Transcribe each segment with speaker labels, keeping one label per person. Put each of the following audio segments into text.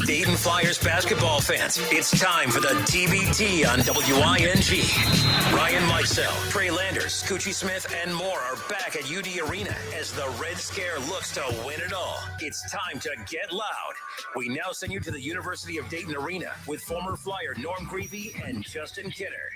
Speaker 1: Dayton Flyers basketball fans, it's time for the TBT on WING. Ryan Micel, Trey Landers, Scoochie Smith, and more are back at UD Arena as the Red Scare looks to win it all. It's time to get loud. We now send you to the University of Dayton Arena with former Flyer Norm Grevey and Justin Kidder.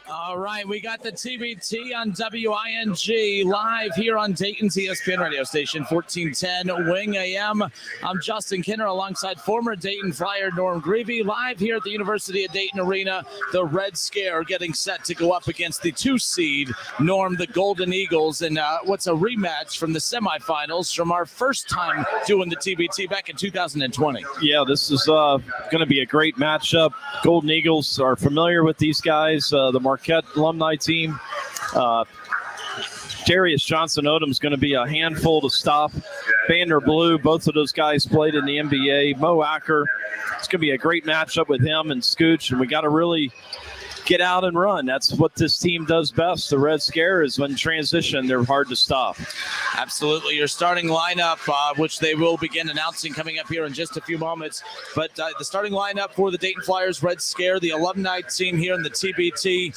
Speaker 2: All right, we got the TBT on WING live here on Dayton's ESPN Radio Station, 1410 Wing AM. I'm Justin Kinner alongside former Dayton Flyer Norm Grevey, live here at the University of Dayton Arena. The Red Scare getting set to go up against the 2-seed Norm, the Golden Eagles, and what's a rematch from the semifinals from our first time doing the TBT back in 2020.
Speaker 3: Yeah, this is going to be a great matchup. Golden Eagles are familiar with these guys, the Marquette alumni team. Darius Johnson-Odom's going to be a handful to stop. Vander Blue, both of those guys played in the NBA. Mo Acker, it's going to be a great matchup with him and Scooch, and we got to really get out and run. That's what this team does best. The Red Scare is when transition, they're hard to stop.
Speaker 2: Absolutely. Your starting lineup, which they will begin announcing coming up here in just a few moments. But the starting lineup for the Dayton Flyers Red Scare, the alumni team here in the TBT.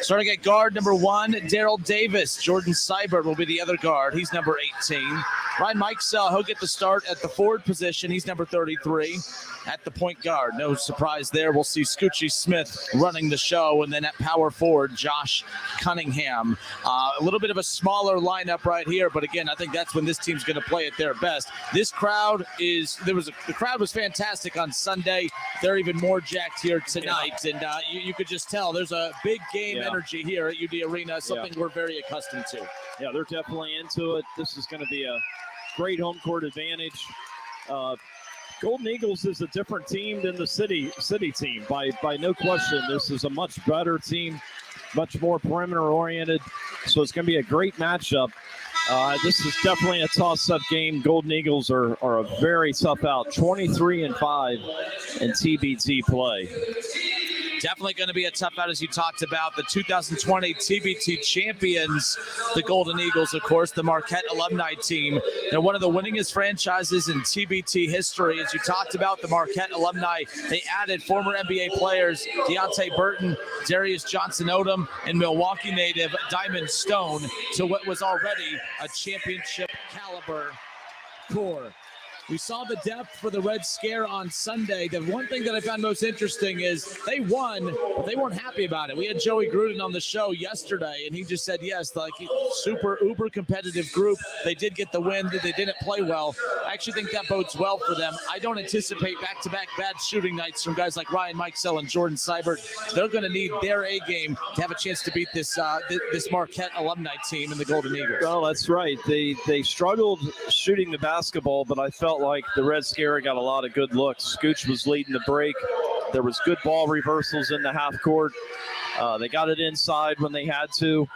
Speaker 2: Starting at guard, number 1, Daryl Davis. Jordan Seibert will be the other guard. He's number 18. Ryan Micel, he'll get the start at the forward position. He's number 33. At the point guard, no surprise there. We'll see Scoochie Smith running the show. And then at power forward, Josh Cunningham. A little bit of a smaller lineup right here. But again, I think that's when this team's going to play at their best. This crowd the crowd was fantastic on Sunday. They're even more jacked here tonight. And you could just tell there's a big game energy here at UD Arena, something we're very accustomed to.
Speaker 3: Yeah, they're definitely into it. This is going to be a great home court advantage. Golden Eagles is a different team than the city team, by no question. This is a much better team, much more perimeter oriented. So it's going to be a great matchup. This is definitely a toss-up game. Golden Eagles are a very tough out, 23-5 in TBT play.
Speaker 2: Definitely going to be a tough out, as you talked about. The 2020 TBT champions, the Golden Eagles, of course, the Marquette alumni team. They're one of the winningest franchises in TBT history. As you talked about, the Marquette alumni, they added former NBA players Deontay Burton, Darius Johnson-Odom, and Milwaukee native Diamond Stone to what was already a championship caliber core. We saw the depth for the Red Scare on Sunday. The one thing that I found most interesting is they won, but they weren't happy about it. We had Joey Gruden on the show yesterday, and he just said, yes, like super uber competitive group. They did get the win. They didn't play well. I actually think that bodes well for them. I don't anticipate back-to-back bad shooting nights from guys like Ryan Micel and Jordan Seibert. They're going to need their A game to have a chance to beat this Marquette alumni team and the Golden Eagles.
Speaker 3: Well, that's right. They struggled shooting the basketball, but I felt like the Red Scare got a lot of good looks. Scooch was leading the break. There was good ball reversals in the half court. They got it inside when they had to,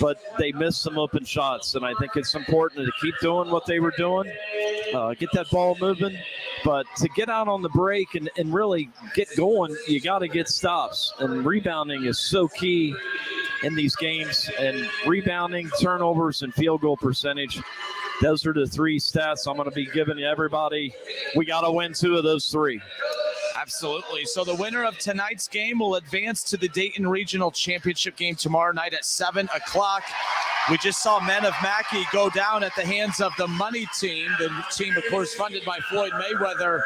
Speaker 3: but they missed some open shots. And I think it's important to keep doing what they were doing, get that ball moving. But to get out on the break and really get going, you got to get stops. And rebounding is so key in these games. And rebounding, turnovers, and field goal percentage, those are the 3 stats I'm going to be giving everybody. We got to win 2 of those 3.
Speaker 2: Absolutely. So the winner of tonight's game will advance to the Dayton Regional Championship game tomorrow night at 7 o'clock. We just saw Men of Mackey go down at the hands of the Money team, the team, of course, funded by Floyd Mayweather.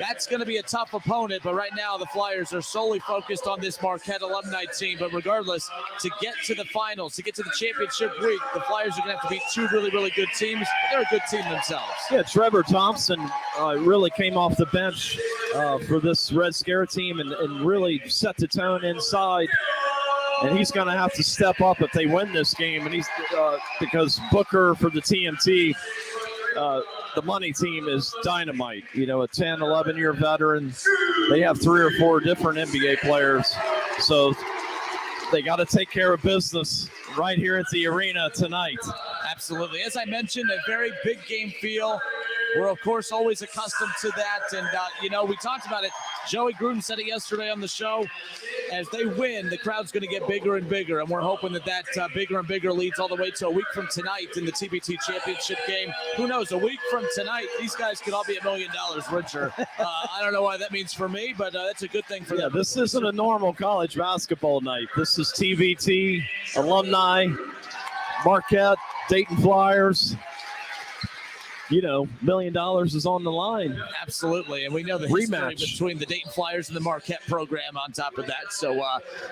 Speaker 2: That's going to be a tough opponent, but right now the Flyers are solely focused on this Marquette alumni team. But regardless, to get to the finals, to get to the championship week, the Flyers are going to have to beat 2 really, really good teams. They're a good team themselves.
Speaker 3: Yeah, Trevor Thompson really came off the bench for this Red Scare team and really set the tone inside. And he's going to have to step up if they win this game. And he's because Booker for the TMT, the Money team is dynamite. You know, a 10, 11-year veteran. They have 3 or 4 different NBA players. So they got to take care of business right here at the arena tonight.
Speaker 2: Absolutely. As I mentioned, a very big game feel. We're, of course, always accustomed to that. And, we talked about it. Joey Gruden said it yesterday on the show. as they win, the crowd's going to get bigger and bigger, and we're hoping that bigger and bigger leads all the way to a week from tonight in the TBT championship game. Who knows? A week from tonight, these guys could all be $1 million richer. I don't know why that means for me, but that's a good thing for them.
Speaker 3: This isn't a normal college basketball night. This is TBT, alumni, Marquette, Dayton Flyers. $1 million is on the line.
Speaker 2: Absolutely, and we know the history between the Dayton Flyers and the Marquette program on top of that. So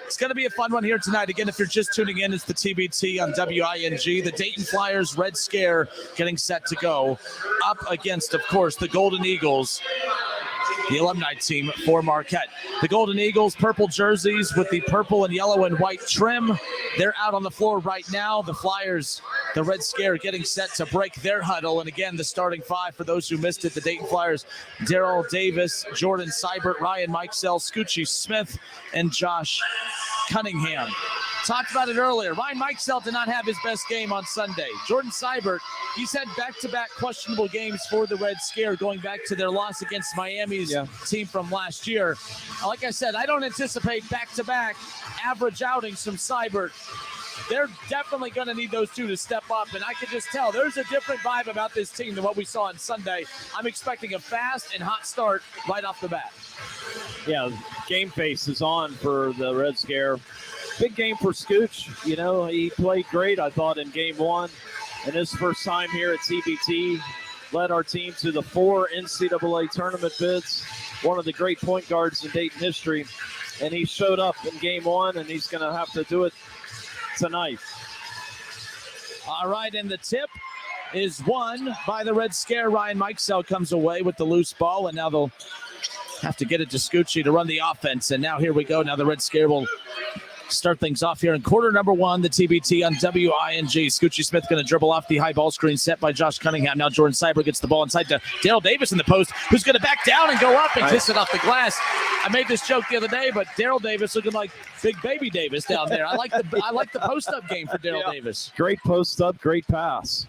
Speaker 2: it's going to be a fun one here tonight. Again, if you're just tuning in, it's the TBT on WING. The Dayton Flyers Red Scare getting set to go up against, of course, the Golden Eagles, the alumni team for Marquette. The Golden Eagles, purple jerseys with the purple and yellow and white trim. They're out on the floor right now. The Flyers, the Red Scare, getting set to break their huddle. And again, the starting five, for those who missed it, the Dayton Flyers, Daryl Davis, Jordan Seibert, Ryan Mikesell, Scoochie Smith, and Josh Cunningham. Talked about it earlier. Ryan Mikesell did not have his best game on Sunday. Jordan Seibert, he's had back-to-back questionable games for the Red Scare, going back to their loss against Miami's team from last year. Like I said, I don't anticipate back-to-back average outings from Seibert. They're definitely going to need those two to step up, and I can just tell there's a different vibe about this team than what we saw on Sunday. I'm expecting a fast and hot start right off the bat.
Speaker 3: Yeah, game face is on for the Red Scare. Big game for Scooch. He played great, I thought, in game one. And his first time here at TBT, led our team to the 4 NCAA tournament bids. One of the great point guards in Dayton history. And he showed up in game one, and he's going to have to do it tonight.
Speaker 2: All right, and the tip is won by the Red Scare. Ryan Mikesell comes away with the loose ball, and now they'll have to get it to Scoochie to run the offense. And now here we go. Now the Red Scare will start things off here in quarter number one, the TBT on WING. Scoochie Smith going to dribble off the high ball screen set by Josh Cunningham. Now Jordan Seibert gets the ball inside to Daryl Davis in the post, who's going to back down and go up and kiss it off the glass. I made this joke the other day, but Daryl Davis looking like Big Baby Davis down there. I like the post-up game for Daryl Davis.
Speaker 3: Great post-up, great pass.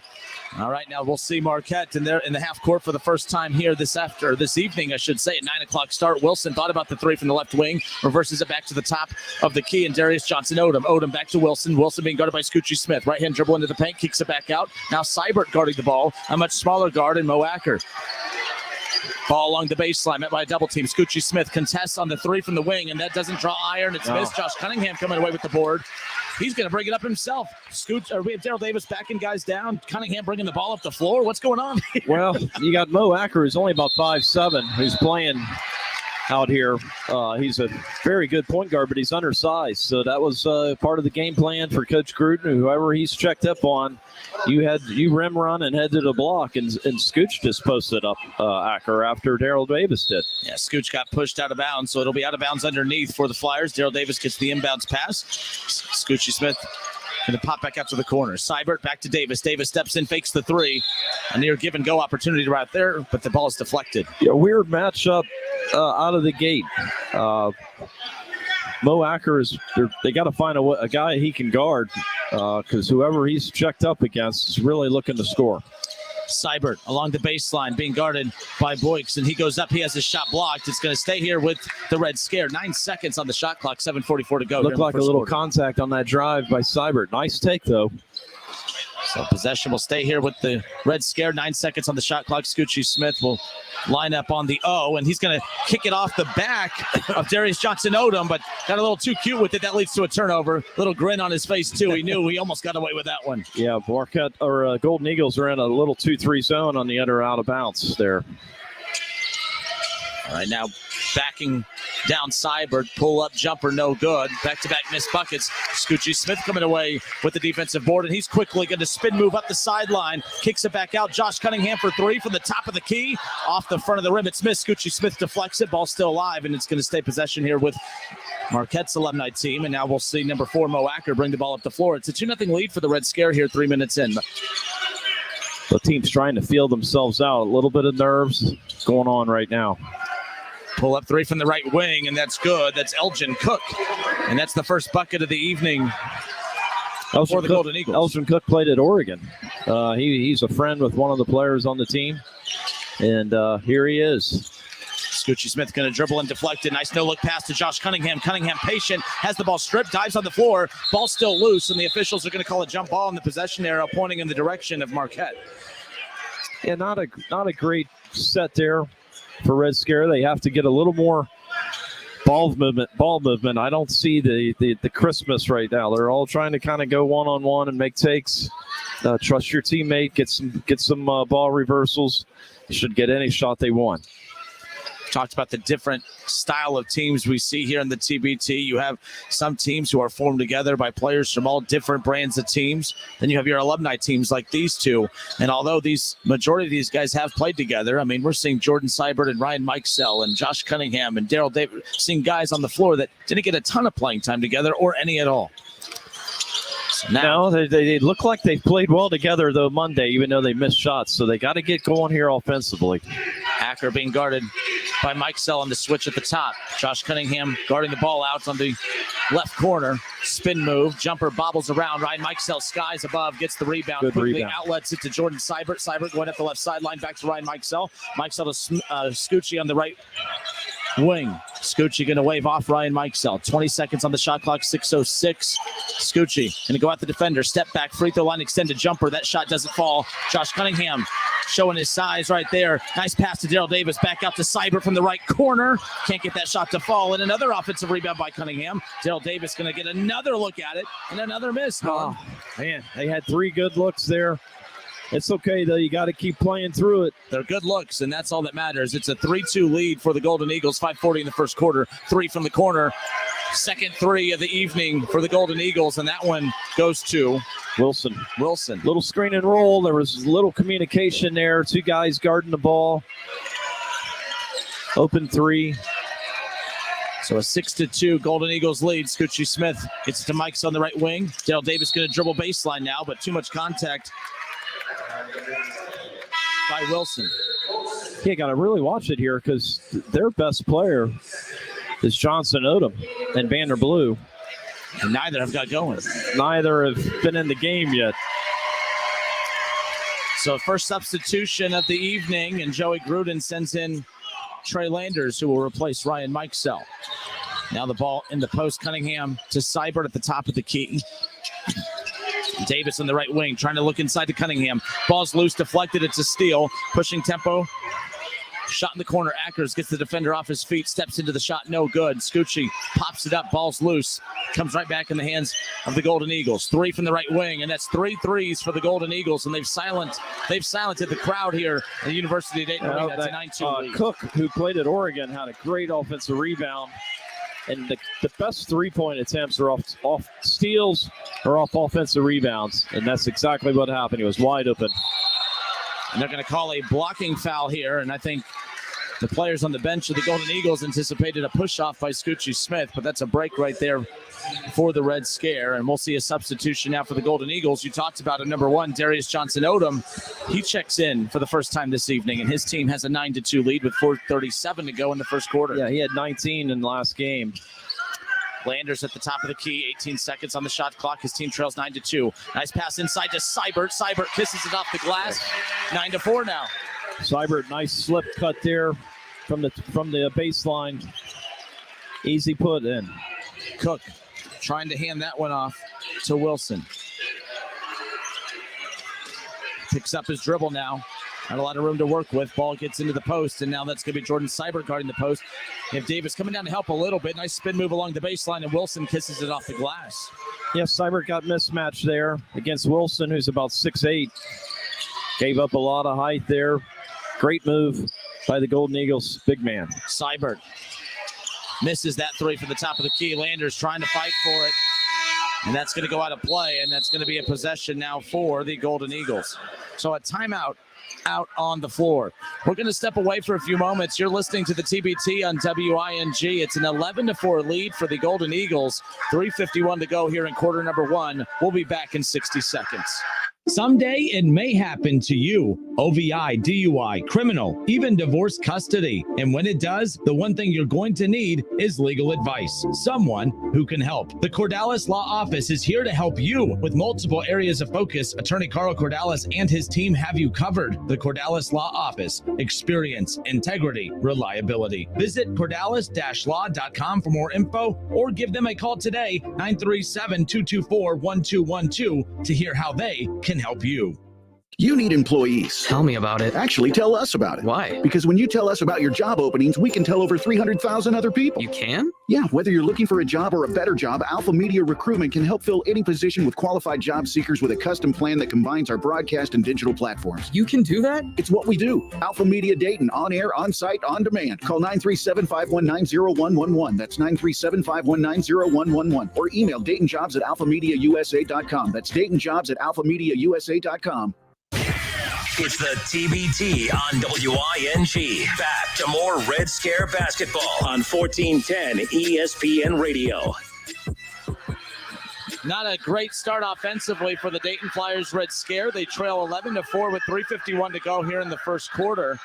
Speaker 2: All right, now we'll see Marquette in the half court for the first time here this evening, I should say, at 9 o'clock start. Wilson thought about the three from the left wing, reverses it back to the top of the key, and Darius Johnson Odom. Odom back to Wilson. Wilson being guarded by Scoochie Smith. Right-hand dribble into the paint, kicks it back out. Now Seibert guarding the ball, a much smaller guard in Mo Acker. Ball along the baseline, met by a double team. Scoochie Smith contests on the three from the wing, and that doesn't draw iron. It's missed. Josh Cunningham coming away with the board. He's going to bring it up himself. We have Daryl Davis backing guys down. Cunningham bringing the ball up the floor. What's going on here?
Speaker 3: Well, you got Mo Acker, who's only about 5'7", who's playing out here. He's a very good point guard, but he's undersized. So that was part of the game plan for Coach Gruden. Whoever he's checked up on, you rim run and head to the block, and Scooch just posted up Acker after Daryl Davis did.
Speaker 2: Yeah, Scooch got pushed out of bounds, so it'll be out of bounds underneath for the Flyers. Daryl Davis gets the inbounds pass. Scoochie Smith going to pop back out to the corner. Seibert back to Davis. Davis steps in, fakes the three. A near give-and-go opportunity right there, but the ball is deflected.
Speaker 3: Yeah, weird matchup out of the gate. Mo Acker they got to find a guy he can guard because whoever he's checked up against is really looking to score.
Speaker 2: Seibert along the baseline being guarded by Boyks, and he goes up. He has his shot blocked. It's going to stay here with the Red Scare. 9 seconds on the shot clock, 7:44 to go.
Speaker 3: Looked like a little contact on that drive by Seibert. Nice take, though.
Speaker 2: So possession will stay here with the Red Scare. 9 seconds on the shot clock. Scoochie Smith will line up on the O, and he's going to kick it off the back of Darius Johnson Odom, but got a little too cute with it. That leads to a turnover. Little grin on his face, too. He knew he almost got away with that one.
Speaker 3: Yeah, Marquette or Golden Eagles are in a little 2-3 zone on the other out of bounds there.
Speaker 2: All right, now backing down Seibert, pull-up jumper, no good. Back-to-back missed buckets. Scoochie Smith coming away with the defensive board, and he's quickly going to spin move up the sideline. Kicks it back out. Josh Cunningham for three from the top of the key. Off the front of the rim, it's missed. Scoochie Smith deflects it. Ball still alive, and it's going to stay possession here with Marquette's alumni team. And now we'll see number 4, Mo Acker, bring the ball up the floor. It's a 2-0 lead for the Red Scare here 3 minutes in.
Speaker 3: The team's trying to feel themselves out. A little bit of nerves going on right now.
Speaker 2: Pull up three from the right wing, and that's good. That's Elgin Cook, and that's the first bucket of the evening for the Golden Eagles.
Speaker 3: Elgin Cook played at Oregon. He's a friend with one of the players on the team, and here he is.
Speaker 2: Scoochie Smith going to dribble and deflect it. Nice no-look pass to Josh Cunningham. Cunningham patient, has the ball stripped, dives on the floor. Ball still loose, and the officials are going to call a jump ball in the possession arrow, pointing in the direction of Marquette.
Speaker 3: Yeah, not a great set there for Red Scare. They have to get a little more ball movement. I don't see the crispness right now. They're all trying to kind of go one-on-one and make takes. Trust your teammate. Get some ball reversals. You should get any shot they want.
Speaker 2: Talked about the different style of teams we see here in the TBT. You have some teams who are formed together by players from all different brands of teams. Then you have your alumni teams like these two. And although majority of these guys have played together, I mean, we're seeing Jordan Seibert and Ryan Mikesell and Josh Cunningham and Daryl Davis, seeing guys on the floor that didn't get a ton of playing time together or any at all.
Speaker 3: No, they look like they played well together, though, Monday, even though they missed shots. So they got to get going here offensively.
Speaker 2: Acker being guarded by Mikesell on the switch at the top. Josh Cunningham guarding the ball out on the left corner. Spin move. Jumper bobbles around. Ryan Mikesell skies above, gets the rebound.
Speaker 3: Good
Speaker 2: quickly
Speaker 3: rebound.
Speaker 2: Outlets it to Jordan Seibert. Seibert going up the left sideline. Back to Ryan Mikesell. Mikesell to Scoochie on the right wing. Scoochie going to wave off Ryan Mikesell. 20 seconds on the shot clock, 6:06. Scoochie going to go at the defender. Step back, free throw line, extended jumper. That shot doesn't fall. Josh Cunningham showing his size right there. Nice pass to Daryl Davis. Back out to Seibert from the right corner. Can't get that shot to fall. And another offensive rebound by Cunningham. Daryl Davis going to get another look at it and another miss.
Speaker 3: Oh, man, they had 3 good looks there. It's okay, though. You got to keep playing through it.
Speaker 2: They're good looks, and that's all that matters. It's a 3-2 lead for the Golden Eagles, 5:40 in the first quarter. 3 from the corner. Second 3 of the evening for the Golden Eagles, and that one goes to
Speaker 3: Wilson.
Speaker 2: Little
Speaker 3: screen and roll. There was little communication there. 2 guys guarding the ball. Open 3.
Speaker 2: So a 6-2 Golden Eagles lead. Scoochie Smith gets it to Mike's on the right wing. Daryl Davis going to dribble baseline now, but too much contact by Wilson.
Speaker 3: Yeah, got to really watch it here because their best player is Johnson Odom and Vanderblue.
Speaker 2: And neither have got going.
Speaker 3: Neither have been in the game yet.
Speaker 2: So first substitution of the evening, and Joey Gruden sends in Trey Landers, who will replace Ryan Mikesell. Now the ball in the post. Cunningham to Seibert at the top of the key. Davis on the right wing, trying to look inside to Cunningham. Ball's loose, deflected. It's a steal. Pushing tempo. Shot in the corner. Ackers gets the defender off his feet, steps into the shot. No good. Scoochie pops it up. Ball's loose. Comes right back in the hands of the Golden Eagles. 3 from the right wing, and that's 3 threes for the Golden Eagles, and they've silented the crowd here at the University of Dayton. That's a 9-2 lead.
Speaker 3: Cook, who played at Oregon, had a great offensive rebound. And the best 3-point attempts are off steals or off offensive rebounds. And that's exactly what happened. He was wide open.
Speaker 2: And they're going to call a blocking foul here. And I think the players on the bench of the Golden Eagles anticipated a push-off by Scoochie Smith. But that's a break right there for the Red Scare. And we'll see a substitution now for the Golden Eagles. You talked about it, number 1, Darius Johnson-Odom. He checks in for the first time this evening, and his team has a 9-2 lead with 4:37 to go in the first quarter.
Speaker 3: Yeah, he had 19 in the last game.
Speaker 2: Landers at the top of the key, 18 seconds on the shot clock. His team trails 9-2. Nice pass inside to Seibert. Seibert kisses it off the glass. 9-4 now.
Speaker 3: Seibert, nice slip cut there from the baseline. Easy put in.
Speaker 2: Cook trying to hand that one off to Wilson. Picks up his dribble now. Not a lot of room to work with. Ball gets into the post, and now that's going to be Jordan Seibert guarding the post. You have Davis coming down to help a little bit. Nice spin move along the baseline, and Wilson kisses it off the glass.
Speaker 3: Yes, Seibert got mismatched there against Wilson, who's about 6'8". Gave up a lot of height there. Great move by the Golden Eagles big man.
Speaker 2: Seibert misses that 3 from the top of the key. Landers trying to fight for it. And that's going to go out of play, and that's going to be a possession now for the Golden Eagles. So a timeout out on the floor. We're going to step away for a few moments. You're listening to the TBT on WING. It's an 11-4 lead for the Golden Eagles. 3:51 to go here in quarter number 1. We'll be back in 60 seconds.
Speaker 4: Someday it may happen to you.
Speaker 2: OVI, DUI, criminal, even divorce custody. And when it does, the one thing you're going to need is legal advice. Someone who can help. The Cordalis Law Office is here to help you with multiple areas of focus. Attorney Carl Cordalis and his team have you covered. The Cordalis Law Office. Experience, integrity, reliability. Visit cordalis-law.com for more info or give them a call today, 937-224-1212, to hear how they can help you.
Speaker 4: You need employees.
Speaker 5: Tell me about it.
Speaker 4: Actually, tell us about it.
Speaker 5: Why?
Speaker 4: Because when you tell us about your job openings, we can tell over 300,000 other people.
Speaker 5: You can?
Speaker 4: Yeah, whether you're looking for a job or a better job, Alpha Media Recruitment can help fill any position with qualified job seekers with a custom plan that combines our broadcast and digital platforms.
Speaker 5: You can do that?
Speaker 4: It's what we do. Alpha Media Dayton, on air, on site, on demand. Call 937-519-0111. That's 937-519-0111. Or email DaytonJobs@alphamediausa.com. That's DaytonJobs@alphamediausa.com.
Speaker 1: It's the TBT on WING. Back to more Red Scare basketball on 1410 ESPN Radio.
Speaker 2: Not a great start offensively for the Dayton Flyers Red Scare. They trail 11-4 with 3:51 to go here in the first quarter.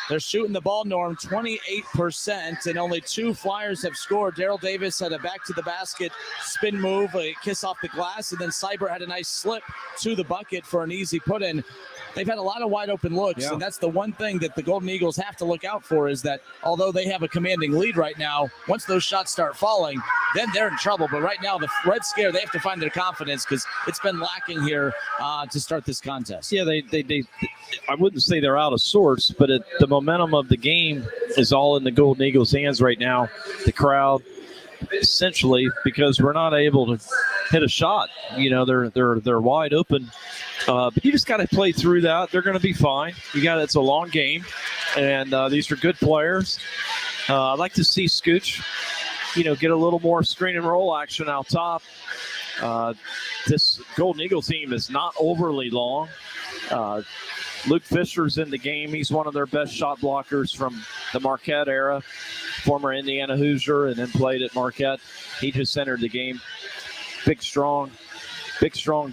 Speaker 2: They're shooting the ball, Norm, 28%, and only 2 Flyers have scored. Daryl Davis had a back-to-the-basket spin move, a kiss off the glass, and then Seibert had a nice slip to the bucket for an easy put-in. They've had a lot of wide-open looks, and that's the one thing that the Golden Eagles have to look out for, is that although they have a commanding lead right now, once those shots start falling, then they're in trouble. But right now, the Red Scare, they have to find their confidence because it's been lacking here to start this contest.
Speaker 3: Yeah, they I wouldn't say they're out of sorts, but the momentum of the game is all in the Golden Eagles' hands right now. The crowd, essentially, because we're not able to hit a shot. You know, they're wide open. But you just got to play through that. They're going to be fine. It's a long game, and these are good players. I'd like to see Scooch, get a little more screen and roll action out top. This Golden Eagle team is not overly long. Luke Fisher's in the game. He's one of their best shot blockers from the Marquette era, former Indiana Hoosier, and then played at Marquette. He just entered the game. Big, strong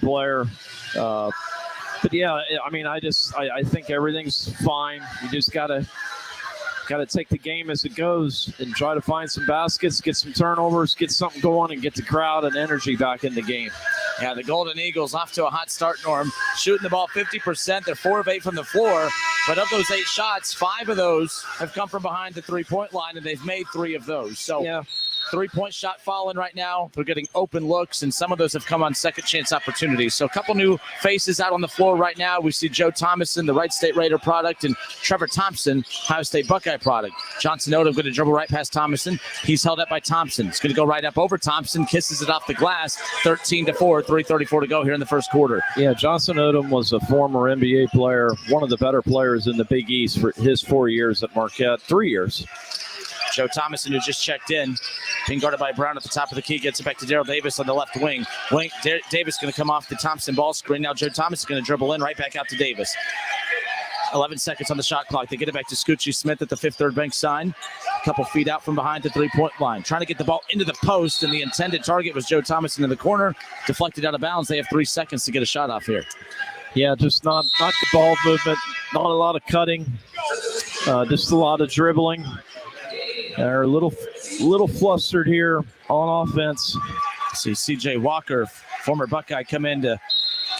Speaker 3: player. But yeah, I mean, I think everything's fine. You just gotta take the game as it goes and try to find some baskets, get some turnovers, get something going, and get the crowd and energy back in the game.
Speaker 2: Yeah, the Golden Eagles off to a hot start, Norm. Shooting the ball 50%. They're 4 of 8 from the floor. But of those 8 shots, 5 of those have come from behind the three-point line, and they've made 3 of those. So
Speaker 3: yeah.
Speaker 2: 3-point shot falling right now. They're getting open looks, and some of those have come on second chance opportunities. So a couple new faces out on the floor right now. We see Joe Thomason, the Wright State Raider product, and Trevor Thompson, Ohio State Buckeye product. Johnson Odom going to dribble right past Thomason. He's held up by Thompson. He's going to go right up over Thompson, kisses it off the glass. 13-4, 3:34 to go here in the first quarter.
Speaker 3: Yeah, Johnson Odom was a former NBA player, one of the better players in the Big East for his 4 years at Marquette, 3 years.
Speaker 2: Joe Thomason, who just checked in, being guarded by Brown at the top of the key, gets it back to Daryl Davis on the left wing. Davis going to come off the Thompson ball screen. Now Joe Thomas is going to dribble in right back out to Davis. 11 seconds on the shot clock. They get it back to Scoochie Smith at the fifth third bank sign. A couple feet out from behind the three-point line. Trying to get the ball into the post, and the intended target was Joe Thomason in the corner. Deflected out of bounds. They have 3 seconds to get a shot off here.
Speaker 3: Yeah, just not the ball movement, not a lot of cutting, just a lot of dribbling. They're a little flustered here on offense.
Speaker 2: See C.J. Walker, former Buckeye, come in to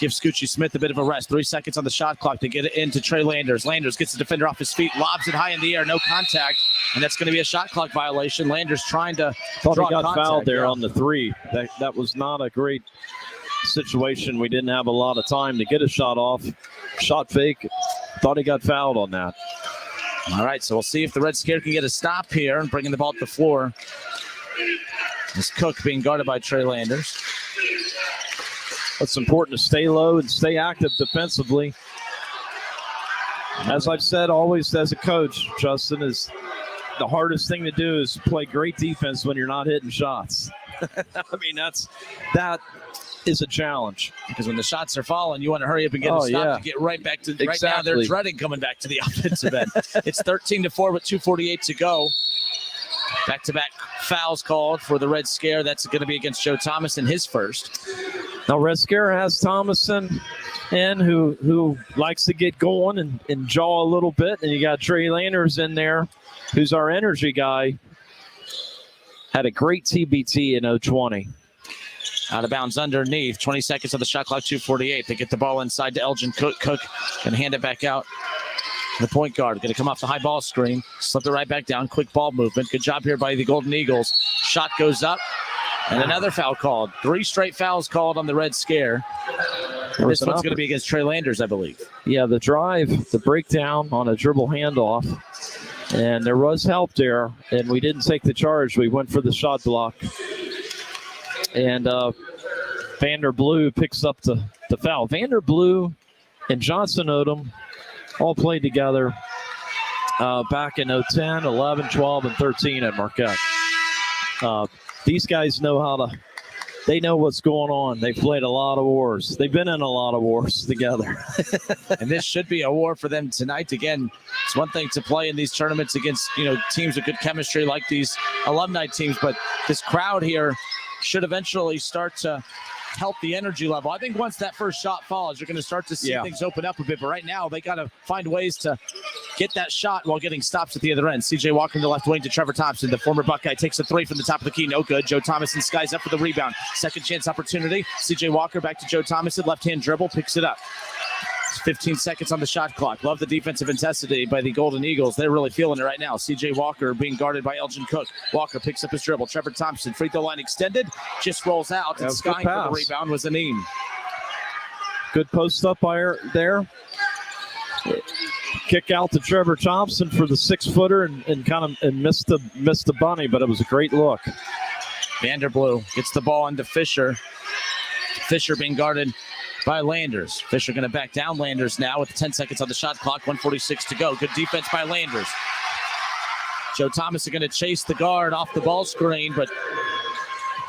Speaker 2: give Scoochie Smith a bit of a rest. 3 seconds on the shot clock to get it into Trey Landers. Landers gets the defender off his feet, lobs it high in the air, no contact, and that's going to be a shot clock violation. Landers trying to
Speaker 3: thought
Speaker 2: draw
Speaker 3: he got
Speaker 2: contact
Speaker 3: fouled there on the 3. That was not a great situation. We didn't have a lot of time to get a shot off. Shot fake. Thought he got fouled on that.
Speaker 2: All right, so we'll see if the Red Scare can get a stop here and bringing the ball to the floor. This Cook being guarded by Trey Landers.
Speaker 3: It's important to stay low and stay active defensively. As I've said always as a coach, Justin, is the hardest thing to do is play great defense when you're not hitting shots. I mean, that is a challenge.
Speaker 2: Because when the shots are falling, you want to hurry up and get a stop to get right back to
Speaker 3: exactly.
Speaker 2: Right now they're dreading coming back to the offensive end. It's 13-4 with 2:48 to go. Back-to-back fouls called for the Red Scare. That's going to be against Joe Thomas in his first.
Speaker 3: Now, Red Scare has Thomason in who likes to get going and jaw a little bit. And you got Trey Landers in there, who's our energy guy. Had a great TBT in 020.
Speaker 2: Out of bounds underneath. 20 seconds on the shot clock, 2:48. They get the ball inside to Elgin Cook. Cook can hand it back out. The point guard going to come off the high ball screen. Slip it right back down. Quick ball movement. Good job here by the Golden Eagles. Shot goes up. And another foul called. 3 straight fouls called on the Red Scare. And this one's going to be against Trey Landers, I believe.
Speaker 3: Yeah, the drive, the breakdown on a dribble handoff. And there was help there. And we didn't take the charge. We went for the shot block. And Vander Blue picks up the foul. Vander Blue and Johnson Odom all played together back in 010, 11, 12, and 13 at Marquette. These guys know they know what's going on. They've played a lot of wars. They've been in a lot of wars together.
Speaker 2: And this should be a war for them tonight. Again, it's one thing to play in these tournaments against, teams with good chemistry like these alumni teams, but this crowd here should eventually start to help the energy level. I think once that first shot falls, you're going to start to see things open up a bit. But right now, they got to find ways to get that shot while getting stops at the other end. C.J. Walker in the left wing to Trevor Thompson. The former Buckeye takes a 3 from the top of the key. No good. Joe Thomason skies up for the rebound. Second chance opportunity. C.J. Walker back to Joe Thomason. Left-hand dribble. Picks it up. 15 seconds on the shot clock. Love the defensive intensity by the Golden Eagles. They're really feeling it right now. C.J. Walker being guarded by Elgin Cook. Walker picks up his dribble. Trevor Thompson, free throw line extended. Just rolls out. And skying for the rebound was Aneem.
Speaker 3: Good post up by there. Kick out to Trevor Thompson for the 6-footer and missed the bunny, but it was a great look.
Speaker 2: Vanderblue gets the ball into Fisher. Fisher being guarded by Landers. Fisher going to back down Landers now with 10 seconds on the shot clock, 1:46 to go. Good defense by Landers. Joe Thomas is going to chase the guard off the ball screen, but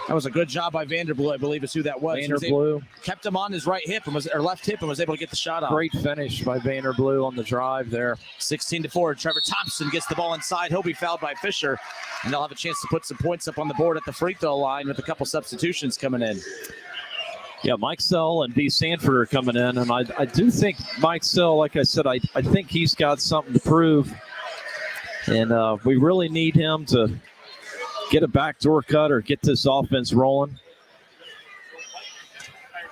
Speaker 2: that was a good job by Vanderblue, I believe is who that was.
Speaker 3: Vanderblue
Speaker 2: kept him on his right hip or left hip and was able to get the shot off.
Speaker 3: Great finish by Vanderblue on the drive there.
Speaker 2: 16-4. Trevor Thompson gets the ball inside. He'll be fouled by Fisher, and they'll have a chance to put some points up on the board at the free throw line with a couple substitutions coming in.
Speaker 3: Yeah, Mike Sell and B. Sanford are coming in, and I do think Mike Sell, like I said, I think he's got something to prove, and we really need him to get a backdoor cut or get this offense rolling.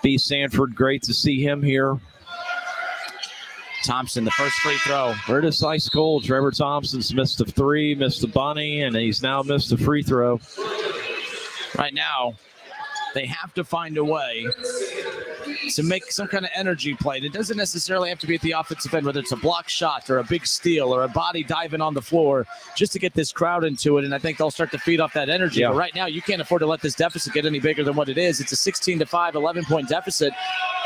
Speaker 3: B. Sanford, great to see him here.
Speaker 2: Thompson, the first free throw.
Speaker 3: We're just ice cold. Trevor Thompson's missed a 3, missed a bunny, and he's now missed a free throw.
Speaker 2: Right now, they have to find a way to make some kind of energy play. It doesn't necessarily have to be at the offensive end, whether it's a block shot or a big steal or a body diving on the floor, just to get this crowd into it. And I think they'll start to feed off that energy. Yeah. But right now, you can't afford to let this deficit get any bigger than what it is. It's a 16-5, 11-point deficit.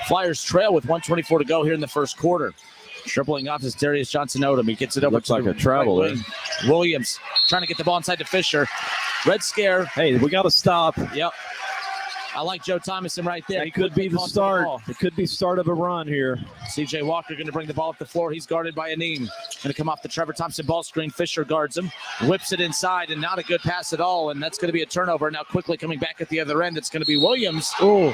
Speaker 2: Flyers trail with 1:24 to go here in the first quarter. Dribbling off is Darius Johnson-Odom. He gets it over
Speaker 3: to like a traveler.
Speaker 2: Williams trying to get the ball inside to Fisher. Red Scare.
Speaker 3: Hey, we got to stop.
Speaker 2: Yep. I like Joe Thomason right there.
Speaker 3: It could be the start. It could be start of a run here.
Speaker 2: C.J. Walker going to bring the ball up the floor. He's guarded by Aneem. Going to come off the Trevor Thompson ball screen. Fisher guards him. Whips it inside, and not a good pass at all. And that's going to be a turnover. Now quickly coming back at the other end. It's going to be Williams.
Speaker 3: Oh,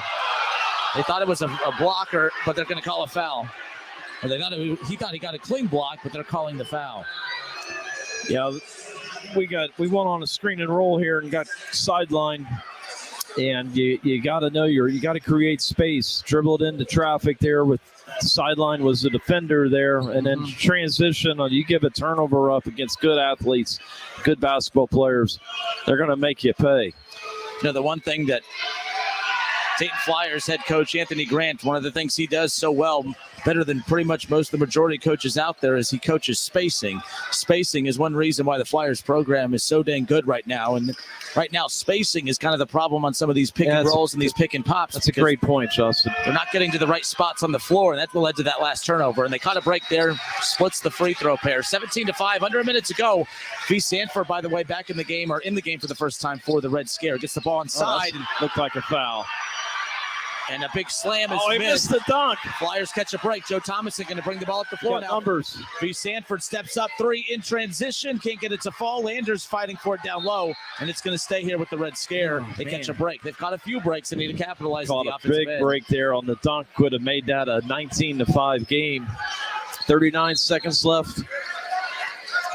Speaker 2: they thought it was a blocker, but they're going to call a foul. Or he thought he got a clean block, but they're calling the foul.
Speaker 3: Yeah, we went on a screen and roll here and got sidelined. And you got to know you got to create space. Dribbled into traffic there with sideline was the defender there, and then transition. You give a turnover up against good athletes, good basketball players, they're going to make you pay.
Speaker 2: The one thing that Dayton Flyers head coach Anthony Grant, one of the things he does so well, better than pretty much most of the majority of coaches out there, is he coaches spacing. Spacing is one reason why the Flyers program is so dang good right now. And right now, spacing is kind of the problem on some of these pick and rolls and these pick and pops.
Speaker 3: That's a great point, Justin.
Speaker 2: They're not getting to the right spots on the floor, and that led to that last turnover. And they caught a break there, splits the free throw pair. 17-5, under a minute to go. V. Sanford, by the way, back in the game, or in the game for the first time for the Red Scare. Gets the ball inside.
Speaker 3: Looked like a foul.
Speaker 2: And a big slam is
Speaker 3: he missed the dunk.
Speaker 2: Flyers catch a break. Joe Thomason going to bring the ball up the floor now.
Speaker 3: Numbers.
Speaker 2: V. Sanford steps up 3 in transition. Can't get it to fall. Landers fighting for it down low. And it's going to stay here with the Red Scare. They catch a break. They've caught a few breaks and need to capitalize on the offensive end.
Speaker 3: Big break there on the dunk. Would have made that a 19-5 game. 39 seconds left.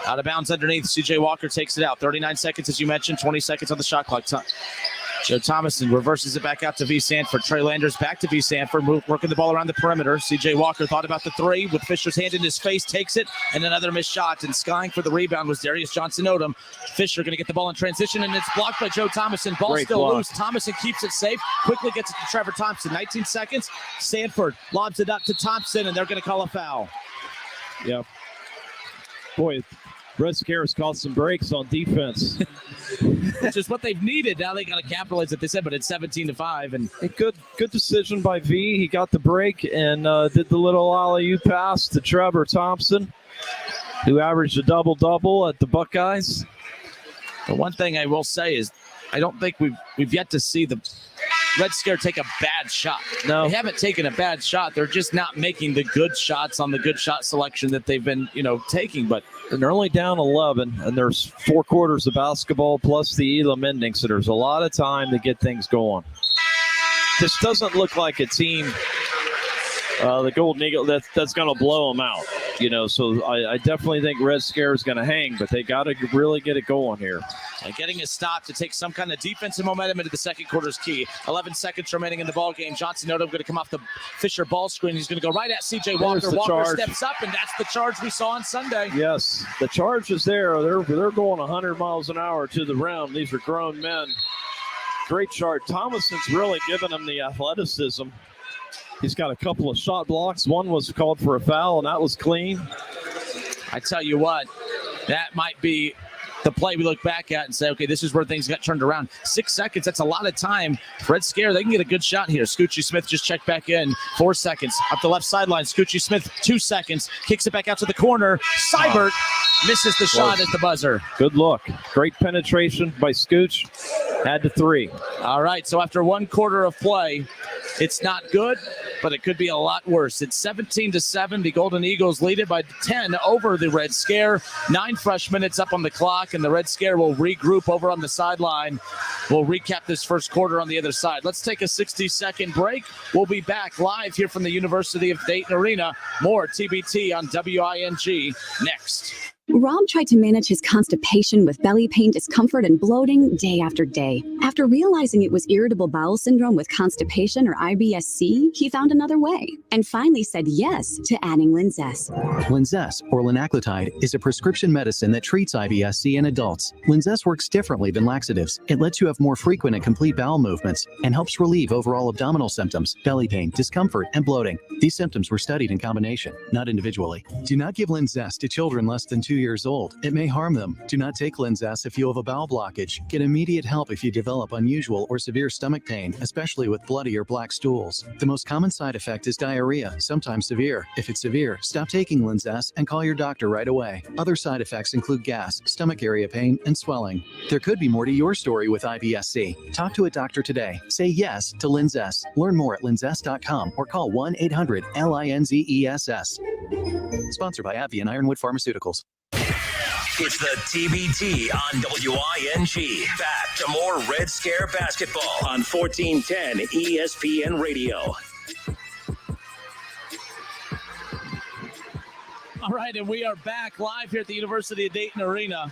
Speaker 2: Out of bounds underneath. C.J. Walker takes it out. 39 seconds, as you mentioned. 20 seconds on the shot clock. Joe Thomason reverses it back out to V. Sanford. Trey Landers back to V. Sanford, working the ball around the perimeter. C.J. Walker thought about the three with Fisher's hand in his face, takes it, and another missed shot. And skying for the rebound was Darius Johnson-Odom. Fisher going to get the ball in transition, and it's blocked by Joe Thomason. Ball
Speaker 3: Great
Speaker 2: still
Speaker 3: block.
Speaker 2: loose. Thomason keeps it safe, quickly gets it to Trevor Thompson. 19 seconds. Sanford lobs it up to Thompson, and they're going to call a foul.
Speaker 3: Yeah. Boy, Red Scare's caught some breaks on defense.
Speaker 2: Which is what they've needed. Now they got to capitalize at this end, but it's 17-5. And
Speaker 3: a good decision by V. He got the break and did the little alley-oop pass to Trevor Thompson, who averaged a double-double at the Buckeyes.
Speaker 2: The one thing I will say is I don't think we've yet to see the Red Scare take a bad shot.
Speaker 3: No.
Speaker 2: They haven't taken a bad shot. They're just not making the good shots on the good shot selection that they've been, taking. But
Speaker 3: they're only down 11, and there's 4 quarters of basketball plus the Elam ending, so there's a lot of time to get things going. This doesn't look like a team, the Golden Eagle, that's going to blow them out. So I definitely think Red Scare is going to hang, but they got to really get it going here.
Speaker 2: And getting a stop to take some kind of defensive momentum into the second quarter is key. 11 seconds remaining in the ball game. Johnson-Odom going to come off the Fisher ball screen. He's going to go right at C.J. Walker. Walker steps up, and that's the charge we saw on Sunday.
Speaker 3: Yes, the charge is there. They're going 100 miles an hour to the rim. These are grown men. Great charge. Thomason's really given them the athleticism. He's got a couple of shot blocks. One was called for a foul, and that was clean.
Speaker 2: I tell you what, that might be the play we look back at and say, okay, this is where things got turned around. 6 seconds, that's a lot of time. Red Scare, they can get a good shot here. Scoochie Smith just checked back in. 4 seconds. Up the left sideline, Scoochie Smith, 2 seconds. Kicks it back out to the corner. Seibert misses the shot at the buzzer.
Speaker 3: Good look. Great penetration by Scooch. Had the 3.
Speaker 2: All right, so after 1 quarter of play, it's not good, but it could be a lot worse. It's 17-7. The Golden Eagles lead it by 10 over the Red Scare. 9 fresh minutes up on the clock, and the Red Scare will regroup over on the sideline. We'll recap this first quarter on the other side. Let's take a 60-second break. We'll be back live here from the University of Dayton Arena. More TBT on WING next.
Speaker 5: Rob tried to manage his constipation with belly pain, discomfort, and bloating day after day. After realizing it was irritable bowel syndrome with constipation or IBS-C, he found another way and finally said yes to adding Linzess.
Speaker 6: Linzess, or linaclotide, is a prescription medicine that treats IBS-C in adults. Linzess works differently than laxatives. It lets you have more frequent and complete bowel movements and helps relieve overall abdominal symptoms, belly pain, discomfort, and bloating. These symptoms were studied in combination, not individually. Do not give Linzess to children less than 2 years old. It may harm them. Do not take Linzess if you have a bowel blockage. Get immediate help if you develop unusual or severe stomach pain, especially with bloody or black stools. The most common side effect is diarrhea, sometimes severe. If it's severe, stop taking Linzess and call your doctor right away. Other side effects include gas, stomach area pain, and swelling. There could be more to your story with IBS-C. Talk to a doctor today. Say yes to Linzess. Learn more at linzess.com or call 1-800-LINZESS. Sponsored by AbbVie and Ironwood Pharmaceuticals.
Speaker 1: It's the TBT on WING. Back to more Red Scare basketball on 1410 ESPN Radio.
Speaker 2: All right, and we are back live here at the University of Dayton Arena.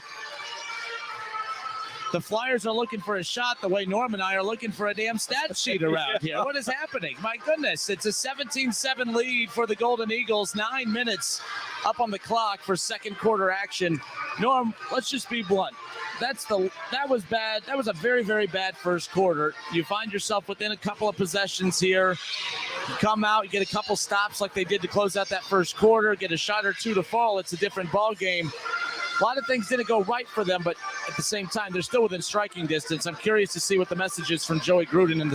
Speaker 2: The Flyers are looking for a shot the way Norm and I are looking for a damn stat sheet around here. What is happening? My goodness, it's a 17-7 lead for the Golden Eagles. 9 minutes up on the clock for second quarter action. Norm, let's just be blunt. That was bad. That was a very, very bad first quarter. You find yourself within a couple of possessions here. You come out, you get a couple stops like they did to close out that first quarter, get a shot or two to fall. It's a different ball game. A lot of things didn't go right for them, but at the same time, they're still within striking distance. I'm curious to see what the message is from Joey Gruden on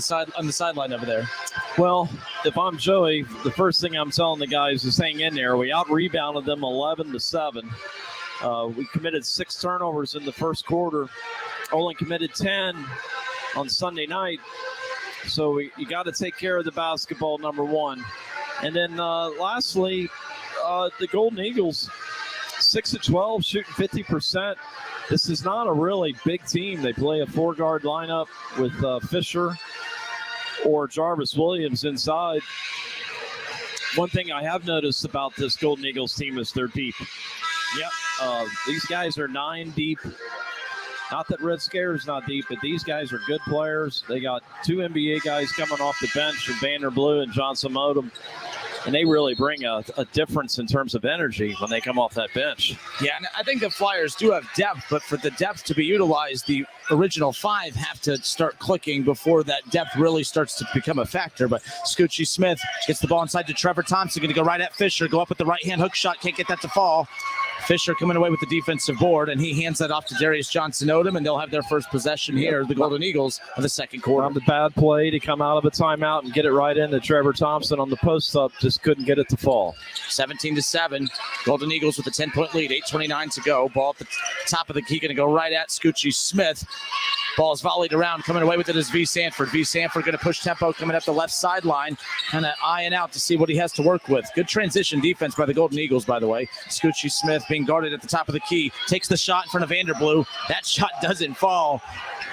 Speaker 2: the sideline over there.
Speaker 3: Well, if I'm Joey, the first thing I'm telling the guys is hang in there. We out-rebounded them 11-7. We committed 6 turnovers in the first quarter, only committed 10 on Sunday night. So you got to take care of the basketball, number one. And then lastly, the Golden Eagles, 6-12, shooting 50%. This is not a really big team. They play a 4-guard lineup with Fisher or Jarvis Williams inside. One thing I have noticed about this Golden Eagles team is they're deep. Yep. These guys are 9 deep. Not that Red Scare is not deep, but these guys are good players. They got 2 NBA guys coming off the bench, Vanderblue and Johnson Modem. And they really bring a difference in terms of energy when they come off that bench.
Speaker 2: Yeah, and I think the Flyers do have depth, but for the depth to be utilized, the original 5 have to start clicking before that depth really starts to become a factor. But Scoochie Smith gets the ball inside to Trevor Thompson, going to go right at Fisher, go up with the right-hand hook shot, can't get that to fall. Fisher coming away with the defensive board, and he hands that off to Darius Johnson-Odom, and they'll have their first possession here, the Golden Eagles, of the second quarter.
Speaker 3: On the bad play to come out of a timeout and get it right into Trevor Thompson on the post-up, just couldn't get it to fall.
Speaker 2: 17-7, Golden Eagles with a 10-point lead, 8:29 to go. Ball at the top of the key, going to go right at Scoochie Smith. Ball is volleyed around. Coming away with it is V. Sanford. V. Sanford going to push tempo coming up the left sideline. Kind of eyeing out to see what he has to work with. Good transition defense by the Golden Eagles, by the way. Scoochie Smith being guarded at the top of the key. Takes the shot in front of Vanderblue. That shot doesn't fall.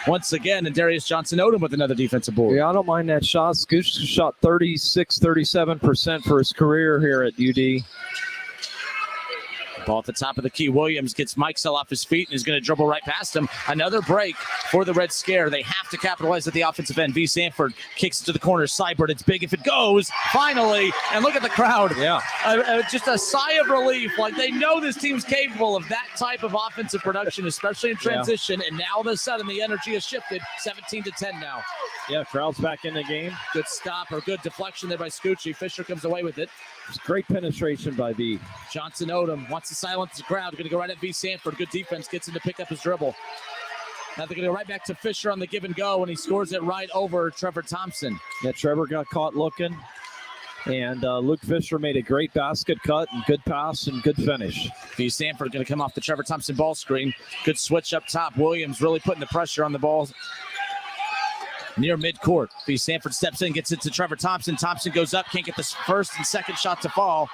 Speaker 2: Once again, and Darius Johnson-Odom with another defensive board.
Speaker 3: Yeah, I don't mind that shot. Scooch shot 37% for his career here at UD.
Speaker 2: Ball at the top of the key. Williams gets Mikesell off his feet and is going to dribble right past him. Another break for the Red Scare. They have to capitalize at the offensive end. V. Sanford kicks it to the corner. Seibert, it's big if it goes. Finally, and look at the crowd.
Speaker 3: Yeah.
Speaker 2: Just a sigh of relief. Like they know this team's capable of that type of offensive production, especially in transition. Yeah. And now all of a sudden the energy has shifted. 17-10 now.
Speaker 3: Yeah, crowd's back in the game.
Speaker 2: Good stop or good deflection there by Scoochie. Fisher comes away with it.
Speaker 3: It's great penetration by V.
Speaker 2: Johnson-Odom wants to silence the crowd. Going to go right at V. Sanford. Good defense. Gets him to pick up his dribble. Now they're going to go right back to Fisher on the give and go, and he scores it right over Trevor Thompson.
Speaker 3: Yeah, Trevor got caught looking, and Luke Fisher made a great basket cut and good pass and good finish.
Speaker 2: V. Sanford going to come off the Trevor Thompson ball screen. Good switch up top. Williams really putting the pressure on the ball. Near midcourt, V. Sanford steps in, gets it to Trevor Thompson. Thompson goes up, can't get the first and second shot to fall.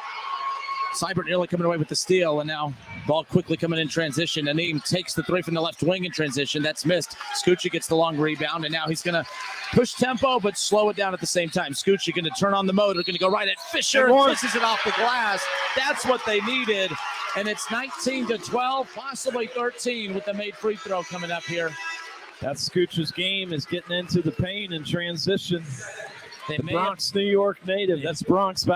Speaker 2: Seibert nearly coming away with the steal, and now ball quickly coming in transition. Aneem takes the 3 from the left wing in transition. That's missed. Scoochie gets the long rebound, and now he's going to push tempo but slow it down at the same time. Scoochie going to turn on the motor, going to go right at Fisher and misses it off the glass. That's what they needed, and it's 19-12, possibly 13 with the made free throw coming up here.
Speaker 3: That's Scooch's game, is getting into the paint and transition. The Bronx, New York native. Yeah. That's Bronx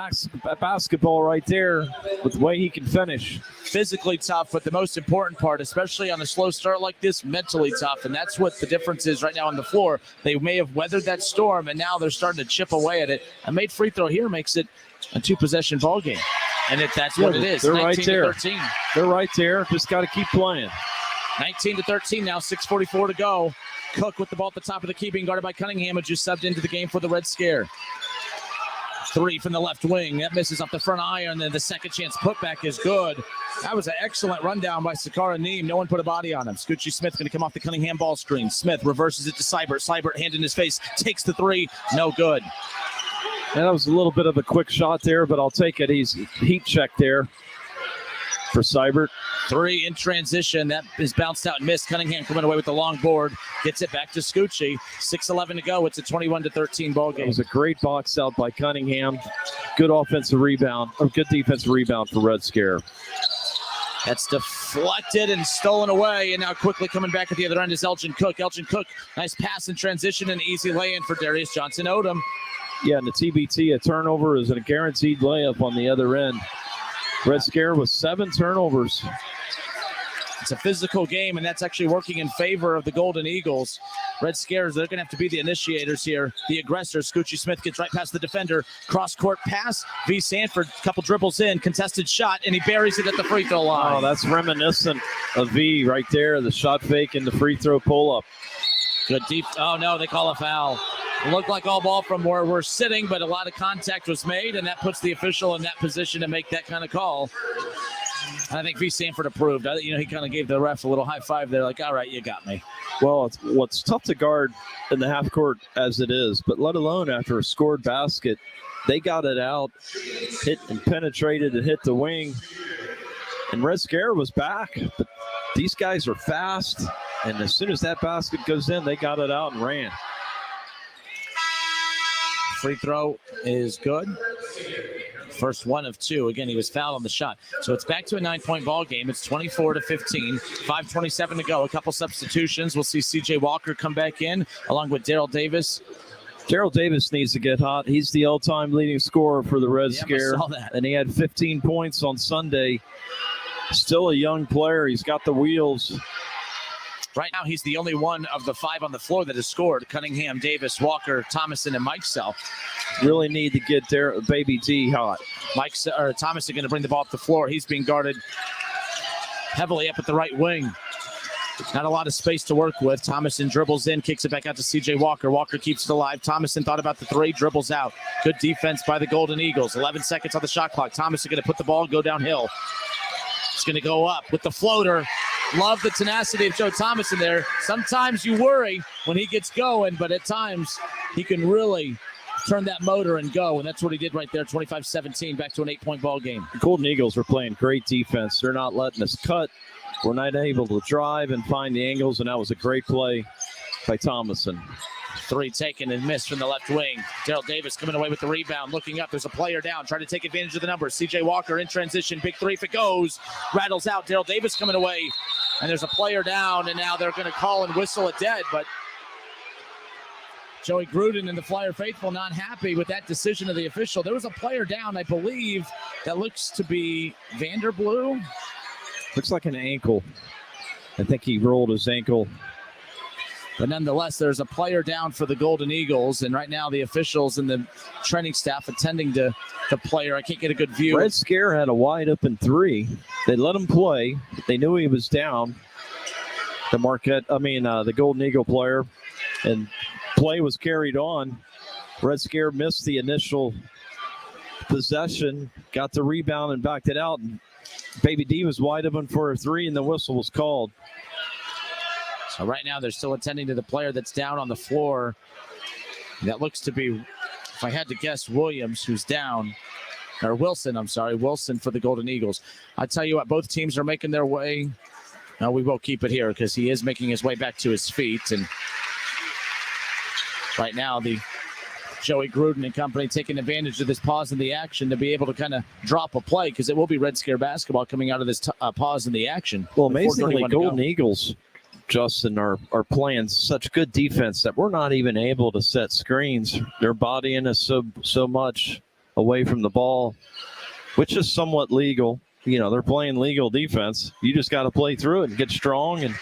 Speaker 3: basketball right there with the way he can finish.
Speaker 2: Physically tough, but the most important part, especially on a slow start like this, mentally tough. And that's what the difference is right now on the floor. They may have weathered that storm, and now they're starting to chip away at it. A made free throw here makes it a 2-possession ball game. And that's what it is.
Speaker 3: They're right there. They're right there. Just got to keep playing.
Speaker 2: 19-13 now, 6:44 to go. Cook with the ball at the top of the key, being guarded by Cunningham, who just subbed into the game for the Red Scare. 3 from the left wing. That misses off the front iron, and then the second chance putback is good. That was an excellent rundown by Sakara Neem. No one put a body on him. Scoochie Smith going to come off the Cunningham ball screen. Smith reverses it to Seibert. Seibert, hand in his face, takes the 3. No good.
Speaker 3: Yeah, that was a little bit of a quick shot there, but I'll take it. He's heat checked there for Seibert.
Speaker 2: 3 in transition. That is bounced out and missed. Cunningham coming away with the long board. Gets it back to Scoochie. 6:11 to go. It's a 21-13 ball game.
Speaker 3: It was a great box out by Cunningham. Good offensive rebound, or good defensive rebound for Red Scare.
Speaker 2: That's deflected and stolen away. And now quickly coming back at the other end is Elgin Cook. Elgin Cook, nice pass in transition and easy lay-in for Darius Johnson-Odom.
Speaker 3: Yeah, and the TBT, a turnover is a guaranteed layup on the other end. Red Scare with 7 turnovers.
Speaker 2: It's a physical game, and that's actually working in favor of the Golden Eagles. Red Scares, they're going to have to be the initiators here, the aggressors. Scoochie Smith gets right past the defender. Cross-court pass. V. Sanford, couple dribbles in, contested shot, and he buries it at the free throw line.
Speaker 3: Oh, that's reminiscent of V right there, the shot fake and the free throw pull-up.
Speaker 2: Good deep. Oh, no, they call a foul. It looked like all ball from where we're sitting, but a lot of contact was made, and that puts the official in that position to make that kind of call. And I think V. Sanford approved. He kind of gave the ref a little high five there, like, all right, you got me.
Speaker 3: Well, it's tough to guard in the half court as it is, but let alone after a scored basket, they got it out, hit and penetrated and hit the wing. And Red Scare was back, but these guys are fast. And as soon as that basket goes in, they got it out and ran.
Speaker 2: Free throw is good. First one of two. Again, he was fouled on the shot. So it's back to a 9-point ball game. It's 24-15. 5:27 to go. A couple substitutions. We'll see C.J. Walker come back in along with Daryl Davis.
Speaker 3: Daryl Davis needs to get hot. He's the all-time leading scorer for the Red Scare.
Speaker 2: I saw that.
Speaker 3: And he had 15 points on Sunday. Still a young player. He's got the wheels.
Speaker 2: Right now, he's the only one of the five on the floor that has scored. Cunningham, Davis, Walker, Thomason, and Mikesell.
Speaker 3: Really need to get Baby D hot.
Speaker 2: Thomason going to bring the ball up the floor. He's being guarded heavily up at the right wing. Not a lot of space to work with. Thomason dribbles in, kicks it back out to C.J. Walker. Walker keeps it alive. Thomason thought about the three, dribbles out. Good defense by the Golden Eagles. 11 seconds on the shot clock. Thomason going to put the ball, go downhill. It's going to go up with the floater. Love the tenacity of Joe Thomason there. Sometimes you worry when he gets going, but at times he can really turn that motor and go, and that's what he did right there. 25-17, back to an 8-point ball game.
Speaker 3: The Golden Eagles are playing great defense. They're not letting us cut. We're not able to drive and find the angles, and that was a great play by Thomason.
Speaker 2: Three taken and missed from the left wing. Daryl Davis coming away with the rebound. Looking up, there's a player down, trying to take advantage of the numbers. C.J. Walker in transition, big three if it goes. Rattles out, Daryl Davis coming away. And there's a player down, and now they're going to call and whistle it dead. But Joey Gruden and the Flyer faithful not happy with that decision of the official. There was a player down, I believe, that looks to be Vanderblue.
Speaker 3: Looks like an ankle. I think he rolled his ankle.
Speaker 2: But nonetheless, there's a player down for the Golden Eagles, and right now the officials and the training staff attending to the player. I can't get a good view.
Speaker 3: Red Scare had a wide open three. They let him play. They knew he was down. The Golden Eagle player, and play was carried on. Red Scare missed the initial possession, got the rebound and backed it out. And Baby D was wide open for a three, and the whistle was called.
Speaker 2: So right now they're still attending to the player that's down on the floor. That looks to be, if I had to guess, Williams, who's down. Or Wilson, I'm sorry. Wilson for the Golden Eagles. I tell you what, both teams are making their way. No, we will keep it here because he is making his way back to his feet. And right now the Joey Gruden and company taking advantage of this pause in the action to be able to kind of drop a play because it will be Red Scare basketball coming out of this pause in the action.
Speaker 3: Well, amazingly, Golden Eagles, Justin, are playing such good defense that we're not even able to set screens. They're bodying us so much away from the ball, which is somewhat legal. They're playing legal defense. You just got to play through it and get strong and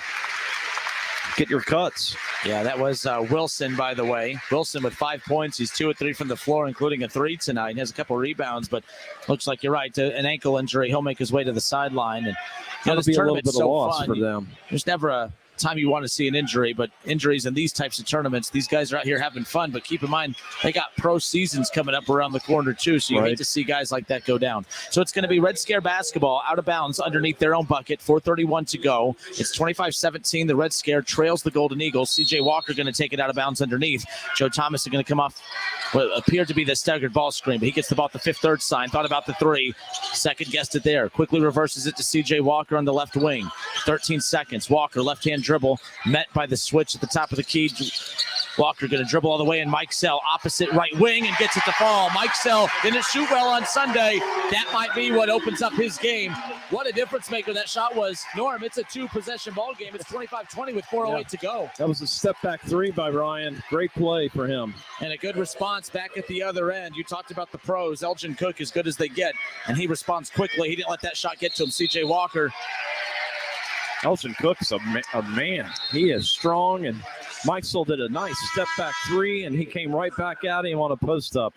Speaker 3: get your cuts.
Speaker 2: Yeah, that was Wilson, by the way. Wilson with 5 points. He's 2 of 3 from the floor, including a three tonight. He has a couple rebounds, but looks like you're right. An ankle injury. He'll make his way to the sideline. And
Speaker 3: that'll be a little bit of loss for them.
Speaker 2: There's never a time you want to see an injury, but injuries in these types of tournaments, these guys are out here having fun, but keep in mind they got pro seasons coming up around the corner too, so you hate to see guys like that go down. So it's going to be Red Scare basketball out of bounds underneath their own bucket. 4:31 to go. It's 25-17. The Red Scare trails the Golden Eagles. C.J. Walker going to take it out of bounds underneath. Joe Thomas is going to come off what appeared to be the staggered ball screen, but he gets the ball at the 5th-3rd sign. Thought about the three. Second guessed it there. Quickly reverses it to C.J. Walker on the left wing. 13 seconds. Walker, left-hand dribble, met by the switch at the top of the key. Walker going to dribble all the way, and Mikesell opposite right wing and gets it to fall. Mikesell didn't shoot well on Sunday. That might be what opens up his game. What a difference maker that shot was. Norm, it's a 2-possession ball game. It's 25-20 with 4:08 to go.
Speaker 3: That was a step-back three by Ryan. Great play for him.
Speaker 2: And a good response back at the other end. You talked about the pros. Elgin Cook, as good as they get, and he responds quickly. He didn't let that shot get to him. C.J. Walker.
Speaker 3: Elgin Cook's a man. He is strong, and Mikesell did a nice step-back three, and he came right back at him on a post-up.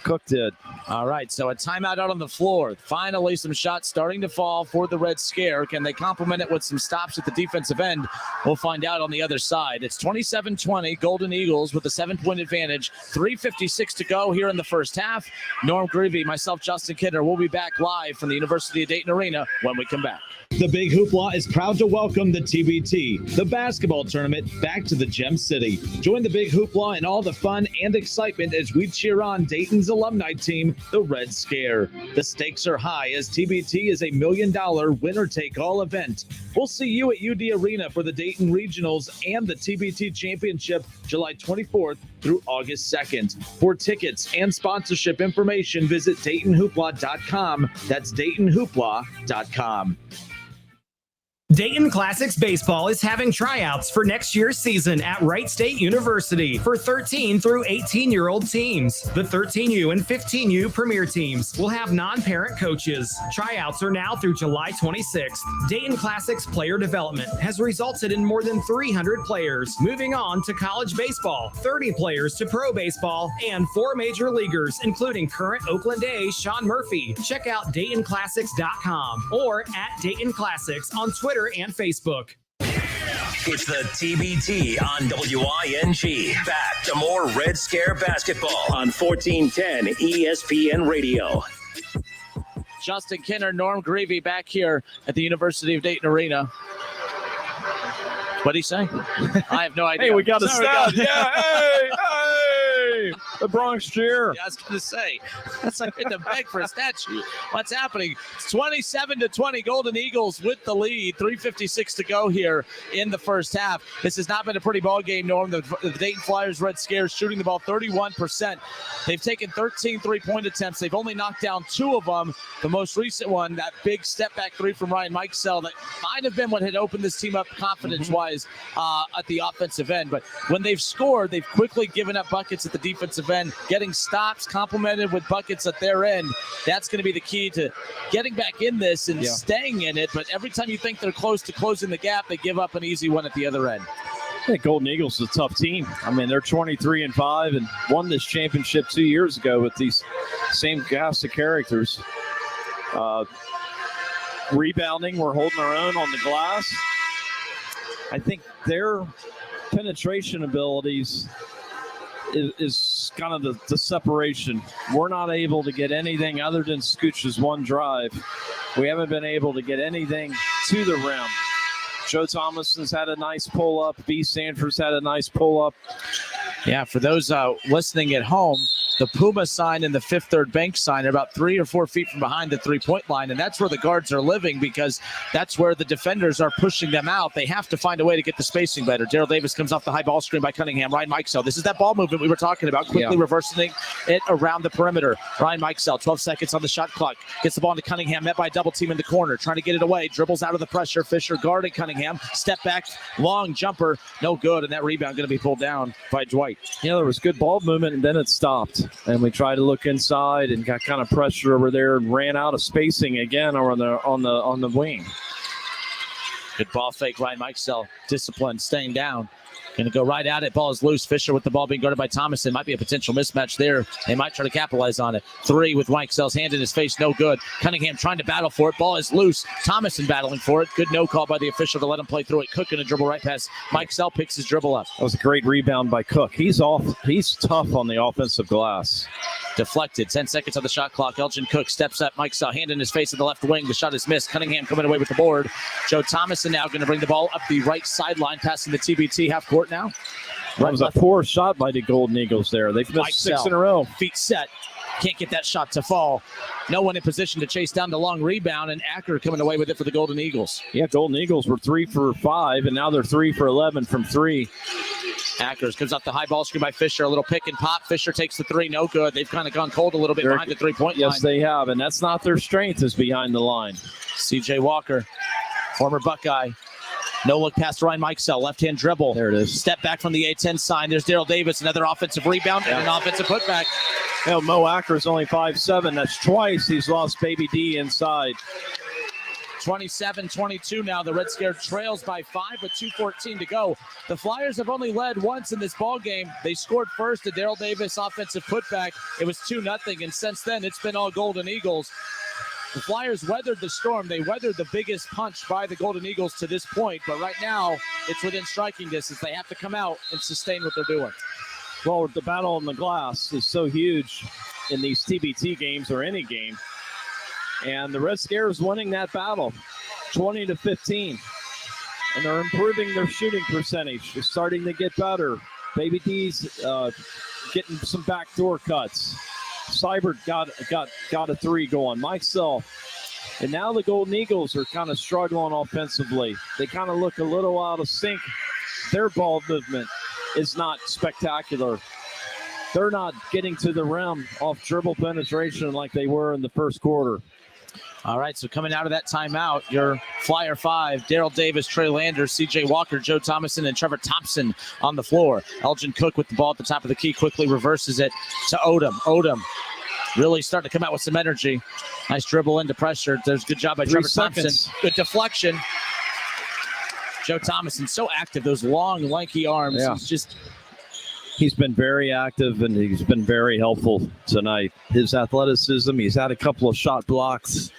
Speaker 3: Cook did.
Speaker 2: All right, so a timeout out on the floor. Finally, some shots starting to fall for the Red Scare. Can they complement it with some stops at the defensive end? We'll find out on the other side. It's 27-20, Golden Eagles with a 7-point advantage. 3:56 to go here in the first half. Norm Grevey, myself, Justin Kidner, we'll be back live from the University of Dayton Arena when we come back.
Speaker 7: The Big Hoopla is proud to welcome the TBT, the basketball tournament, back to the Gem City. Join the Big Hoopla and all the fun and excitement as we cheer on Dayton's alumni team, the Red Scare. The stakes are high as TBT is a $1 million winner-take-all event. We'll see you at UD Arena for the Dayton Regionals and the TBT Championship July 24th through August 2nd. For tickets and sponsorship information, visit DaytonHoopla.com. That's DaytonHoopla.com.
Speaker 8: Dayton Classics Baseball is having tryouts for next year's season at Wright State University for 13 through 18-year-old teams. The 13U and 15U premier teams will have non-parent coaches. Tryouts are now through July 26th. Dayton Classics player development has resulted in more than 300 players moving on to college baseball, 30 players to pro baseball, and 4 major leaguers, including current Oakland A's Sean Murphy. Check out DaytonClassics.com or at Dayton Classics on Twitter and Facebook.
Speaker 1: It's the TBT on WING. Back to more Red Scare basketball on 1410 ESPN Radio.
Speaker 2: Justin Kinner, Norm Grevey back here at the University of Dayton Arena. What'd he say? I have no idea.
Speaker 3: Hey, we got a stat. Yeah, hey! The Bronx cheer.
Speaker 2: Yeah, I was going to say, that's like to beg for a statue. What's happening? It's 27-20, Golden Eagles with the lead. 3:56 to go here in the first half. This has not been a pretty ball game, Norm. The Dayton Flyers Red Scare shooting the ball 31%. They've taken 13 three-point attempts. They've only knocked down 2 of them. The most recent one, that big step-back 3 from Ryan Mikesell, that might have been what had opened this team up confidence-wise at the offensive end. But when they've scored, they've quickly given up buckets at the defensive end, getting stops complemented with buckets at their end. That's going to be the key to getting back in this and staying in it. But every time you think they're close to closing the gap, they give up an easy one at the other end.
Speaker 3: I think Golden Eagles is a tough team. I mean, they're 23-5 and won this championship 2 years ago with these same cast of characters. Rebounding, we're holding our own on the glass. I think their penetration abilities is kind of the separation. We're not able to get anything other than Scooch's one drive. We haven't been able to get anything to the rim. Joe Thomason's had a nice pull-up. B. Sanford's had a nice pull-up.
Speaker 2: Yeah, for those listening at home, the Puma sign and the Fifth Third Bank sign are about 3 or 4 feet from behind the three-point line, and that's where the guards are living because that's where the defenders are pushing them out. They have to find a way to get the spacing better. Daryl Davis comes off the high ball screen by Cunningham. Ryan Mikesell. This is that ball movement we were talking about, quickly reversing it around the perimeter. Ryan Mikesell, 12 seconds on the shot clock. Gets the ball into Cunningham, met by a double team in the corner, trying to get it away. Dribbles out of the pressure. Fisher guarding Cunningham. Step back, long jumper, no good, and that rebound going to be pulled down by Dwight.
Speaker 3: There was good ball movement, and then it stopped. And we tried to look inside and got kind of pressure over there and ran out of spacing again on the wing.
Speaker 2: Good ball fake. Ryan Mikesell, disciplined, staying down. Going to go right at it. Ball is loose. Fisher with the ball being guarded by Thomason. Might be a potential mismatch there. They might try to capitalize on it. 3 with Mikesell's hand in his face. No good. Cunningham trying to battle for it. Ball is loose. Thomason battling for it. Good no call by the official to let him play through it. Cook going to dribble right past. Mikesell picks his dribble up.
Speaker 3: That was a great rebound by Cook. He's tough on the offensive glass.
Speaker 2: Deflected. 10 seconds on the shot clock. Elgin Cook steps up. Mikesell, hand in his face in the left wing. The shot is missed. Cunningham coming away with the board. Joe Thomason now going to bring the ball up the right sideline, passing the TBT half court now.
Speaker 3: That was a poor shot by the Golden Eagles there. They've missed 6 in a row.
Speaker 2: Feet set. Can't get that shot to fall. No one in position to chase down the long rebound, and Acker coming away with it for the Golden Eagles.
Speaker 3: Yeah, Golden Eagles were 3 for 5, and now they're 3 for 11 from 3.
Speaker 2: Ackers comes off the high ball screen by Fisher. A little pick and pop. Fisher takes the 3. No good. They've kind of gone cold a little bit behind the three-point line.
Speaker 3: Yes, they have, and that's not their strength is behind the line.
Speaker 2: C.J. Walker, former Buckeye. No look past Ryan Mikesell. Left-hand dribble.
Speaker 3: There it is.
Speaker 2: Step back from the A-10 sign. There's Daryl Davis. Another offensive rebound and an offensive putback.
Speaker 3: Mo Acker's only 5'7". That's twice he's lost Baby D inside.
Speaker 2: 27-22 now. The Red Scare trails by 5 with 2:14 to go. The Flyers have only led once in this ball game. They scored first, a Daryl Davis offensive putback. It was 2-0, and since then it's been all Golden Eagles. The Flyers weathered the storm. They weathered the biggest punch by the Golden Eagles to this point, but right now it's within striking distance. They have to come out and sustain what they're doing.
Speaker 3: Well, the battle on the glass is so huge in these TBT games or any game, and the Red Scare is winning that battle 20-15, and they're improving their shooting percentage. They're starting to get better. Baby D's getting some backdoor cuts. Seibert got a three going. Myself. And now the Golden Eagles are kind of struggling offensively. They kind of look a little out of sync. Their ball movement is not spectacular. They're not getting to the rim off dribble penetration like they were in the first quarter.
Speaker 2: All right, so coming out of that timeout, your Flyer 5, Daryl Davis, Trey Landers, C.J. Walker, Joe Thomason, and Trevor Thompson on the floor. Elgin Cook with the ball at the top of the key quickly reverses it to Odom. Odom really starting to come out with some energy. Nice dribble into pressure. There's a good job by Trevor Thompson. Good deflection. Joe Thomason, so active, those long, lanky arms.
Speaker 3: Yeah.
Speaker 2: He's
Speaker 3: been very active, and he's been very helpful tonight. His athleticism, he's had a couple of shot blocks.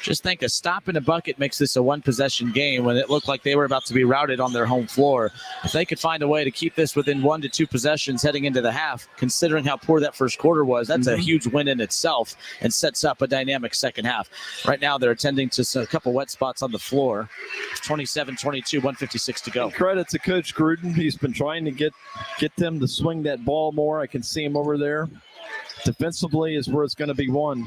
Speaker 2: Just think a stop and a bucket makes this a one-possession game when it looked like they were about to be routed on their home floor. If they could find a way to keep this within 1 to 2 possessions heading into the half, considering how poor that first quarter was, that's a huge win in itself and sets up a dynamic second half. Right now, they're attending to a couple wet spots on the floor. 27-22, 1:56 to go.
Speaker 3: And credit to Coach Gruden. He's been trying to get them to swing that ball more. I can see him over there. Defensively is where it's going to be won.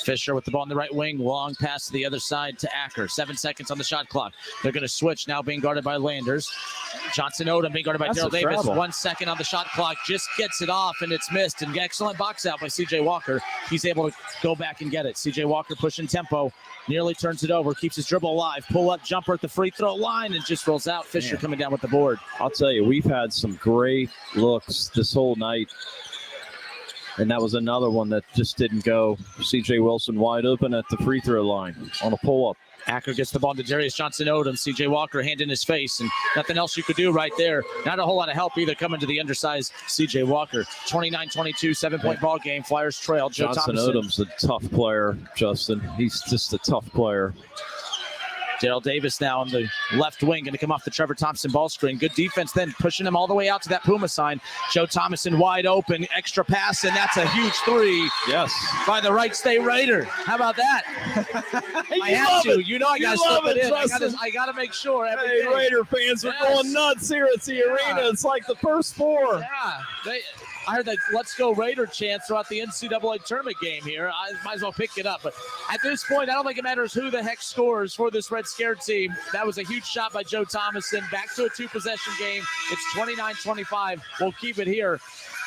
Speaker 2: Fisher with the ball on the right wing. Long pass to the other side to Acker. 7 seconds on the shot clock. They're going to switch now, being guarded by Landers. Johnson Odom being guarded by Daryl Davis. 1 second on the shot clock. Just gets it off, and it's missed. And excellent box out by C.J. Walker. He's able to go back and get it. C.J. Walker pushing tempo. Nearly turns it over. Keeps his dribble alive. Pull-up jumper at the free throw line and just rolls out. Fisher coming down with the board.
Speaker 3: I'll tell you, we've had some great looks this whole night. And that was another one that just didn't go. C.J. Wilson wide open at the free throw line on a pull-up.
Speaker 2: Acker gets the ball to Darius Johnson-Odom. C.J. Walker hand in his face, and nothing else you could do right there. Not a whole lot of help either coming to the undersized C.J. Walker. 29-22, 7-point ball game. Flyers trail. Joe
Speaker 3: Johnson-Odom's a tough player, Justin. He's just a tough player.
Speaker 2: Daryl Davis now on the left wing, going to come off the Trevor Thompson ball screen. Good defense then, pushing him all the way out to that Puma sign. Joe Thomason wide open, extra pass, and that's a huge three.
Speaker 3: Yes.
Speaker 2: By the Wright State Raider. How about that? I have to. You know I got to slip it in. I got to make sure.
Speaker 3: Hey, Raider fans are going nuts here at the arena. It's like the first four.
Speaker 2: Yeah. I heard the Let's Go Raider chants throughout the NCAA tournament game here. I might as well pick it up. But at this point, I don't think it matters who the heck scores for this Red Scare team. That was a huge shot by Joe Thomason. Back to a 2-possession game. It's 29-25. We'll keep it here.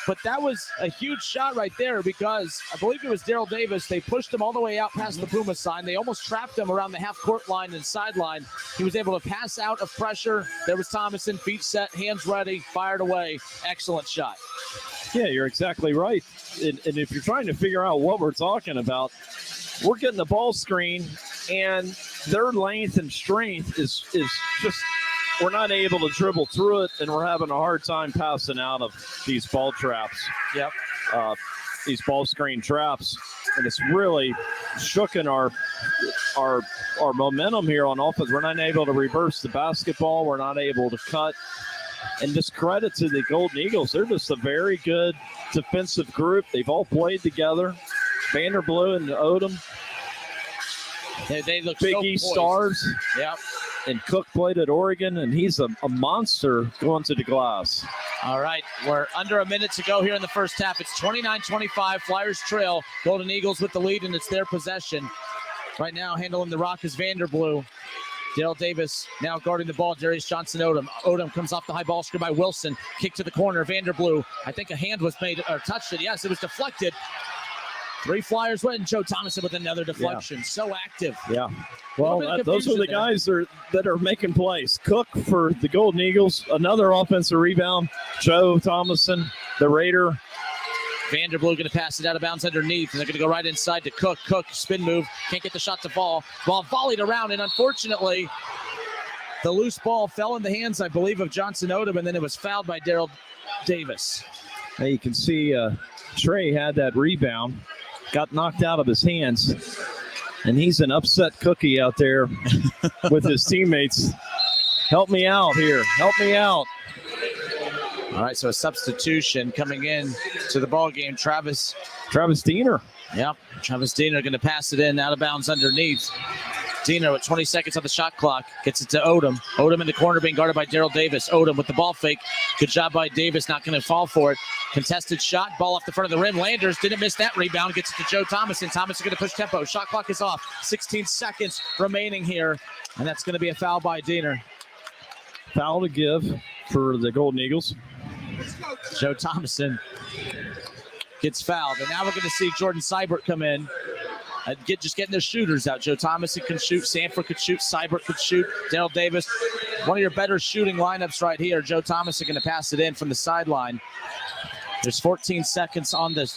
Speaker 2: But that was a huge shot right there because I believe it was Daryl Davis. They pushed him all the way out past the Puma sign. They almost trapped him around the half-court line and sideline. He was able to pass out of pressure. There was Thomason, feet set, hands ready, fired away. Excellent shot.
Speaker 3: Yeah, you're exactly right. And if you're trying to figure out what we're talking about, we're getting the ball screen, and their length and strength is just – we're not able to dribble through it, and we're having a hard time passing out of these ball traps.
Speaker 2: Yep.
Speaker 3: These ball screen traps, and it's really shooken our momentum here on offense. We're not able to reverse the basketball. We're not able to cut. And just credit to the Golden Eagles. They're just a very good defensive group. They've all played together. Vanderblue and Odom.
Speaker 2: They look
Speaker 3: Big
Speaker 2: so
Speaker 3: East
Speaker 2: poised.
Speaker 3: stars.
Speaker 2: Yep.
Speaker 3: And Cook played at Oregon, and he's a monster going to the glass.
Speaker 2: All right, we're under a minute to go here in the first half. It's 29-25, Flyers trail. Golden Eagles with the lead, and it's their possession. Right now, handling the rock is Vanderblue. Daryl Davis now guarding the ball. Darius Johnson-Odom. Odom comes off the high ball screen by Wilson. Kick to the corner. Vanderblue. I think a hand was made or touched it. Yes, it was deflected. 3 Flyers win. Joe Thomason with another deflection. Yeah. So active.
Speaker 3: Yeah. Well, those are the guys that are making plays. Cook for the Golden Eagles. Another offensive rebound. Joe Thomason, the Raider.
Speaker 2: Vanderbilt going to pass it out of bounds underneath, and they're going to go right inside to Cook. Cook, spin move, can't get the shot to fall. Ball volleyed around, and unfortunately, the loose ball fell in the hands, I believe, of Johnson Odom, and then it was fouled by Daryl Davis.
Speaker 3: Now you can see Trey had that rebound, got knocked out of his hands, and he's an upset cookie out there with his teammates. Help me out here. Help me out.
Speaker 2: All right, so a substitution coming in to the ball game. Travis
Speaker 3: Diener.
Speaker 2: Yep, Travis Diener going to pass it in out of bounds underneath. Diener with 20 seconds on the shot clock gets it to Odom. Odom in the corner being guarded by Daryl Davis. Odom with the ball fake. Good job by Davis, not going to fall for it. Contested shot, ball off the front of the rim. Landers didn't miss that rebound. Gets it to Joe Thomason. Thomason going to push tempo. Shot clock is off. 16 seconds remaining here, and that's going to be a foul by Diener.
Speaker 3: Foul to give for the Golden Eagles.
Speaker 2: Joe Thomason gets fouled, and now we're going to see Jordan Seibert come in. Just getting their shooters out. Joe Thomason can shoot. Sanford could shoot. Seibert could shoot. Daryl Davis, one of your better shooting lineups right here. Joe Thomason going to pass it in from the sideline. There's 14 seconds on the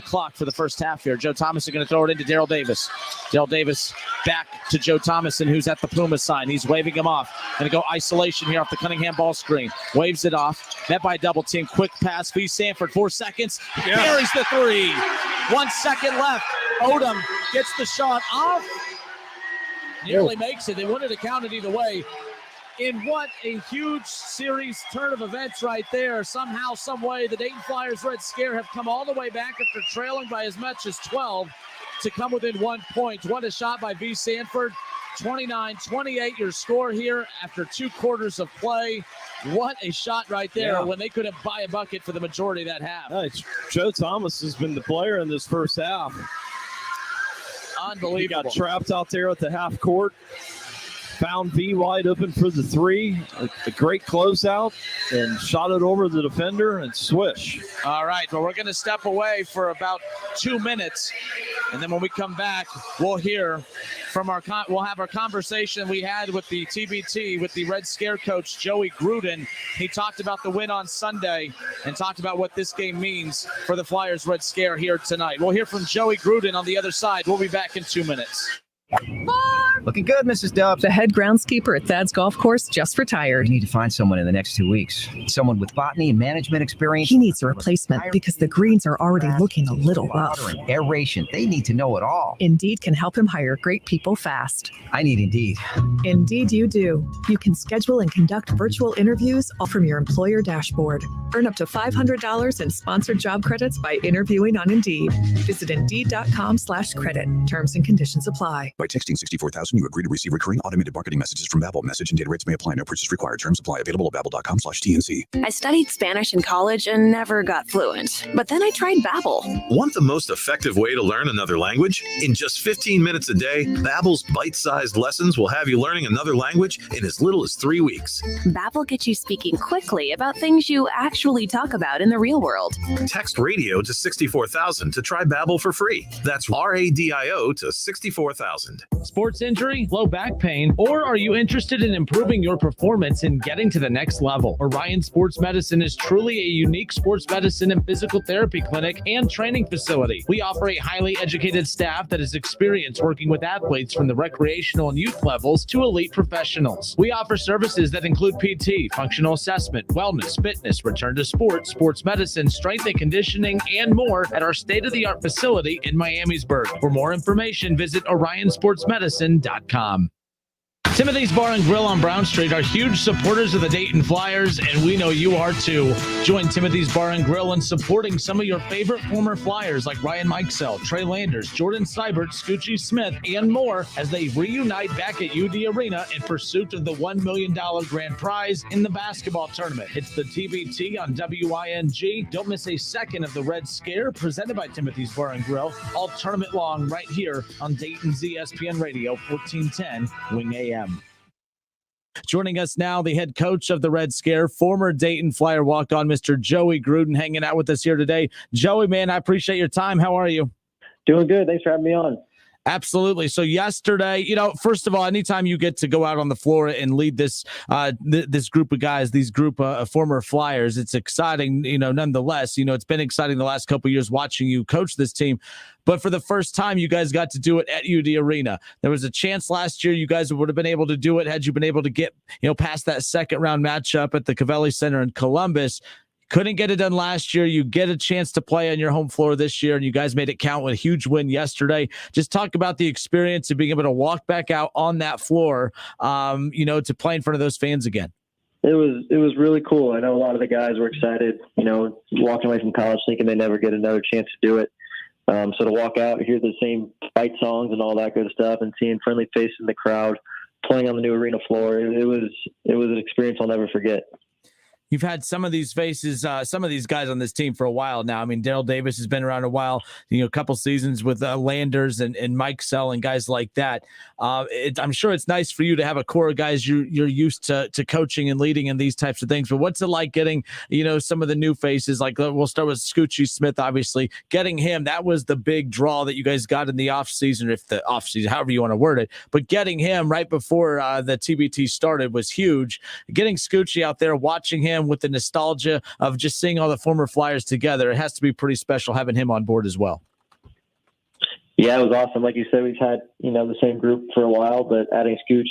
Speaker 2: clock for the first half here. Joe Thomason going to throw it into Daryl Davis. Daryl Davis back to Joe Thomason, who's at the Puma sign. He's waving him off. Going to go isolation here off the Cunningham ball screen. Waves it off. Met by double team. Quick pass. V. Sanford, 4 seconds. Yeah. Buries the three. 1 second left. Odom gets the shot off. Nearly makes it. They wouldn't have counted either way. In what a huge series turn of events right there. Somehow, some way, the Dayton Flyers Red Scare have come all the way back after trailing by as much as 12 to come within 1 point. What a shot by V. Sanford. 29-28 your score here after 2 quarters of play. What a shot right there when they couldn't buy a bucket for the majority of that half.
Speaker 3: Joe Thomas has been the player in this first half.
Speaker 2: Unbelievable.
Speaker 3: He got trapped out there at the half court. Found V wide open for the three. A great closeout and shot it over the defender and swish.
Speaker 2: All right, well, we're going to step away for about 2 minutes. And then when we come back, we'll hear from we'll have our conversation we had with the TBT, with the Red Scare coach, Joey Gruden. He talked about the win on Sunday and talked about what this game means for the Flyers Red Scare here tonight. We'll hear from Joey Gruden on the other side. We'll be back in 2 minutes.
Speaker 9: Looking good, Mrs. Dubs.
Speaker 10: The head groundskeeper at Thad's Golf Course just retired.
Speaker 9: We need to find someone in the next 2 weeks. Someone with botany and management experience.
Speaker 10: He needs a replacement because the greens are already looking a little rough.
Speaker 9: Aeration. They need to know it all.
Speaker 10: Indeed can help him hire great people fast.
Speaker 9: I need Indeed.
Speaker 10: Indeed you do. You can schedule and conduct virtual interviews all from your employer dashboard. Earn up to $500 in sponsored job credits by interviewing on Indeed. Visit Indeed.com/credit. Terms and conditions apply.
Speaker 11: By texting 64,000, you agree to receive recurring automated marketing messages from Babbel. Message and data rates may apply. No purchase required. Terms apply. Available at babbel.com/TNC.
Speaker 12: I studied Spanish in college and never got fluent. But then I tried Babbel.
Speaker 13: Want the most effective way to learn another language? In just 15 minutes a day, Babbel's bite-sized lessons will have you learning another language in as little as 3 weeks.
Speaker 12: Babbel gets you speaking quickly about things you actually talk about in the real world.
Speaker 13: Text radio to 64,000 to try Babbel for free. That's RADIO to 64,000.
Speaker 7: Sports injury, low back pain, or are you interested in improving your performance and getting to the next level? Orion Sports Medicine is truly a unique sports medicine and physical therapy clinic and training facility. We offer a highly educated staff that is experienced working with athletes from the recreational and youth levels to elite professionals. We offer services that include PT, functional assessment, wellness, fitness, return to sports, sports medicine, strength and conditioning, and more at our state-of-the-art facility in Miamisburg. For more information, visit OrionSportsMedicine.com. Timothy's Bar and Grill on Brown Street are huge supporters of the Dayton Flyers, and we know you are too. Join Timothy's Bar and Grill in supporting some of your favorite former Flyers like Ryan Mikesell, Trey Landers, Jordan Seibert, Scoochie Smith, and more as they reunite back at UD Arena in pursuit of the $1 million grand prize in the basketball tournament. It's the TBT on WING. Don't miss a second of the Red Scare presented by Timothy's Bar and Grill, all tournament long right here on Dayton's ESPN Radio, 1410 Wing AM. Joining us now, the head coach of the Red Scare, former Dayton Flyer walk-on, Mr. Joey Gruden, hanging out with us here today. Joey, man, I appreciate your time. How are you?
Speaker 14: Doing good. Thanks for having me on.
Speaker 2: Absolutely. So yesterday, first of all, anytime you get to go out on the floor and lead this this group of guys, these group of former Flyers, it's exciting, nonetheless. It's been exciting the last couple of years watching you coach this team. But for the first time, you guys got to do it at UD Arena. There was a chance last year you guys would have been able to do it had you been able to get, past that second round matchup at the Grevey Center in Columbus. Couldn't get it done last year. You get a chance to play on your home floor this year, and you guys made it count with a huge win yesterday. Just talk about the experience of being able to walk back out on that floor, to play in front of those fans again.
Speaker 14: It was really cool. I know a lot of the guys were excited, walking away from college thinking they never get another chance to do it. So to walk out, hear the same fight songs and all that good stuff, and seeing friendly faces in the crowd, playing on the new arena floor, it was an experience I'll never forget.
Speaker 2: You've had some of these faces, some of these guys on this team for a while now. I mean, Daryl Davis has been around a while, a couple seasons with Landers and Mike Sell and guys like that. I'm sure it's nice for you to have a core of guys you're used to coaching and leading in these types of things. But what's it like getting, some of the new faces? Like we'll start with Scoochie Smith, obviously. Getting him, that was the big draw that you guys got in the offseason, however you want to word it. But getting him right before the TBT started was huge. Getting Scoochie out there, watching him, with the nostalgia of just seeing all the former Flyers together, it has to be pretty special having him on board as well.
Speaker 14: Yeah, it was awesome. Like you said, we've had, the same group for a while, but adding Scooch,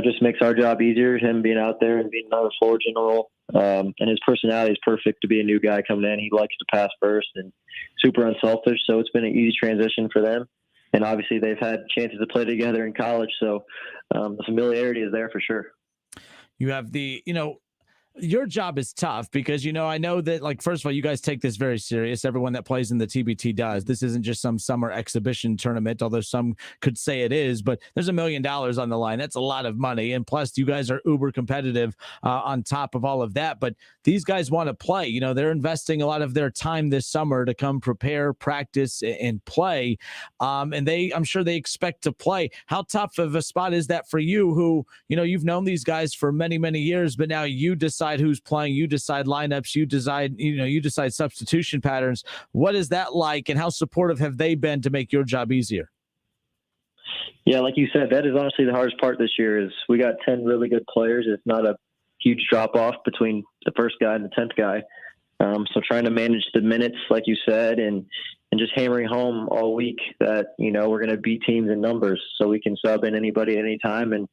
Speaker 14: just makes our job easier. Him being out there and being another floor general, and his personality is perfect to be a new guy coming in. He likes to pass first and super unselfish. So it's been an easy transition for them. And obviously they've had chances to play together in college. So the familiarity is there for sure.
Speaker 2: You have your job is tough because, I know that, like, first of all, you guys take this very serious. Everyone that plays in the TBT does. This isn't just some summer exhibition tournament, although some could say it is, but there's $1 million on the line. That's a lot of money. And plus you guys are uber competitive on top of all of that. But these guys want to play. They're investing a lot of their time this summer to come prepare, practice, and play. And I'm sure they expect to play. How tough of a spot is that for you who, you've known these guys for many, many years, but now you decide who's playing, you decide lineups, you decide substitution patterns. What is that like, and how supportive have they been to make your job easier?
Speaker 14: Yeah, like you said, that is honestly the hardest part this year. Is we got 10 really good players. It's not a huge drop off between the first guy and the 10th guy. So trying to manage the minutes, like you said, and just hammering home all week that, we're going to beat teams in numbers, so we can sub in anybody at any time, and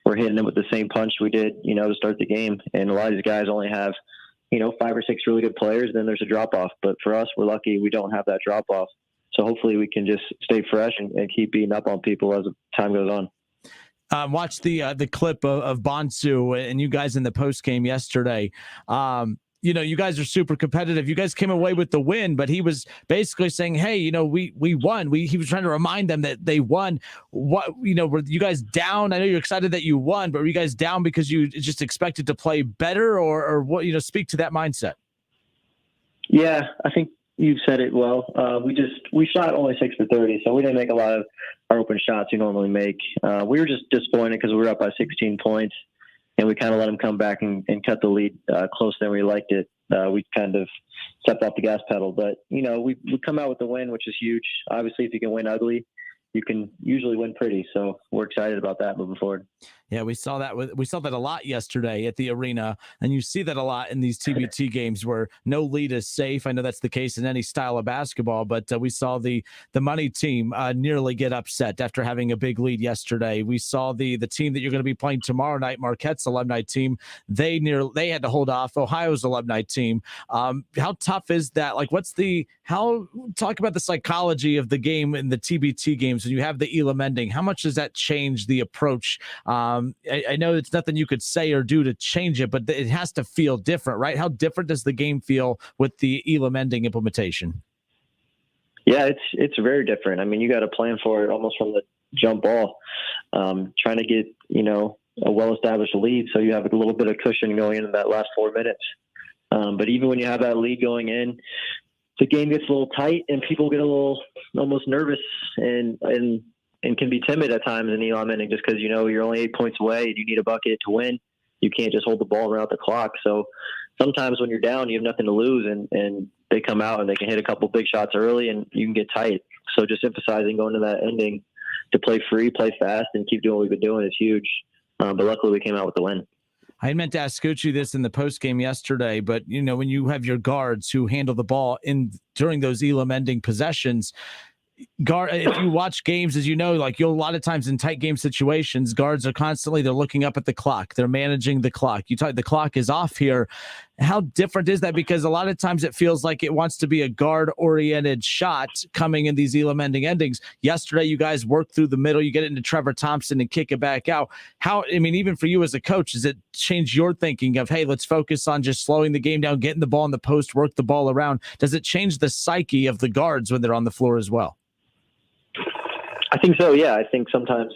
Speaker 14: we're hitting them with the same punch we did, to start the game. And a lot of these guys only have, 5 or 6 really good players. Then there's a drop off. But for us, we're lucky we don't have that drop off. So hopefully we can just stay fresh and keep beating up on people as time goes on.
Speaker 2: Watch the clip of Bonsu and you guys in the post game yesterday. You guys are super competitive. You guys came away with the win, but he was basically saying, hey, we won. He was trying to remind them that they won. What, were you guys down? I know you're excited that you won, but were you guys down because you just expected to play better, or what, speak to that mindset?
Speaker 14: Yeah, I think you've said it well. We shot only 6 for 30, so we didn't make a lot of our open shots you normally make. We were just disappointed because we were up by 16 points. And we kind of let them come back and cut the lead closer than we liked it. We kind of stepped off the gas pedal. But, we come out with the win, which is huge. Obviously, if you can win ugly, you can usually win pretty. So we're excited about that moving forward.
Speaker 2: Yeah, we saw that a lot yesterday at the arena, and you see that a lot in these TBT games where no lead is safe. I know that's the case in any style of basketball, but we saw the money team nearly get upset after having a big lead yesterday. We saw the team that you're going to be playing tomorrow night, Marquette's alumni team. They had to hold off Ohio's alumni team. How tough is that? Like, talk about the psychology of the game in the TBT games when you have the Elam ending. How much does that change the approach? I know it's nothing you could say or do to change it, but it has to feel different, right? How different does the game feel with the Elam ending implementation?
Speaker 14: Yeah, it's very different. I mean, you got to plan for it almost from the jump ball, trying to get, a well-established lead so you have a little bit of cushion going into that last 4 minutes. But even when you have that lead going in, the game gets a little tight and people get a little almost nervous and can be timid at times in Elam ending just because, you're only 8 points away and you need a bucket to win. You can't just hold the ball around the clock. So sometimes when you're down, you have nothing to lose and they come out and they can hit a couple big shots early and you can get tight. So just emphasizing going to that ending to play free, play fast, and keep doing what we've been doing is huge. But luckily we came out with the win.
Speaker 2: I meant to ask Scoochie this in the post game yesterday, but when you have your guards who handle the ball during those Elam ending possessions, if you watch games, as you know, like a lot of times in tight game situations, guards are constantly, they're looking up at the clock. They're managing the clock. The clock is off here. How different is that? Because a lot of times it feels like it wants to be a guard-oriented shot coming in these Elam endings. Yesterday, you guys work through the middle. You get it into Trevor Thompson and kick it back out. Even for you as a coach, does it change your thinking of, hey, let's focus on just slowing the game down, getting the ball in the post, work the ball around? Does it change the psyche of the guards when they're on the floor as well?
Speaker 14: I think so, yeah. I think sometimes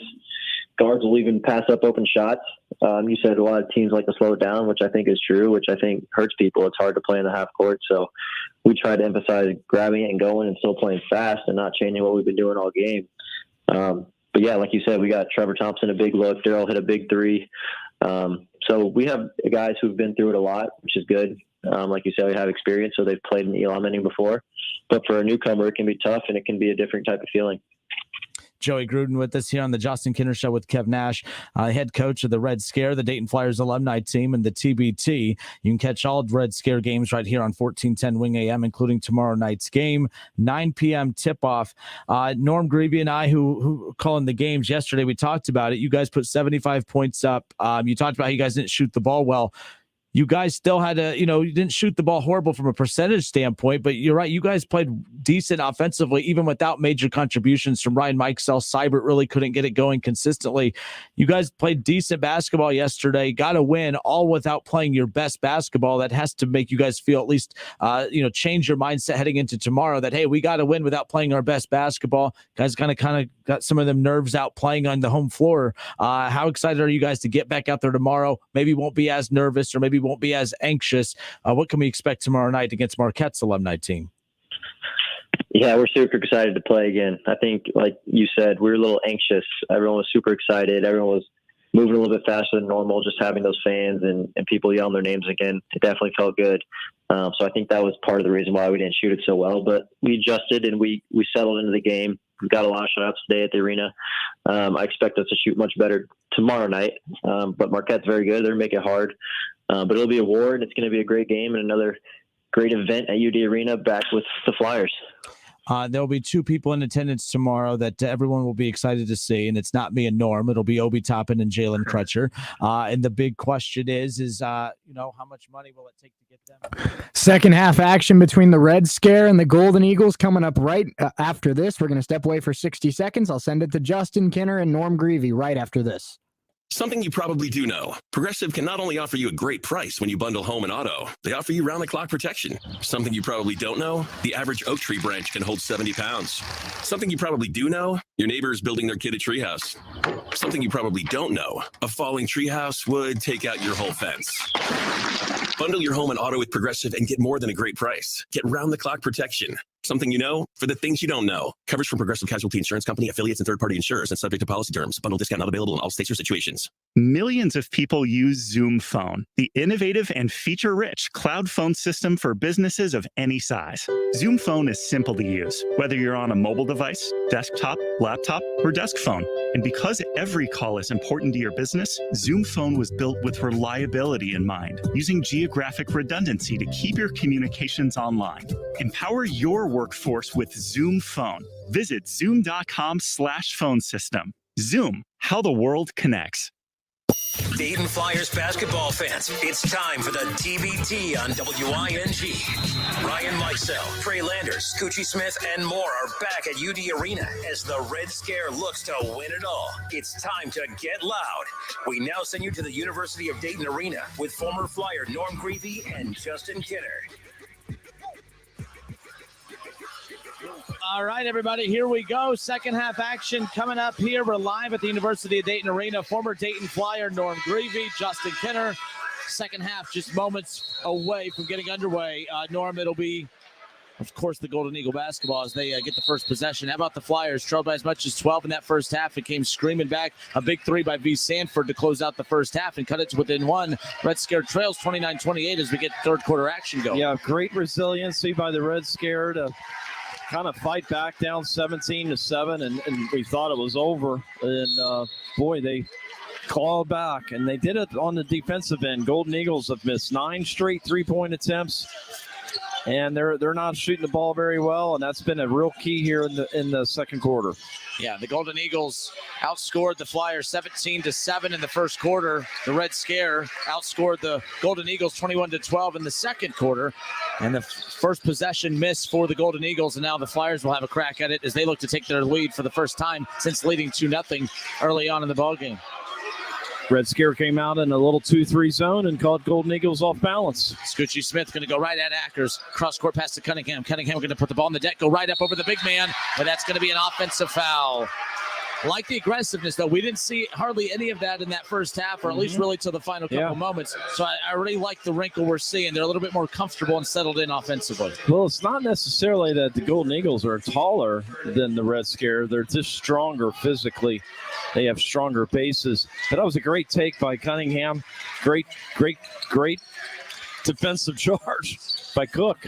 Speaker 14: guards will even pass up open shots. You said a lot of teams like to slow it down, which I think is true, which I think hurts people. It's hard to play in the half court. So we try to emphasize grabbing it and going and still playing fast and not changing what we've been doing all game. But yeah, like you said, we got Trevor Thompson, a big look. Darryl hit a big three. So we have guys who've been through it a lot, which is good. Like you said, we have experience, so they've played in the Elam inning before. But for a newcomer, it can be tough and it can be a different type of feeling.
Speaker 2: Joey Gruden with us here on the Justin Kinner Show with Kev Nash, head coach of the Red Scare, the Dayton Flyers alumni team, and the TBT. You can catch all Red Scare games right here on 1410 Wing AM, including tomorrow night's game, 9 p.m. tip-off. Norm Grevey and I, who calling the games yesterday, we talked about it. You guys put 75 points up. You talked about how you guys didn't shoot the ball well. You guys still had you didn't shoot the ball horrible from a percentage standpoint, but you're right. You guys played decent offensively, even without major contributions from Ryan Mikesell. Seibert really couldn't get it going consistently. You guys played decent basketball yesterday, got a win, all without playing your best basketball. That has to make you guys feel at least, change your mindset heading into tomorrow that, hey, we got to win without playing our best basketball. Guys kind of got some of them nerves out playing on the home floor. How excited are you guys to get back out there tomorrow? Maybe won't be as nervous or maybe won't be as anxious. What can we expect tomorrow night against Marquette's alumni team?
Speaker 14: Yeah, we're super excited to play again. I think, like you said, we were a little anxious. Everyone was super excited. Everyone was moving a little bit faster than normal, just having those fans and people yelling their names again. It definitely felt good. So I think that was part of the reason why we didn't shoot it so well. But we adjusted and we settled into the game. We've got a lot of shots today at the arena. I expect us to shoot much better tomorrow night. But Marquette's very good. They're making it hard. But it'll be a war, and it's going to be a great game and another great event at UD Arena back with the Flyers.
Speaker 2: There'll be two people in attendance tomorrow that everyone will be excited to see, and it's not me and Norm. It'll be Obi Toppin and Jalen Crutcher. And the big question is how much money will it take to get them?
Speaker 15: Second half action between the Red Scare and the Golden Eagles coming up right after this. We're going to step away for 60 seconds. I'll send it to Justin Kinner and Norm Grevey right after this.
Speaker 16: Something you probably do know. Progressive can not only offer you a great price when you bundle home and auto, they offer you round-the-clock protection. Something you probably don't know, the average oak tree branch can hold 70 pounds. Something you probably do know, your neighbor is building their kid a treehouse. Something you probably don't know, a falling treehouse would take out your whole fence. Bundle your home and auto with Progressive and get more than a great price. Get round-the-clock protection. Something you know for the things you don't know. Coverage from Progressive Casualty Insurance Company, affiliates, and third-party insurers and subject to policy terms. Bundle discount not available in all states or situations.
Speaker 17: Millions of people use Zoom Phone, the innovative and feature-rich cloud phone system for businesses of any size. Zoom Phone is simple to use, whether you're on a mobile device, desktop, laptop, or desk phone. And because every call is important to your business, Zoom Phone was built with reliability in mind, using geographic redundancy to keep your communications online. Empower your workforce with Zoom Phone. Visit zoom.com/phone system. Zoom, how the world connects.
Speaker 1: Dayton Flyers basketball fans, it's time for the TBT on WING. Ryan Mikesell, Trey Landers, Scoochie Smith, and more are back at UD Arena as the Red Scare looks to win it all. It's time to get loud. We now send you to the University of Dayton Arena with former Flyer Norm Grevey and Justin Kinner.
Speaker 2: All right, everybody, here we go. Second half action coming up here. We're live at the University of Dayton Arena. Former Dayton Flyer Norm Grevey, Justin Kinner. Second half just moments away from getting underway. Norm, it'll be, of course, the Golden Eagle basketball as they get the first possession. How about the Flyers? Trailed by as much as 12 in that first half. It came screaming back. A big three by V. Sanford to close out the first half and cut it to within one. Red Scare trails 29-28 as we get third quarter action going.
Speaker 3: Yeah, great resiliency by the Red Scare to kind of fight back down 17-7, and we thought it was over. And, boy, they clawed back, and they did it on the defensive end. Golden Eagles have missed 9 straight three-point attempts, and they're not shooting the ball very well, and that's been a real key here in the second quarter.
Speaker 2: Yeah, the Golden Eagles outscored the Flyers 17-7 in the first quarter. The Red Scare outscored the Golden Eagles 21-12 in the second quarter. And the first possession missed for the Golden Eagles, and now the Flyers will have a crack at it as they look to take their lead for the first time since leading 2-0 early on in the ballgame.
Speaker 3: Red Scare came out in a little 2-3 zone and caught Golden Eagles off balance.
Speaker 2: Scoochie Smith going to go right at Ackers. Cross-court pass to Cunningham. Cunningham going to put the ball on the deck, go right up over the big man, but that's going to be an offensive foul. Like the aggressiveness, though, we didn't see hardly any of that in that first half, or at least really till the final couple moments. So I really like the wrinkle we're seeing. They're a little bit more comfortable and settled in offensively.
Speaker 3: Well, it's not necessarily that the Golden Eagles are taller than the Red Scare. They're just stronger physically. They have stronger bases. But that was a great take by Cunningham. Great defensive charge by Cook.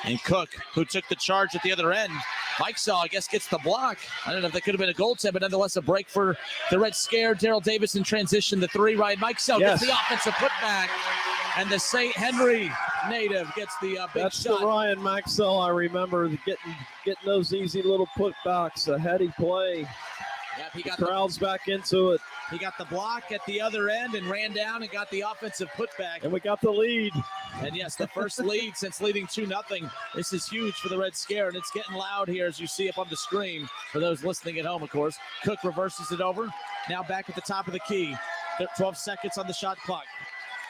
Speaker 2: And Cook, who took the charge at the other end. Mike Saw, I guess, gets the block. I don't know if that could have been a goaltend, but nonetheless a break for the Red Scare. Daryl Davis in transition, the three. Ryan Mike Saw gets the offensive putback. And the St. Henry native gets the big
Speaker 3: That's
Speaker 2: shot.
Speaker 3: the Ryan Maxell I remember getting those easy little putbacks, a heady play.
Speaker 2: Yep, he got
Speaker 3: the crowds back into it.
Speaker 2: He got the block at the other end and ran down and got the offensive putback.
Speaker 3: And we got the lead.
Speaker 2: And yes, the first lead since leading 2-0. This is huge for the Red Scare, and it's getting loud here as you see up on the screen for those listening at home, of course. Cook reverses it over. Now back at the top of the key. 12 seconds on the shot clock.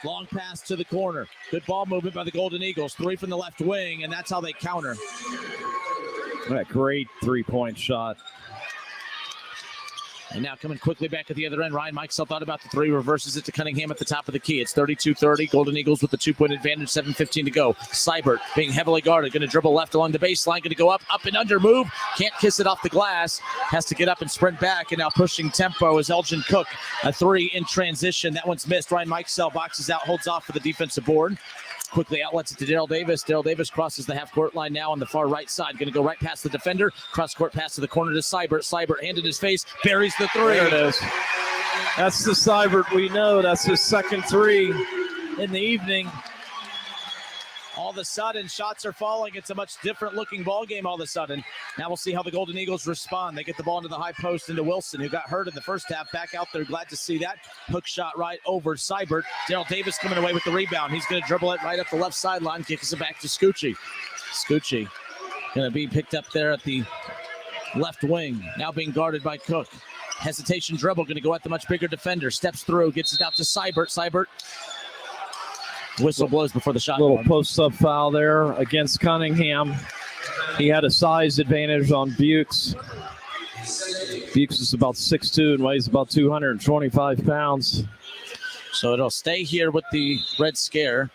Speaker 2: Long pass to the corner. Good ball movement by the Golden Eagles. 3 from the left wing, and that's how they counter.
Speaker 3: That great three-point shot.
Speaker 2: And now coming quickly back at the other end, Ryan Mikesell thought about the three, reverses it to Cunningham at the top of the key. It's 32-30, Golden Eagles with the 2-point advantage, 7:15 to go. Seibert being heavily guarded, going to dribble left along the baseline, going to go up and under move. Can't kiss it off the glass. Has to get up and sprint back, and now pushing tempo is Elgin Cook. A three in transition. That one's missed. Ryan Mikesell boxes out, holds off for the defensive board. Quickly outlets it to Daryl Davis. Daryl Davis crosses the half-court line now on the far right side. Going to go right past the defender. Cross-court pass to the corner to Seibert. Seibert, hand in his face, buries the three.
Speaker 3: There it is. That's the Seibert we know. That's his second three in the evening.
Speaker 2: All of a sudden, shots are falling. It's a much different-looking ball game all of a sudden. Now we'll see how the Golden Eagles respond. They get the ball into the high post into Wilson, who got hurt in the first half. Back out there, glad to see that. Hook shot right over Seibert. Daryl Davis coming away with the rebound. He's going to dribble it right up the left sideline, kicks it back to Scoochie. Scoochie going to be picked up there at the left wing, now being guarded by Cook. Hesitation dribble, going to go at the much bigger defender. Steps through, gets it out to Seibert. Seibert. Whistle blows before the shot.
Speaker 3: Little post-up foul there against Cunningham. He had a size advantage on Bukes. Bukes is about 6'2" and weighs about 225 pounds.
Speaker 2: So it'll stay here with the Red Scare.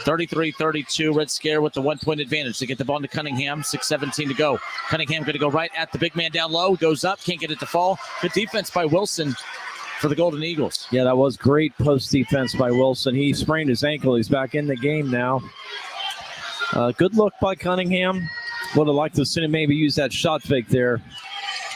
Speaker 2: 33-32, Red Scare with the 1-point advantage. They get the ball to Cunningham, 6:17 to go. Cunningham going to go right at the big man down low. Goes up, can't get it to fall. Good defense by Wilson for the Golden Eagles.
Speaker 3: Yeah, that was great post defense by Wilson. He sprained his ankle. He's back in the game now. Good look by Cunningham. Would have liked to have seen him maybe use that shot fake there.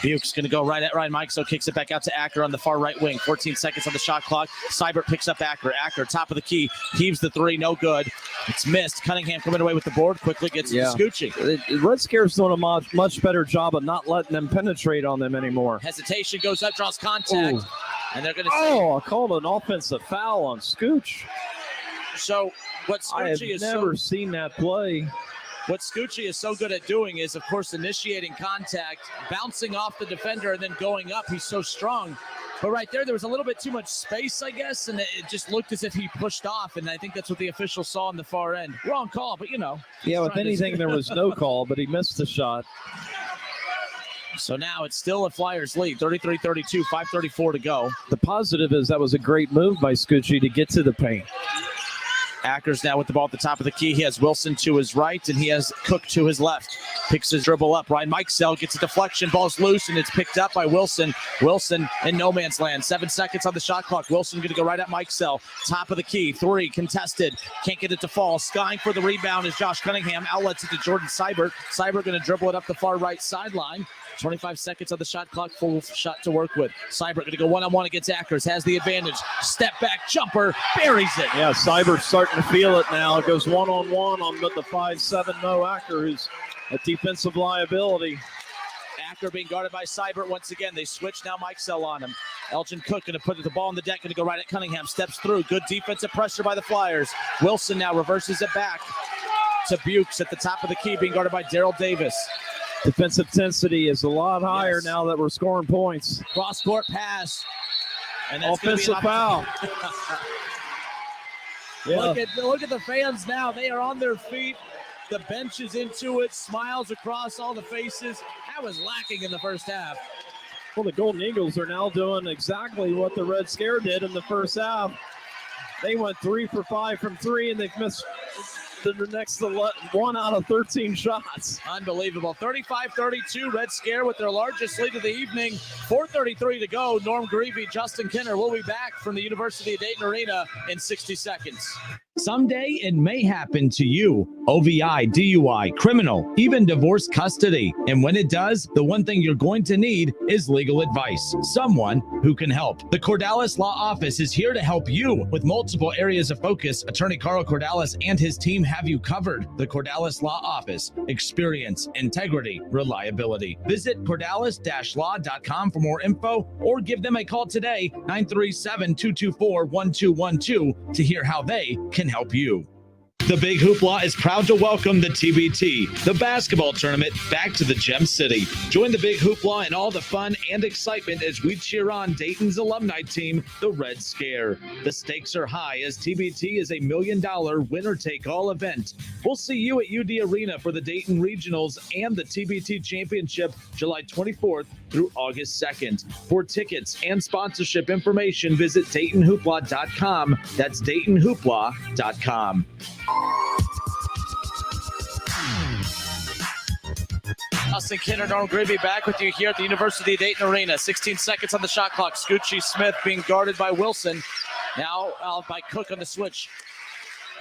Speaker 2: Buke's going to go right at Ryan Mikesell, kicks it back out to Acker on the far right wing. 14 seconds on the shot clock. Seibert picks up Acker. Acker, top of the key, heaves the three, no good. It's missed. Cunningham coming away with the board, quickly gets it to Scoochie.
Speaker 3: Red Scare's doing a much better job of not letting them penetrate on them anymore.
Speaker 2: Hesitation goes up, draws contact.
Speaker 3: Ooh.
Speaker 2: And they're going to
Speaker 3: I called an offensive foul on Scooch.
Speaker 2: So what Scoochie
Speaker 3: is never seen that play.
Speaker 2: What Scoochie is so good at doing is, of course, initiating contact, bouncing off the defender, and then going up. He's so strong. But right there was a little bit too much space, I guess, and it just looked as if he pushed off, and I think that's what the official saw on the far end. Wrong call, but, you know.
Speaker 3: Yeah, with anything, there was no call, but he missed the shot.
Speaker 2: So now it's still a Flyers lead, 33-32, 5:34 to go.
Speaker 3: The positive is that was a great move by Scoochie to get to the paint.
Speaker 2: Ackers now with the ball at the top of the key. He has Wilson to his right, and he has Cook to his left. picks his dribble up. Ryan Mikesell gets a deflection. Ball's loose, and it's picked up by Wilson. Wilson in no man's land. 7 seconds on the shot clock. Wilson going to go right at Mikesell. Top of the key. 3 contested. Can't get it to fall. Skying for the rebound is Josh Cunningham. Outlets it to Jordan Seibert. Seibert going to dribble it up the far right sideline. 25 seconds on the shot clock. Full shot to work with. Seibert going to go one-on-one against Akers. Has the advantage. Step back jumper. Buries it.
Speaker 3: Yeah, Seibert's starting to feel it now. It goes one-on-one on the 5'7" Mo Acker, who's a defensive liability.
Speaker 2: Acker being guarded by Seibert once again. They switch now. Mikesell on him. Elgin Cook going to put the ball on the deck. Going to go right at Cunningham. Steps through. Good defensive pressure by the Flyers. Wilson now reverses it back to Bukes at the top of the key, being guarded by Daryl Davis.
Speaker 3: Defensive intensity is a lot higher now that we're scoring points.
Speaker 2: Cross-court pass. And that's
Speaker 3: offensive foul.
Speaker 2: Yeah. Look at the fans now. They are on their feet. The bench is into it. Smiles across all the faces. That was lacking in the first half.
Speaker 3: Well, the Golden Eagles are now doing exactly what the Red Scare did in the first half. They went 3 for 5 from 3, and they've missed the next 1 out of 13 shots.
Speaker 2: Unbelievable. 35-32, Red Scare with their largest lead of the evening. 4:33 to go. Norm Grevey, Justin Kinner will be back from the University of Dayton Arena in 60 seconds.
Speaker 7: Someday it may happen to you. OVI, DUI, criminal, even divorce custody. And when it does, the one thing you're going to need is legal advice. Someone who can help. The Cordalis Law Office is here to help you with multiple areas of focus. Attorney Carl Cordalis and his team have you covered. The Cordalis Law Office. Experience, integrity, reliability. Visit cordalis-law.com for more info or give them a call today, 937-224-1212, to hear how they can help you.
Speaker 8: The Big Hoopla is proud to welcome the TBT, the basketball tournament, back to the Gem City. Join the Big Hoopla and all the fun and excitement as we cheer on Dayton's alumni team, the Red Scare. The stakes are high as TBT is a $1 million winner-take-all event. We'll see you at UD Arena for the Dayton Regionals and the TBT Championship July 24th through August 2nd. For tickets and sponsorship information, visit DaytonHoopla.com. That's DaytonHoopla.com.
Speaker 2: Justin Kinner, Norm Grevey back with you here at the University of Dayton Arena. 16 seconds on the shot clock. Scoochie Smith being guarded by Wilson. Now out by Cook on the switch.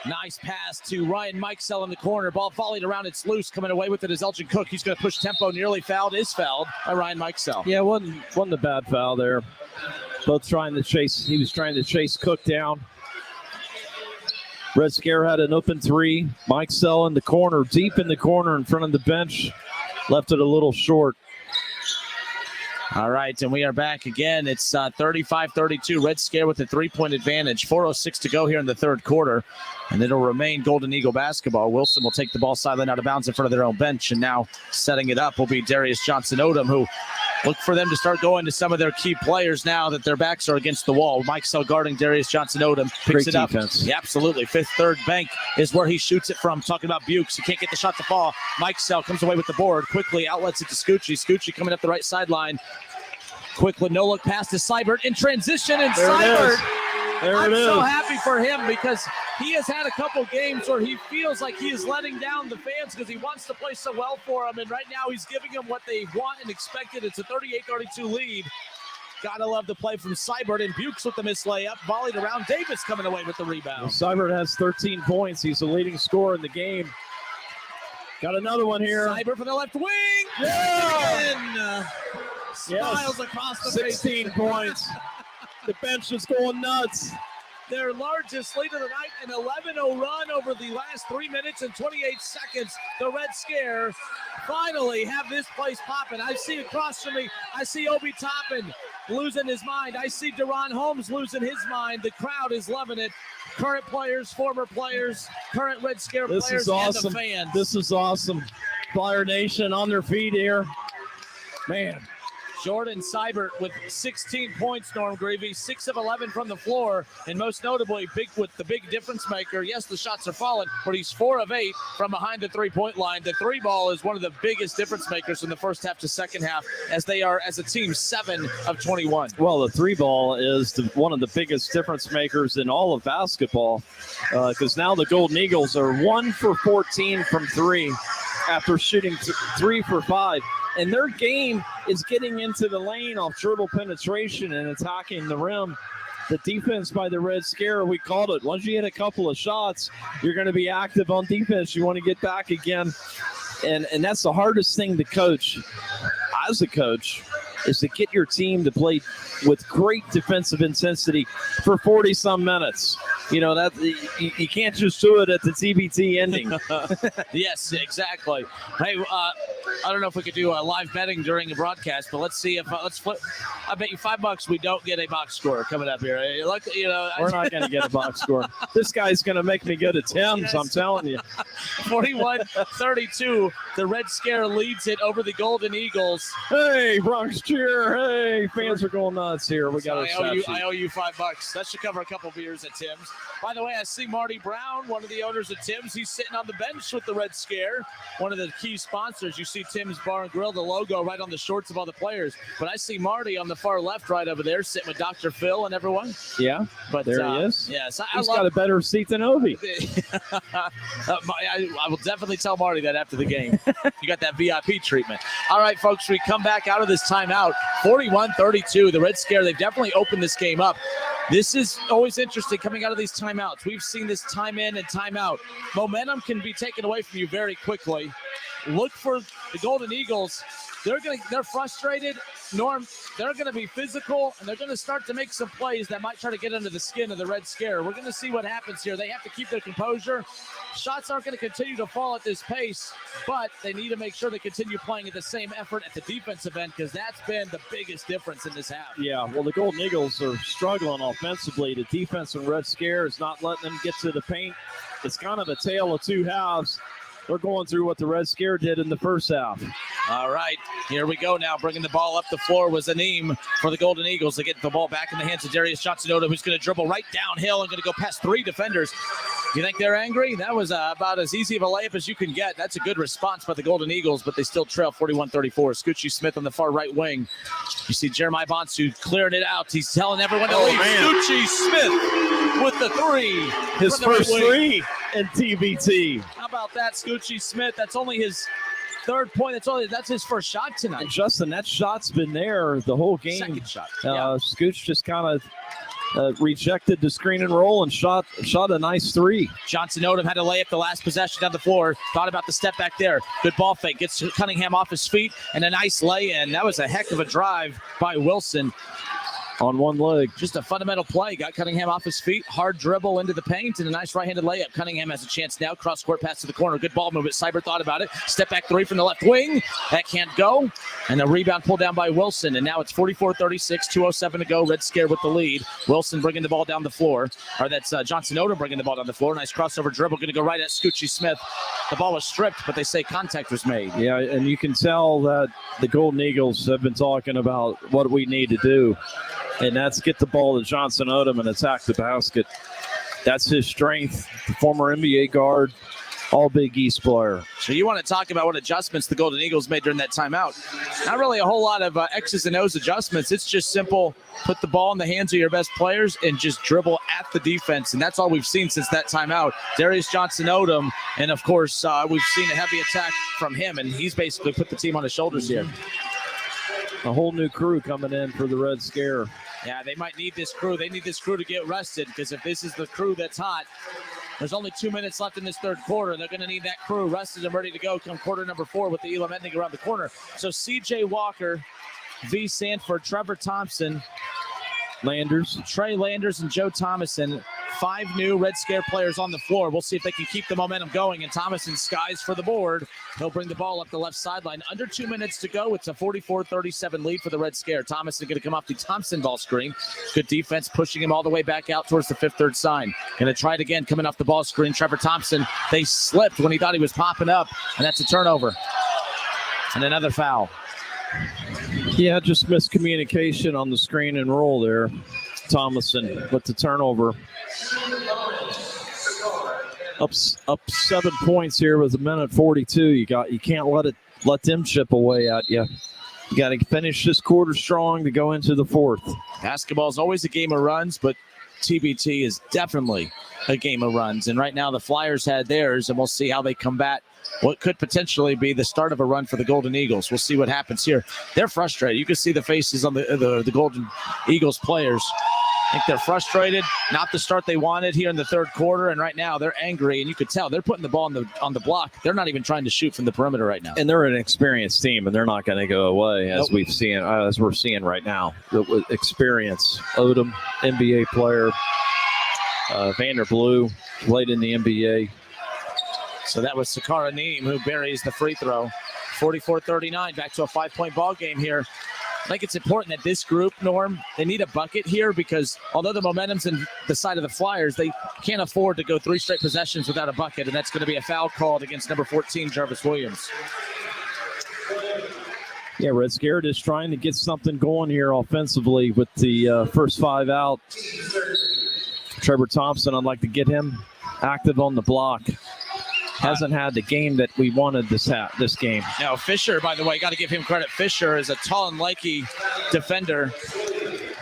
Speaker 2: Nice pass to Ryan Mikesell in the corner. Ball volleyed around. It's loose. Coming away with it is Elgin Cook. He's going to push tempo. Nearly fouled. Is fouled by Ryan Mikesell.
Speaker 3: Yeah, wasn't a bad foul there. Both trying to chase. He was trying to chase Cook down. Red Scare had an open 3. Mikesell in the corner, deep in the corner in front of the bench. Left it a little short.
Speaker 2: All right, and we are back again. It's 35-32. Red Scare with a 3-point advantage. 4:06 to go here in the third quarter. And it'll remain Golden Eagle basketball. Wilson will take the ball sideline out of bounds in front of their own bench. And now setting it up will be Darius Johnson-Odom, who look for them to start going to some of their key players now that their backs are against the wall. Mikesell guarding Darius Johnson-Odom. Picks it up. Yeah, absolutely. Third bank is where he shoots it from. Talking about Bukes. He can't get the shot to fall. Mikesell comes away with the board. Quickly outlets it to Scoochie. Scoochie coming up the right sideline. Quickly, no-look pass to Seibert in transition. And Seibert, I'm so happy for him because he has had a couple games where he feels like he is letting down the fans because he wants to play so well for them. And right now he's giving them what they want and expected. It's a 38-32 lead. Gotta love the play from Seibert, and Bukes with the missed layup. Volleyed around. Davis coming away with the rebound.
Speaker 3: Seibert has 13 points. He's the leading scorer in the game. Got another one here.
Speaker 2: Seibert from the left wing.
Speaker 3: Yeah!
Speaker 2: Smiles across the
Speaker 3: 16 points. The bench is going nuts.
Speaker 2: Their largest lead of the night, an 11-0 run over the last 3 minutes and 28 seconds. The Red Scare finally have this place popping. I see across from me, I see Obi Toppin losing his mind. I see Deron Holmes losing his mind. The crowd is loving it. Current players, former players, current Red Scare players,
Speaker 3: is awesome.
Speaker 2: And the fans.
Speaker 3: This is awesome. Flyer Nation on their feet here. Man.
Speaker 2: Jordan Seibert with 16 points, Norm Grevey, 6 of 11 from the floor, and most notably, the big difference maker. Yes, the shots are falling, but he's 4 of 8 from behind the three-point line. The three ball is one of the biggest difference makers from the first half to second half, as they are, as a team, 7 of 21.
Speaker 3: Well, the three ball is one of the biggest difference makers in all of basketball, because now the Golden Eagles are 1 for 14 from 3. after shooting 3 for 5. And their game is getting into the lane off dribble penetration and attacking the rim. The defense by the Red Scare, we called it. Once you hit a couple of shots, you're going to be active on defense. You want to get back again. And that's the hardest thing to coach as a coach, is to get your team to play with great defensive intensity for 40-some minutes. You know, that you can't just do it at the TBT ending.
Speaker 2: Yes, exactly. Hey, I don't know if we could do a live betting during a broadcast, but let's see if let's flip. I bet you $5 we don't get a box score coming up here. Look, you know,
Speaker 3: we're not going to get a box score. This guy's going to make me go to Tim's. Yes. I'm telling you.
Speaker 2: 41-32. The Red Scare leads it over the Golden Eagles.
Speaker 3: Hey, Bronx cheer! Hey, fans are going nuts here. We got
Speaker 2: I owe you $5. That should cover a couple beers at Tim's. By the way, I see Marty Brown, one of the owners of Tim's. He's sitting on the bench with the Red Scare, one of the key sponsors. You see Tim's Bar and Grill, the logo right on the shorts of all the players. But I see Marty on the far left right over there sitting with Dr. Phil and everyone.
Speaker 3: Yeah,
Speaker 2: but
Speaker 3: there he is.
Speaker 2: Yes,
Speaker 3: He's got a better seat than Obi.
Speaker 2: I will definitely tell Marty that after the game. You got that VIP treatment. All right, folks, we come back out of this timeout. 41-32. The Red Scare, they've definitely opened this game up. This is always interesting coming out of these timeouts. We've seen this time in and time out. Momentum can be taken away from you very quickly. Look for the Golden Eagles. They're frustrated. Norm, they're going to be physical, and they're going to start to make some plays that might try to get under the skin of the Red Scare. We're going to see what happens here. They have to keep their composure. Shots aren't going to continue to fall at this pace, but they need to make sure they continue playing at the same effort at the defensive end, because that's been the biggest difference in this half.
Speaker 3: Yeah, well, the Golden Eagles are struggling offensively. The defense in Red Scare is not letting them get to the paint. It's kind of a tale of two halves. They're going through what the Red Scare did in the first half.
Speaker 2: All right, here we go now. Bringing the ball up the floor was Aneem for the Golden Eagles. They get the ball back in the hands of Darius Johnson-Odo, who's going to dribble right downhill and going to go past 3 defenders. You think they're angry? That was about as easy of a layup as you can get. That's a good response by the Golden Eagles, but they still trail 41-34. Scoochie Smith on the far right wing. You see Jeremiah Bonsu clearing it out. He's telling everyone to leave. Scoochie Smith with the 3.
Speaker 3: His first 3 in TBT.
Speaker 2: How about that, Scoochie Smith? That's only his third point. That's his first shot tonight.
Speaker 3: And Justin, that shot's been there the whole game.
Speaker 2: Second shot.
Speaker 3: Scooch just kind of rejected the screen and roll and shot a nice 3.
Speaker 2: Johnson Odom had to lay up the last possession down the floor. Thought about the step back there. Good ball fake. Gets Cunningham off his feet and a nice lay-in. That was a heck of a drive by Wilson.
Speaker 3: On one leg.
Speaker 2: Just a fundamental play. Got Cunningham off his feet. Hard dribble into the paint and a nice right-handed layup. Cunningham has a chance now. Cross-court pass to the corner. Good ball movement. Cyber thought about it. Step back 3 from the left wing. That can't go. And a rebound pulled down by Wilson. And now it's 44-36. 2:07 to go. Red Scare with the lead. Wilson bringing the ball down the floor. Or that's Johnson Odom bringing the ball down the floor. Nice crossover dribble. Going to go right at Scoochie Smith. The ball was stripped, but they say contact was made.
Speaker 3: Yeah, and you can tell that the Golden Eagles have been talking about what we need to do. And that's get the ball to Johnson Odom and attack the basket. That's his strength. The former NBA guard, all Big East player.
Speaker 2: So you want to talk about what adjustments the Golden Eagles made during that timeout. Not really a whole lot of X's and O's adjustments. It's just simple. Put the ball in the hands of your best players and just dribble at the defense. And that's all we've seen since that timeout. Darius Johnson Odom. And, of course, we've seen a heavy attack from him. And he's basically put the team on his shoulders here.
Speaker 3: A whole new crew coming in for the Red Scare.
Speaker 2: Yeah, they might need this crew. They need this crew to get rested, because if this is the crew that's hot, there's only 2 minutes left in this third quarter. They're going to need that crew rested and ready to go come quarter number 4 with the Elam Ending around the corner. So C.J. Walker, V. Sanford, Trevor Thompson, Trey Landers, and Joe Thomason. 5 new Red Scare players on the floor. We'll see if they can keep the momentum going. And Thomason skies for the board. He'll bring the ball up the left sideline. Under 2 minutes to go. It's a 44-37 lead for the Red Scare. Thomason going to come off the Thompson ball screen. Good defense, pushing him all the way back out towards the 5th-3rd sign. Going to try it again, coming off the ball screen. Trevor Thompson, they slipped when he thought he was popping up. And that's a turnover. And another foul.
Speaker 3: Yeah, just miscommunication on the screen and roll there. Thomason with the turnover. Up 7 points here with 1:42. You can't let them chip away at you. You got to finish this quarter strong to go into the 4th.
Speaker 2: Basketball is always a game of runs, but TBT is definitely a game of runs. And right now the Flyers had theirs, and we'll see how they combat what could potentially be the start of a run for the Golden Eagles. We'll see what happens here. They're frustrated. You can see the faces on the Golden Eagles players. I think they're frustrated, not the start they wanted here in the third quarter, and right now they're angry, and you could tell they're putting the ball on the block. They're not even trying to shoot from the perimeter right now.
Speaker 3: And they're an experienced team, and they're not going to go away as we're seeing right now. The experience. Odom, NBA player. Vanderblue played in the NBA.
Speaker 2: So that was Sakara Neem who buries the free throw. 44-39, back to a 5-point ball game here. I think it's important that this group, Norm, they need a bucket here because although the momentum's in the side of the Flyers, they can't afford to go 3 straight possessions without a bucket, and that's going to be a foul called against number 14, Jarvis Williams.
Speaker 3: Yeah, Red Scared is trying to get something going here offensively with the first 5 out. Trevor Thompson, I'd like to get him active on the block. Hasn't had the game that we wanted this game.
Speaker 2: Now, Fisher, by the way, got to give him credit. Fisher is a tall and lanky defender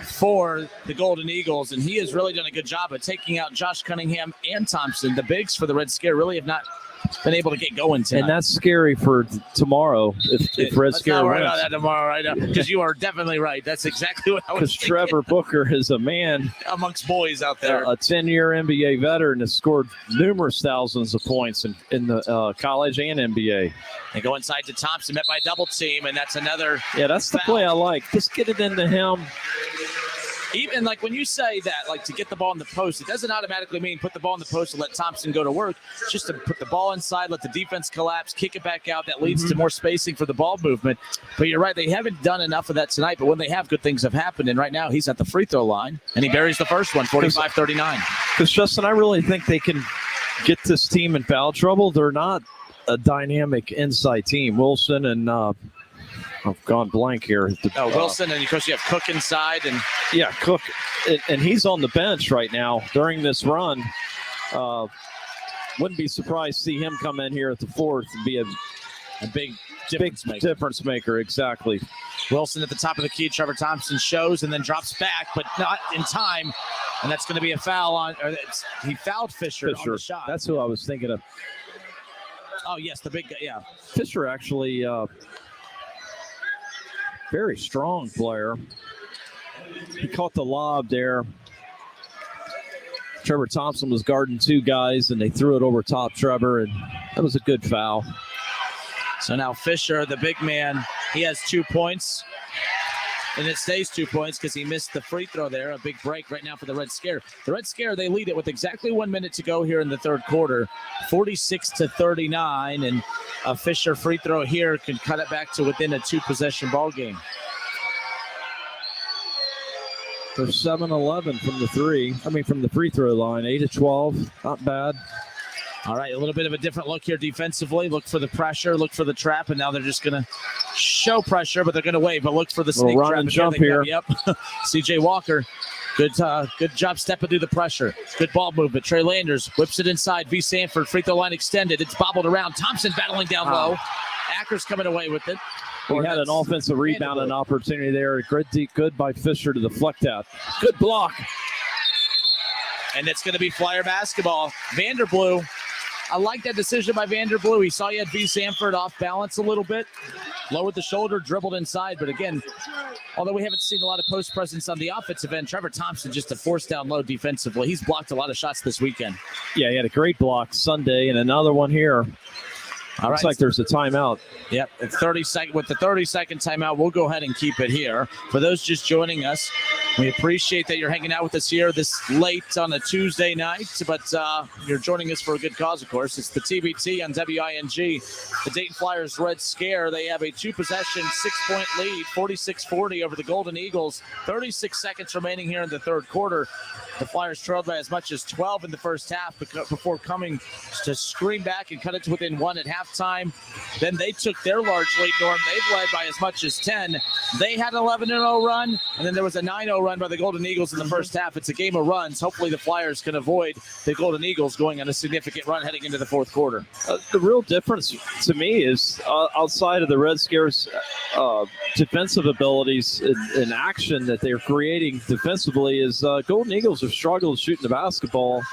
Speaker 2: for the Golden Eagles, and he has really done a good job of taking out Josh Cunningham and Thompson. The bigs for the Red Scare really have not been able to get going tonight.
Speaker 3: And that's scary for tomorrow if Red Scare wins.
Speaker 2: Let's not worry about that tomorrow, right? Because you are definitely right. That's exactly what I was thinking.
Speaker 3: Because Trevor Booker is a man.
Speaker 2: Amongst boys out there.
Speaker 3: A 10-year NBA veteran has scored numerous thousands of points in the college and NBA.
Speaker 2: They go inside to Thompson, met by a double team, and that's another.
Speaker 3: Yeah, that's the play I like. Just get it into him.
Speaker 2: Even like when you say that, like to get the ball in the post, it doesn't automatically mean put the ball in the post and let Thompson go to work. It's just to put the ball inside, let the defense collapse, kick it back out. That leads to more spacing for the ball movement. But you're right, they haven't done enough of that tonight. But when they have, good things have happened. And right now he's at the free throw line, and he buries the first one, 45-39.
Speaker 3: Because, Justin, I really think they can get this team in foul trouble. They're not a dynamic inside team. Wilson and I've gone blank here.
Speaker 2: Wilson, and of course you have Cook inside.
Speaker 3: Yeah, Cook, and he's on the bench right now during this run. Wouldn't be surprised to see him come in here at the fourth and be a big difference maker. Exactly.
Speaker 2: Wilson at the top of the key. Trevor Thompson shows and then drops back, but not in time. And that's going to be a foul on. He fouled Fisher on the shot.
Speaker 3: That's who I was thinking of.
Speaker 2: Oh yes, the big guy. Yeah,
Speaker 3: Fisher actually. Very strong player. He caught the lob there. Trevor Thompson was guarding 2 guys, and they threw it over top Trevor, and that was a good foul.
Speaker 2: So now Fisher, the big man, he has 2 points. And it stays 2 points because he missed the free throw there. A big break right now for the Red Scare. The Red Scare, they lead it with exactly 1 minute to go here in the third quarter. 46-39. And a Fisher free throw here can cut it back to within a 2-possession ball game.
Speaker 3: They're 7-11 from the free throw line. 8-12. Not bad.
Speaker 2: All right, a little bit of a different look here defensively. Look for the pressure, look for the trap, and now they're just going to show pressure, but they're going to wait. But look for the sneak
Speaker 3: run
Speaker 2: trap.
Speaker 3: And jump here.
Speaker 2: Yep. C.J. Walker, good job stepping through the pressure. Good ball movement. Trey Landers whips it inside. V. Sanford, free throw line extended. It's bobbled around. Thompson battling down low. Akers coming away with it.
Speaker 3: We had an offensive rebound and opportunity there. Good by Fisher to deflect that. Good block.
Speaker 2: And it's going to be Flyer basketball. Vanderblue. I like that decision by Vanderblue. He saw you had V. Sanford off balance a little bit. Lowered the shoulder, dribbled inside. But again, although we haven't seen a lot of post presence on the offensive end, Trevor Thompson just a force down low defensively. He's blocked a lot of shots this weekend.
Speaker 3: Yeah, he had a great block Sunday and another one here. Looks like there's a timeout.
Speaker 2: Yep, with the 30-second timeout, we'll go ahead and keep it here. For those just joining us, we appreciate that you're hanging out with us here this late on a Tuesday night, but you're joining us for a good cause, of course. It's the TBT on WING. The Dayton Flyers Red Scare. They have a 2-possession, 6-point lead, 46-40 over the Golden Eagles. 36 seconds remaining here in the third quarter. The Flyers trailed by as much as 12 in the first half before coming to scream back and cut it to within 1 at halftime. Then they took their large lead, Norm. They've led by as much as 10. They had an 11-0 run, and then there was a 9-0 run by the Golden Eagles in the first half. It's a game of runs. Hopefully the Flyers can avoid the Golden Eagles going on a significant run heading into the fourth quarter.
Speaker 3: The real difference to me is outside of the Red Scares' defensive abilities in action that they're creating defensively is Golden Eagles have struggled shooting the basketball.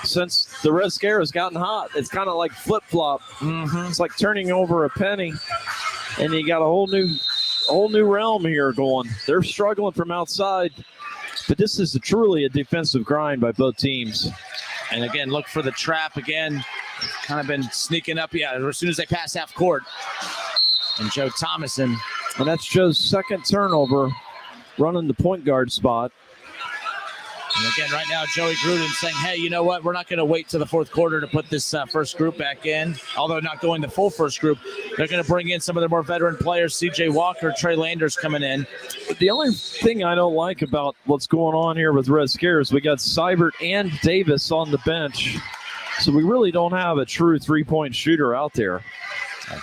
Speaker 3: since the Red Scare has gotten hot. It's kind of like flip-flop. It's like turning over a penny, and you got a whole new realm here going. They're struggling from outside, but this is truly a defensive grind by both teams.
Speaker 2: And again, look for the trap again. Kind of been sneaking up, as soon as they pass half court. And Joe Thomason.
Speaker 3: And that's Joe's second turnover, running the point guard spot.
Speaker 2: And again, right now, Joey Gruden saying, hey, you know what? We're not going to wait to the fourth quarter to put this first group back in. Although not going the full first group, they're going to bring in some of their more veteran players. C.J. Walker, Trey Landers coming in.
Speaker 3: The only thing I don't like about what's going on here with Red Scare is we got Seibert and Davis on the bench. So we really don't have a true three-point shooter out there.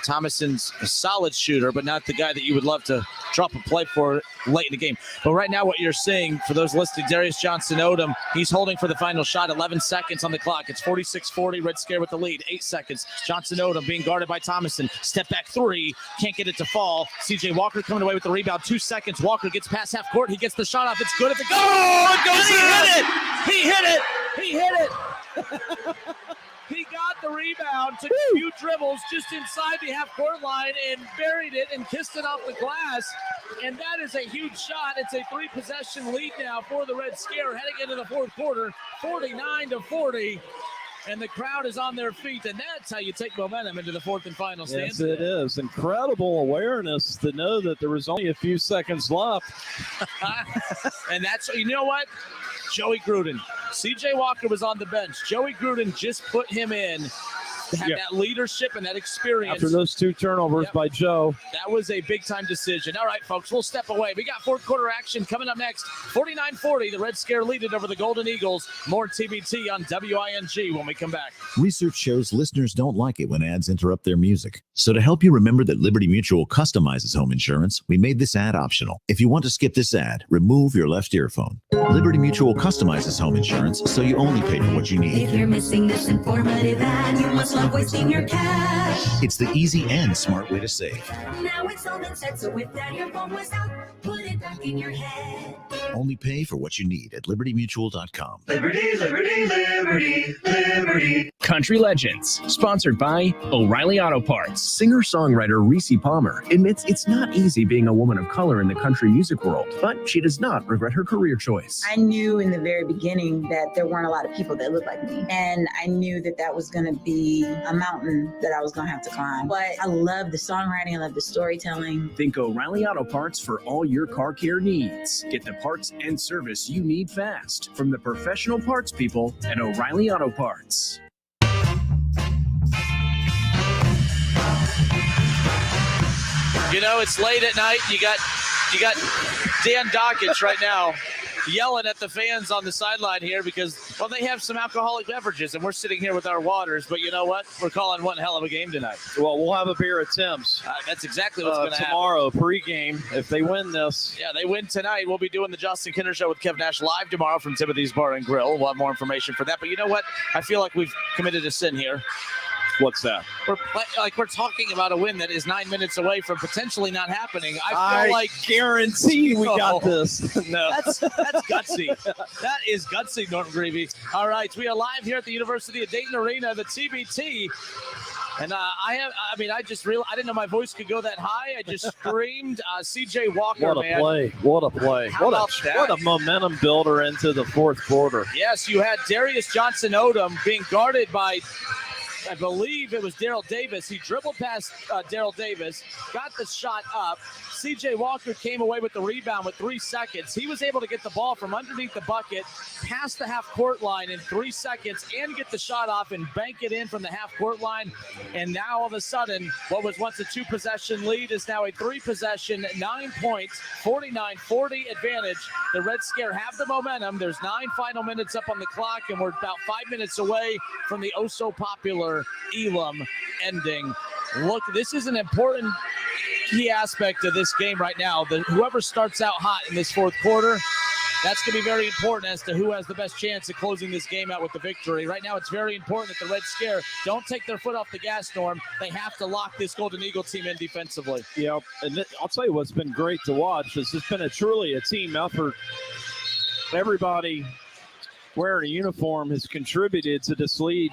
Speaker 2: Thomason's a solid shooter, but not the guy that you would love to drop a play for late in the game. But right now what you're seeing, for those listening, Darius Johnson-Odom, he's holding for the final shot, 11 seconds on the clock. It's 46-40, Red Scare with the lead, 8 seconds. Johnson-Odom being guarded by Thomason. Step back three, can't get it to fall. C.J. Walker coming away with the rebound, 2 seconds. Walker gets past half court, he gets the shot off. It's good if it goes. Oh, it goes in! He hit it! He hit it! He got the rebound, took a few dribbles just inside the half-court line and buried it and kissed it off the glass. And that is a huge shot. It's a 3-possession lead now for the Red Scare heading into the fourth quarter, 49-40. And the crowd is on their feet, and that's how you take momentum into the fourth and final stanza.
Speaker 3: Yes, it is. Incredible awareness to know that there was only a few seconds left.
Speaker 2: And that's, you know what? Joey Gruden. C.J. Walker was on the bench. Joey Gruden just put him in to have that leadership and that experience.
Speaker 3: After those 2 turnovers by Joe.
Speaker 2: That was a big-time decision. All right, folks, we'll step away. We got fourth quarter action coming up next. 49-40, the Red Scare lead it over the Golden Eagles. More TBT on WING when we come back.
Speaker 18: Research shows listeners don't like it when ads interrupt their music. So to help you remember that Liberty Mutual customizes home insurance, we made this ad optional. If you want to skip this ad, remove your left earphone. Liberty Mutual customizes home insurance so you only pay for what you need.
Speaker 19: If you're missing this informative ad, you must love wasting your cash.
Speaker 18: It's the easy and smart way to save.
Speaker 19: Now it's all been said, so if that earphone was out, put it back in your head.
Speaker 18: Only pay for what you need at libertymutual.com.
Speaker 19: Liberty, liberty, liberty, liberty.
Speaker 20: Country Legends, sponsored by O'Reilly Auto Parts. Singer-songwriter Reese Palmer admits it's not easy being a woman of color in the country music world, but she does not regret her career choice.
Speaker 21: I knew in the very beginning that there weren't a lot of people that looked like me, and I knew that that was going to be a mountain that I was going to have to climb. But I love the songwriting, I love the storytelling.
Speaker 20: Think O'Reilly Auto Parts for all your car care needs. Get the parts and service you need fast from the professional parts people at O'Reilly Auto Parts.
Speaker 2: You know, it's late at night. You got Dan Dockich right now yelling at the fans on the sideline here because, well, they have some alcoholic beverages, and we're sitting here with our waters. But you know what? We're calling one hell of a game tonight.
Speaker 3: Well, we'll have a beer at Tim's.
Speaker 2: That's exactly what's going to happen.
Speaker 3: Tomorrow, pregame, if they win this.
Speaker 2: Yeah, they win tonight. We'll be doing the Justin Kinner Show with Kev Nash live tomorrow from Timothy's Bar and Grill. We'll have more information for that. But you know what? I feel like we've committed a sin here.
Speaker 3: What's that?
Speaker 2: We're talking about a win that is 9 minutes away from potentially not happening. I feel like
Speaker 3: guarantee we got this. No,
Speaker 2: that's gutsy. That is gutsy, Norton Grevey. All right, we are live here at the University of Dayton Arena, the TBT. And I didn't know my voice could go that high. I just screamed C.J. Walker,
Speaker 3: What a play. What a play.
Speaker 2: How about that?
Speaker 3: What a momentum builder into the fourth quarter.
Speaker 2: Yes, you had Darius Johnson-Odom being guarded by, I believe it was Daryl Davis. He dribbled past Daryl Davis, got the shot up. C.J. Walker came away with the rebound with 3 seconds. He was able to get the ball from underneath the bucket, past the half-court line in 3 seconds, and get the shot off and bank it in from the half-court line. And now, all of a sudden, what was once a 2-possession lead is now a 3-possession, 9 points, 49-40 advantage. The Red Scare have the momentum. There's 9 final minutes up on the clock, and we're about 5 minutes away from the oh-so-popular Elam ending. Look, this is an important key aspect of this game right now. Whoever starts out hot in this fourth quarter, that's going to be very important as to who has the best chance of closing this game out with the victory. Right now, it's very important that the Red Scare don't take their foot off the gas, Norm. They have to lock this Golden Eagle team in defensively.
Speaker 3: Yeah, and I'll tell you what's been great to watch. This has been truly a team effort. Everybody wearing a uniform has contributed to this lead.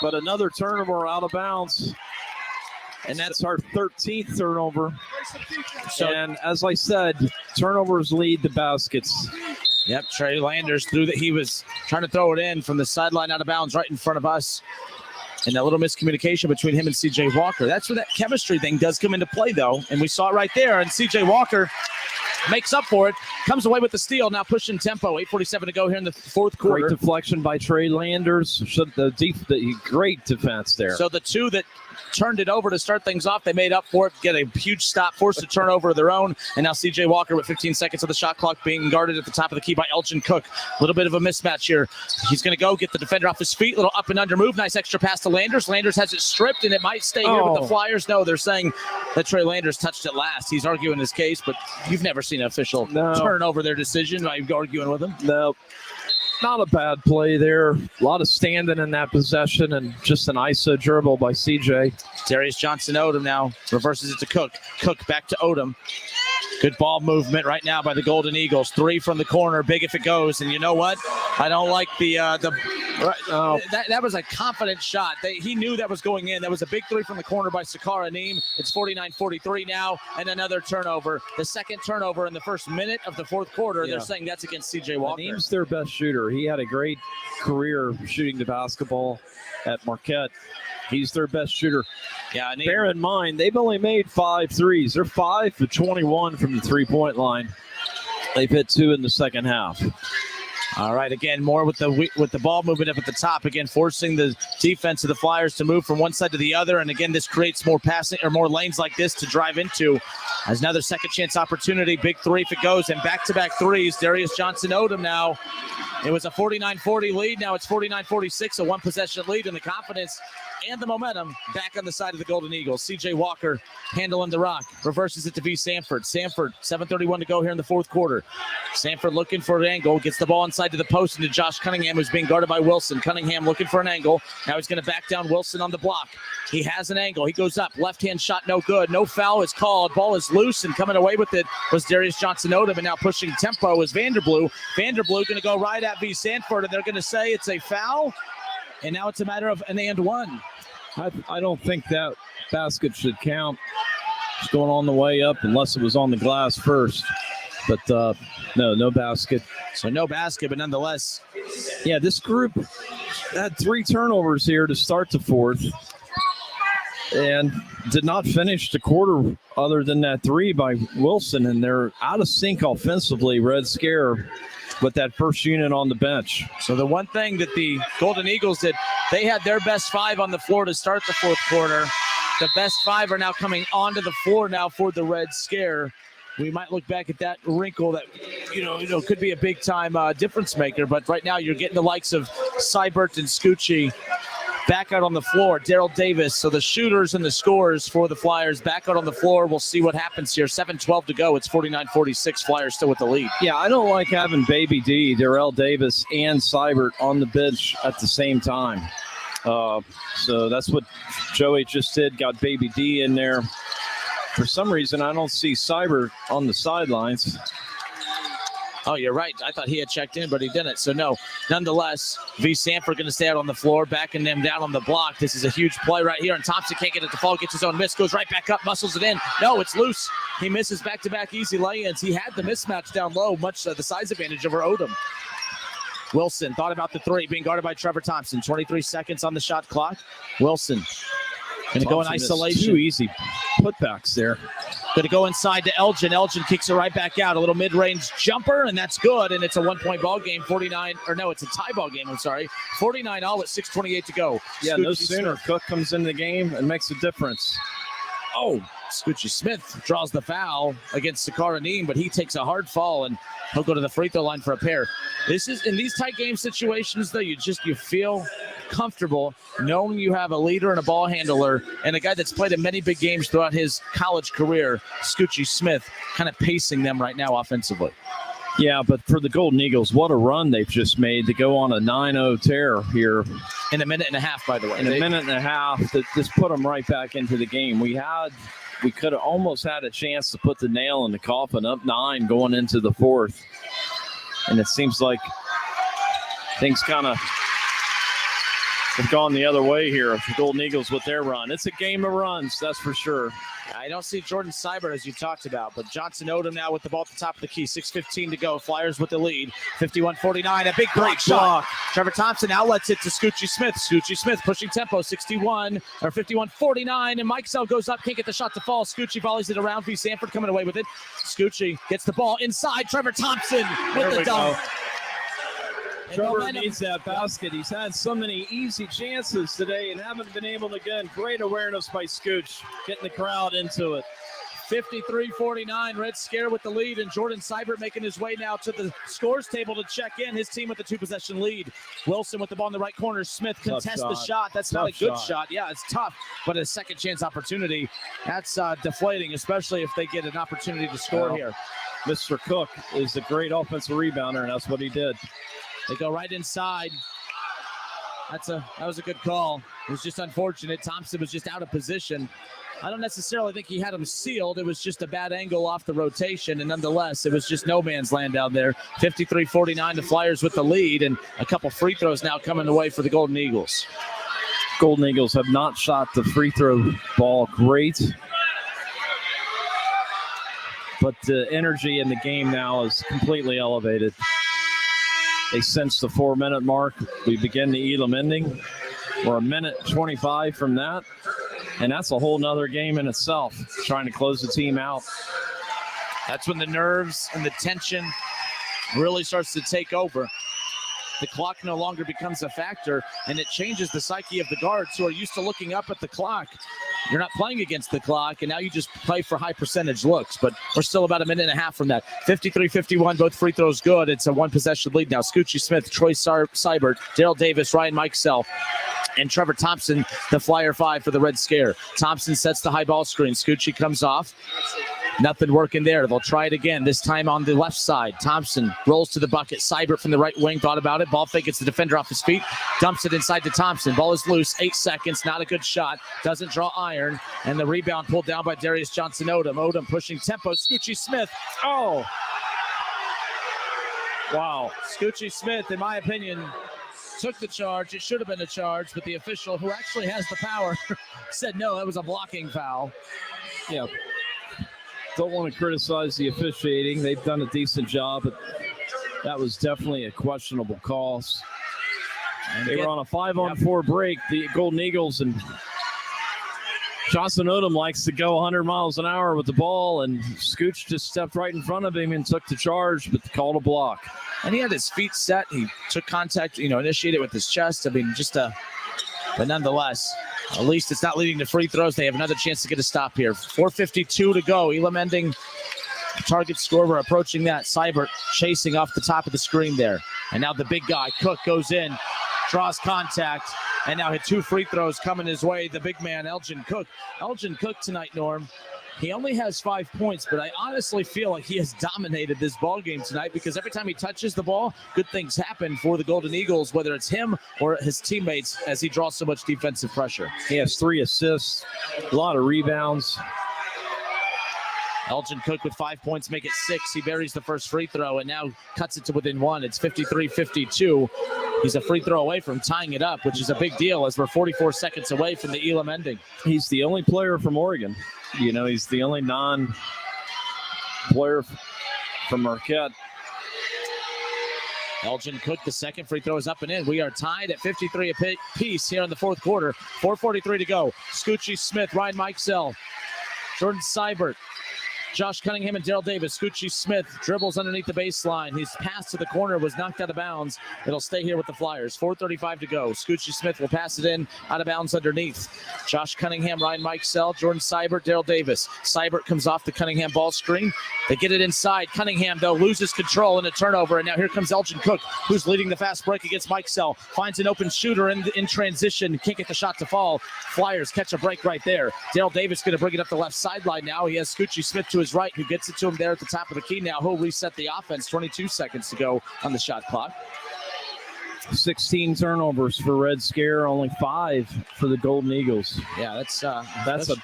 Speaker 3: But another turnover out of bounds. And that's our 13th turnover. And as I said, turnovers lead the baskets.
Speaker 2: Yep, Trey Landers he was trying to throw it in from the sideline out of bounds right in front of us. And that little miscommunication between him and C.J. Walker. That's where that chemistry thing does come into play, though. And we saw it right there. And C.J. Walker makes up for it, comes away with the steal, now pushing tempo. 8:47 to go here in the fourth quarter.
Speaker 3: Great deflection by Trey Landers. Great defense there.
Speaker 2: So the two that turned it over to start things off, they made up for it, get a huge stop, forced a turnover of their own, and now C.J. Walker with 15 seconds of the shot clock being guarded at the top of the key by Elgin Cook. A little bit of a mismatch here. He's going to go get the defender off his feet, little up and under move, nice extra pass to Landers. Landers has it stripped, and it might stay here with the Flyers. No, they're saying that Trey Landers touched it last. He's arguing his case, but you've never seen an official turn over their decision by arguing with him.
Speaker 3: No. Not a bad play there. A lot of standing in that possession and just an ISO dribble by CJ.
Speaker 2: Darius Johnson-Odom now reverses it to Cook. Cook back to Odom. Good ball movement right now by the Golden Eagles. 3 from the corner, big if it goes. And you know what? I don't like that was a confident shot. He knew that was going in. That was a big 3 from the corner by Sakara Neem. It's 49-43 now, and another turnover. The second turnover in the first minute of the fourth quarter. Yeah. They're saying that's against C.J. Walker.
Speaker 3: Neem's their best shooter. He had a great career shooting the basketball at Marquette. He's their best shooter.
Speaker 2: Yeah,
Speaker 3: bear in mind, they've only made 5 threes. They're 5 for 21 from the three-point line. They've hit 2 in the second half.
Speaker 2: All right, again, more with the ball movement up at the top. Again, forcing the defense of the Flyers to move from one side to the other. And again, this creates more passing or more lanes like this to drive into. As another second chance opportunity. Big 3 if it goes. And back-to-back threes. Darius Johnson-Odom now. It was a 49-40 lead. Now it's 49-46, a one-possession lead. And the confidence and the momentum back on the side of the Golden Eagles. C.J. Walker handling the rock. Reverses it to V. Sanford. Sanford, 7:31 to go here in the fourth quarter. Sanford looking for an angle. Gets the ball inside to the post into Josh Cunningham, who's being guarded by Wilson. Cunningham looking for an angle. Now he's going to back down Wilson on the block. He has an angle. He goes up. Left-hand shot, no good. No foul is called. Ball is loose, and coming away with it was Darius Johnson-Odom, and now pushing tempo is Vanderblue. Vanderblue going to go right at V. Sanford, and they're going to say it's a foul. And now it's a matter of an and one.
Speaker 3: I don't think that basket should count. It's going on the way up unless it was on the glass first. But no basket.
Speaker 2: So no basket, but nonetheless.
Speaker 3: Yeah, this group had 3 turnovers here to start the fourth and did not finish the quarter other than that 3 by Wilson. And they're out of sync offensively, Red Scare, with that first unit on the bench.
Speaker 2: So the one thing that the Golden Eagles did, they had their best 5 on the floor to start the fourth quarter. The best 5 are now coming onto the floor now for the Red Scare. We might look back at that wrinkle that, could be a big-time difference maker. But right now you're getting the likes of Seibert and Scucci back out on the floor. Daryl Davis. So the shooters and the scorers for the Flyers back out on the floor. We'll see what happens here. 7:12 to go. It's 49-46. Flyers still with the lead.
Speaker 3: Yeah, I don't like having Baby D, Daryl Davis, and Seibert on the bench at the same time. So that's what Joey just did. Got Baby D in there. For some reason, I don't see Seibert on the sidelines.
Speaker 2: Oh, you're right. I thought he had checked in, but he didn't. So, no. Nonetheless, V. Sanford going to stay out on the floor, backing them down on the block. This is a huge play right here, and Thompson can't get it to fall. Gets his own miss, goes right back up, muscles it in. No, it's loose. He misses back-to-back easy lay-ins. He had the mismatch down low, much the size advantage over Odom. Wilson thought about the 3, being guarded by Trevor Thompson. 23 seconds on the shot clock. Wilson going to go in isolation.
Speaker 3: 2 easy putbacks there.
Speaker 2: Going to go inside to Elgin. Elgin kicks it right back out. A little mid-range jumper, and that's good. And it's a 1-point ball game. It's a tie ball game. I'm sorry. 49 all with 6:28 to go.
Speaker 3: Yeah, Scucci no sooner Smith. Cook comes in the game and makes a difference.
Speaker 2: Oh, Scucci Smith draws the foul against Sakara Neem, but he takes a hard fall, and he'll go to the free throw line for a pair. This is in these tight game situations, though, you feel comfortable knowing you have a leader and a ball handler and a guy that's played in many big games throughout his college career, Scucci Smith, kind of pacing them right now offensively.
Speaker 3: Yeah, but for the Golden Eagles, what a run they've just made to go on a 9-0 tear here.
Speaker 2: In a minute and a half, by the way.
Speaker 3: In a minute and a half, that just put them right back into the game. We could have almost had a chance to put the nail in the coffin, up 9 going into the fourth. And it seems like things kind of have gone the other way here. The Golden Eagles with their run. It's a game of runs, that's for sure.
Speaker 2: I don't see Jordan Seibert, as you talked about, but Johnson Odom now with the ball at the top of the key. 6:15 to go. Flyers with the lead. 51-49. A big break shot. Trevor Thompson outlets it to Scoochie Smith. Scoochie Smith pushing tempo. 51-49. And Mike Sell goes up. Can't get the shot to fall. Scoochie volleys it around. V. Sanford coming away with it. Scoochie gets the ball inside. Trevor Thompson with the dunk.
Speaker 3: Trevor needs that basket. He's had so many easy chances today and haven't been able to get. Great awareness by Scooch, getting the crowd into it.
Speaker 2: 53-49, Red Scare with the lead, and Jordan Seibert making his way now to the scores table to check in. His team with the 2-possession lead. Wilson with the ball in the right corner. Smith contests the shot. That's not a good shot. Yeah, it's tough, but a second chance opportunity. That's deflating, especially if they get an opportunity to score here.
Speaker 3: Mr. Cook is a great offensive rebounder, and that's what he did.
Speaker 2: They go right inside. That was a good call. It was just unfortunate. Thompson was just out of position. I don't necessarily think he had him sealed. It was just a bad angle off the rotation, and nonetheless, it was just no man's land down there. 53-49, the Flyers with the lead, and a couple free throws now coming away for the Golden Eagles.
Speaker 3: Golden Eagles have not shot the free throw ball great, but the energy in the game now is completely elevated. They sense the 4-minute mark. We begin the Elam ending. We're a minute 25 from that. And that's a whole nother game in itself, trying to close the team out.
Speaker 2: That's when the nerves and the tension really starts to take over. The clock no longer becomes a factor, and it changes the psyche of the guards who are used to looking up at the clock. You're not playing against the clock, and now you just play for high percentage looks, but we're still about a minute and a half from that. 53-51, both free throws good. It's a one-possession lead now. Scoochie Smith, Troy Seibert, Daryl Davis, Ryan Mikesell, and Trevor Thompson, the Flyer 5 for the Red Scare. Thompson sets the high ball screen. Scoochie comes off. Nothing working there. They'll try it again, this time on the left side. Thompson rolls to the bucket. Seibert from the right wing thought about it. Ball fake, gets the defender off his feet. Dumps it inside to Thompson. Ball is loose. 8 seconds. Not a good shot. Doesn't draw iron. And the rebound pulled down by Darius Johnson-Odom. Odom pushing tempo. Scoochie Smith. Oh! Wow. Scoochie Smith, in my opinion, took the charge. It should have been a charge, but the official, who actually has the power, said no, that was a blocking foul.
Speaker 3: Yeah. Don't want to criticize the officiating. They've done a decent job, but that was definitely a questionable call. They were on a 5-on-4 break, the Golden Eagles, and Johnson-Odom likes to go 100 miles an hour with the ball, and Scooch just stepped right in front of him and took the charge, but called a block.
Speaker 2: And he had his feet set. He took contact, initiated with his chest. I mean, but nonetheless, at least it's not leading to free throws. They have another chance to get a stop here. 4:52 to go. Elam ending target score. We're approaching that. Seibert chasing off the top of the screen there. And now the big guy, Cook, goes in, draws contact, and now hit 2 free throws coming his way. The big man, Elgin Cook. Elgin Cook tonight, Norm, he only has 5 points, but I honestly feel like he has dominated this ball game tonight because every time he touches the ball, good things happen for the Golden Eagles, whether it's him or his teammates as he draws so much defensive pressure.
Speaker 3: He has 3 assists, a lot of rebounds.
Speaker 2: Elgin Cook with 5 points, make it 6. He buries the first free throw and now cuts it to within 1. It's 53-52. He's a free throw away from tying it up, which is a big deal as we're 44 seconds away from the Elam ending.
Speaker 3: He's the only player from Oregon. He's the only non-player from Marquette.
Speaker 2: Elgin Cook, the second free throw is up and in. We are tied at 53 apiece here in the fourth quarter. 4:43 to go. Scoochie Smith, Ryan Mikesell, Jordan Seibert, Josh Cunningham and Daryl Davis. Scoochie Smith dribbles underneath the baseline. His pass to the corner was knocked out of bounds. It'll stay here with the Flyers. 4:35 to go. Scoochie Smith will pass it in out of bounds underneath. Josh Cunningham, Ryan Mikesell, Jordan Seibert, Daryl Davis. Seibert comes off the Cunningham ball screen. They get it inside. Cunningham, though, loses control in a turnover. And now here comes Elgin Cook, who's leading the fast break against Mikesell. Finds an open shooter in transition. Can't get the shot to fall. Flyers catch a break right there. Daryl Davis going to bring it up the left sideline now. He has Scoochie Smith to his right, who gets it to him there at the top of the key. Now he'll reset the offense. 22 seconds to go on the shot clock.
Speaker 3: 16 turnovers for Red Scare, only 5 for the Golden Eagles.
Speaker 2: Yeah, that's
Speaker 3: a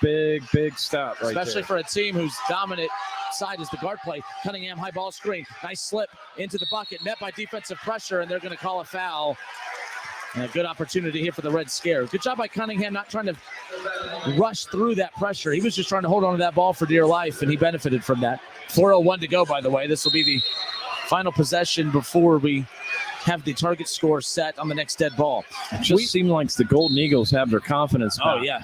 Speaker 3: big stat right there.
Speaker 2: Especially for a team who's dominant left side is the guard play. Cunningham, high ball screen. Nice slip into the bucket, met by defensive pressure, and they're going to call a foul. And a good opportunity here for the Red Scare. Good job by Cunningham not trying to rush through that pressure. He was just trying to hold on to that ball for dear life, and he benefited from that. 4:01 to go, by the way. This will be the final possession before we have the target score set on the next dead ball.
Speaker 3: It just seems like the Golden Eagles have their confidence back.
Speaker 2: Oh, yeah.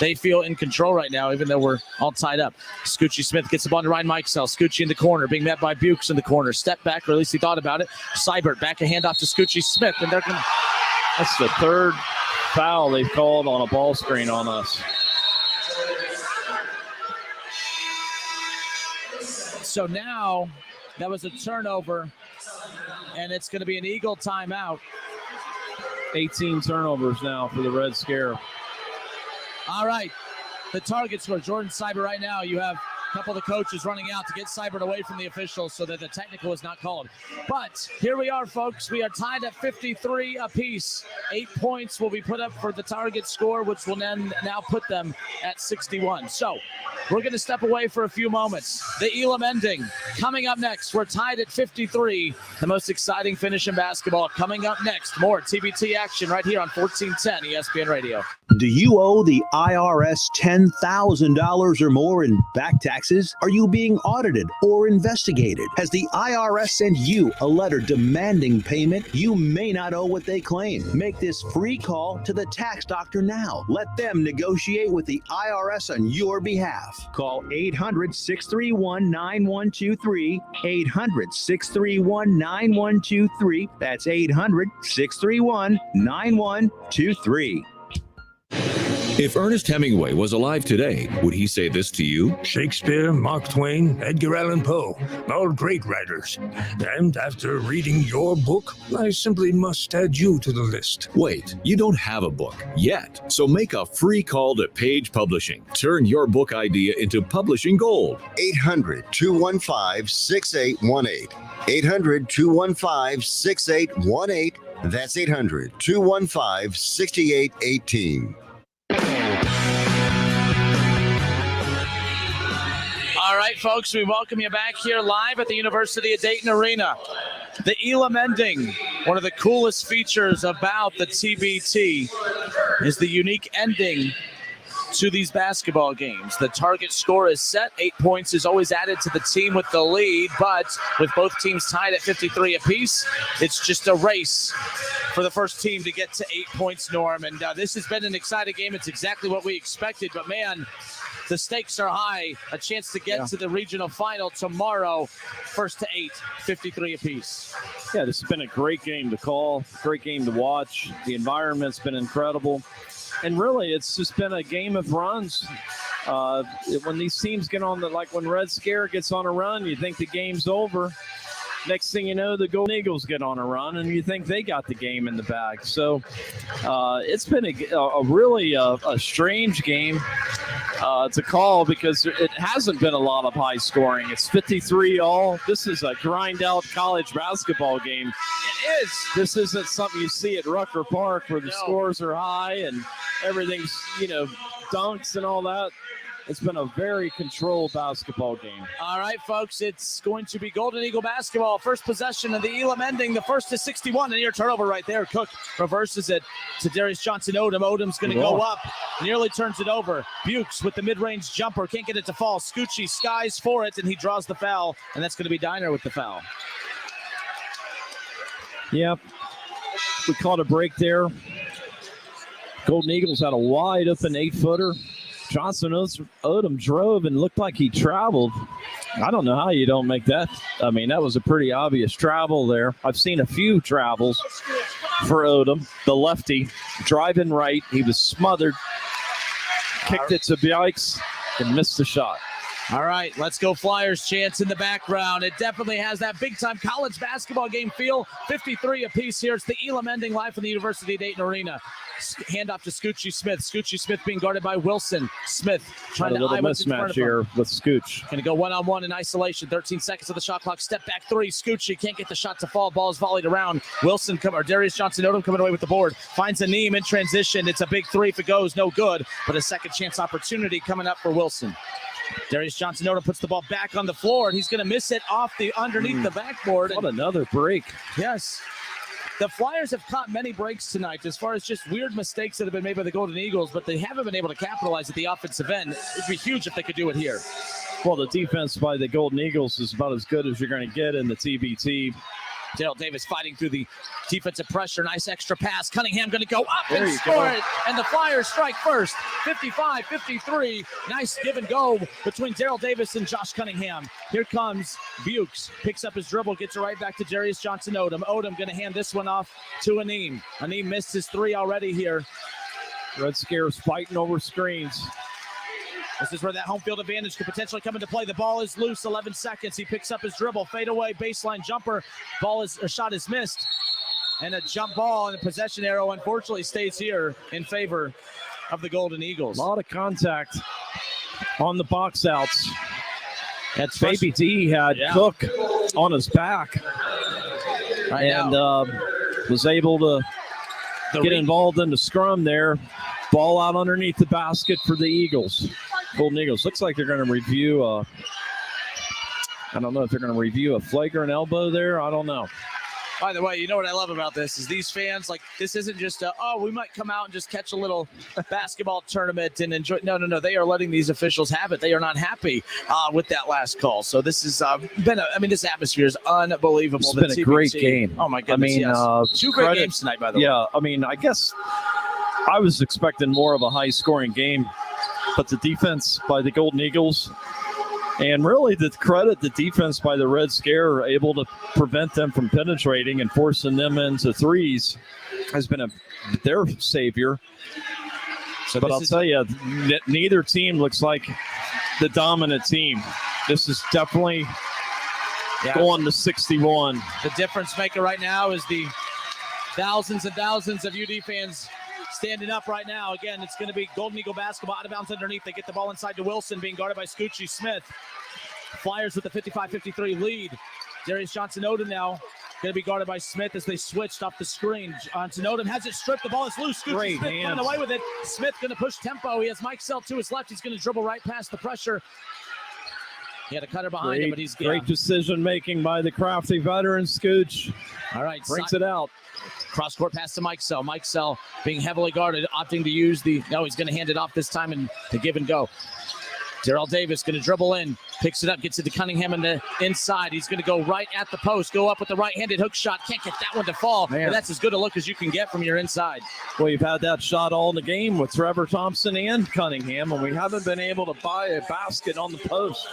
Speaker 2: They feel in control right now, even though we're all tied up. Scoochie Smith gets the ball to Ryan Mikesell. Scoochie in the corner, being met by Bukes in the corner. Step back, or at least he thought about it. Seibert back a handoff to Scoochie Smith, and they're going to...
Speaker 3: That's the third foul they've called on a ball screen on us.
Speaker 2: So now that was a turnover, and it's going to be an Eagle timeout.
Speaker 3: 18 turnovers now for the Red Scare.
Speaker 2: All right, the target score. Jordan Seibert right now, you have a couple of the coaches running out to get Seibert away from the officials so that the technical is not called. But here we are, folks. We are tied at 53 apiece. 8 points will be put up for the target score, which will then now put them at 61. So we're going to step away for a few moments. The Elam ending coming up next. We're tied at 53. The most exciting finish in basketball coming up next. More TBT action right here on 1410 ESPN Radio.
Speaker 4: Do you owe the IRS $10,000 or more in back taxes? Are you being audited or investigated? Has the IRS sent you a letter demanding payment? You may not owe what they claim. Make this free call to the tax doctor now. Let them negotiate with the IRS on your behalf. Call 800-631-9123. 800-631-9123. That's 800-631-9123.
Speaker 22: If Ernest Hemingway was alive today, would he say this to you?
Speaker 23: Shakespeare, Mark Twain, Edgar Allan Poe, all great writers. And after reading your book, I simply must add you to the list.
Speaker 22: Wait, you don't have a book yet. So make a free call to Page Publishing. Turn your book idea into publishing gold.
Speaker 24: 800-215-6818. 800-215-6818. That's 800-215-6818.
Speaker 2: All right, folks, we welcome you back here live at the University of Dayton Arena. The Elam ending, one of the coolest features about the TBT is the unique ending to these basketball games. The target score is set. 8 points is always added to the team with the lead, but with both teams tied at 53 apiece, it's just a race for the first team to get to 8 points, Norm. And this has been an exciting game. It's exactly what we expected, but man, the stakes are high. A chance to get to the regional final tomorrow. First to 8, 53 apiece.
Speaker 3: Yeah, this has been a great game to call, great game to watch. The environment's been incredible. And really, it's just been a game of runs. When these teams get on like when Red Scare gets on a run, you think the game's over. Next thing you know, the Golden Eagles get on a run, and you think they got the game in the bag. So it's been a really strange game to call because it hasn't been a lot of high scoring. It's 53 all. This is a grind-out college basketball game.
Speaker 2: It is.
Speaker 3: This isn't something you see at Rucker Park where the scores are high and everything's, dunks and all that. It's been a very controlled basketball game.
Speaker 2: All right, folks, it's going to be Golden Eagle basketball. First possession of the Elam ending. The first is 61, and near turnover right there. Cook reverses it to Darius Johnson-Odom. Odom's going to go up, nearly turns it over. Bukes with the mid-range jumper. Can't get it to fall. Scoochie skies for it, and he draws the foul, and that's going to be Diner with the foul.
Speaker 3: Yep. We caught a break there. Golden Eagles had a wide open 8-footer. Johnson Odom drove and looked like he traveled. I don't know how you don't make that. I mean, that was a pretty obvious travel there. I've seen a few travels for Odom. The lefty driving right. He was smothered. Kicked it to Bikes and missed the shot.
Speaker 2: All right, let's go Flyers chants in the background. It definitely has that big-time college basketball game feel. 53 apiece here. It's the Elam ending live from the University of Dayton Arena. Handoff to Scoochie Smith. Scoochie Smith being guarded by Wilson. Smith trying to
Speaker 3: a little mismatch here with Scooch.
Speaker 2: Going to go one-on-one in isolation. 13 seconds of the shot clock. Step back three. Scoochie can't get the shot to fall. Ball is volleyed around. Wilson Darius Johnson-Odom coming away with the board. Finds a Neem in transition. It's a big three. If it goes, no good. But a second chance opportunity coming up for Wilson. Darius Johnson-Odom puts the ball back on the floor, and he's going to miss it off the underneath the backboard.
Speaker 3: What another break.
Speaker 2: Yes. The Flyers have caught many breaks tonight as far as just weird mistakes that have been made by the Golden Eagles, but they haven't been able to capitalize at the offensive end. It would be huge if they could do it here.
Speaker 3: Well, the defense by the Golden Eagles is about as good as you're going to get in the TBT.
Speaker 2: Daryl Davis fighting through the defensive pressure. Nice extra pass. Cunningham going to go up
Speaker 3: There
Speaker 2: and
Speaker 3: you
Speaker 2: score
Speaker 3: go.
Speaker 2: it. And the Flyers strike first. 55-53. Nice give and go between Daryl Davis and Josh Cunningham. Here comes Bukes. Picks up his dribble. Gets it right back to Darius Johnson-Odom. Odom going to hand this one off to Aneem. Aneem missed his three already here.
Speaker 3: Red Scare's fighting over screens.
Speaker 2: This is where that home field advantage could potentially come into play. The ball is loose, 11 seconds. He picks up his dribble, fade away, baseline jumper. Shot is missed. And a jump ball and a possession arrow unfortunately stays here in favor of the Golden Eagles.
Speaker 3: A lot of contact on the box outs. That's Baby D had Cook on his back. And was able to get involved in the scrum there. Ball out underneath the basket for the Eagles. Golden Eagles. Looks like they're going to review I don't know if they're going to review a flagrant elbow there. I don't know.
Speaker 2: By the way, you know what I love about this is these fans, like, this isn't just we might come out and just catch a little basketball tournament and enjoy. No. They are letting these officials have it. They are not happy with that last call. So this has been this atmosphere is unbelievable.
Speaker 3: It's been a great game.
Speaker 2: Oh, my goodness, yes. Two great games tonight, by the way.
Speaker 3: Yeah, I guess I was expecting more of a high-scoring game, but the defense by the Golden Eagles and really the defense by the Red Scare are able to prevent them from penetrating and forcing them into threes has been their savior. But I'll tell you, neither team looks like the dominant team. This is definitely going to 61.
Speaker 2: The difference maker right now is the thousands and thousands of UD fans standing up right now. Again, it's going to be Golden Eagle basketball out of bounds underneath. They get the ball inside to Wilson, being guarded by Scoochie Smith. Flyers with the 55-53 lead. Darius Johnson-Odom now going to be guarded by Smith as they switched off the screen. Johnson-Odom has it stripped. The ball is loose. Scoochie Smith running away with it. Smith going to push tempo. He has Mike Sell to his left. He's going to dribble right past the pressure. He had a cutter behind him, but he's
Speaker 3: great decision-making by the crafty veteran, Scooch.
Speaker 2: All right.
Speaker 3: Brings it out.
Speaker 2: Cross-court pass to Mike Sell. Mike Sell being heavily guarded, opting to use he's going to hand it off this time and to give and go. Daryl Davis going to dribble in, picks it up, gets it to Cunningham in the inside. He's going to go right at the post, go up with the right-handed hook shot. Can't get that one to fall. And that's as good a look as you can get from your inside.
Speaker 3: Well, you've had that shot all in the game with Trevor Thompson and Cunningham, and we haven't been able to buy a basket on the post.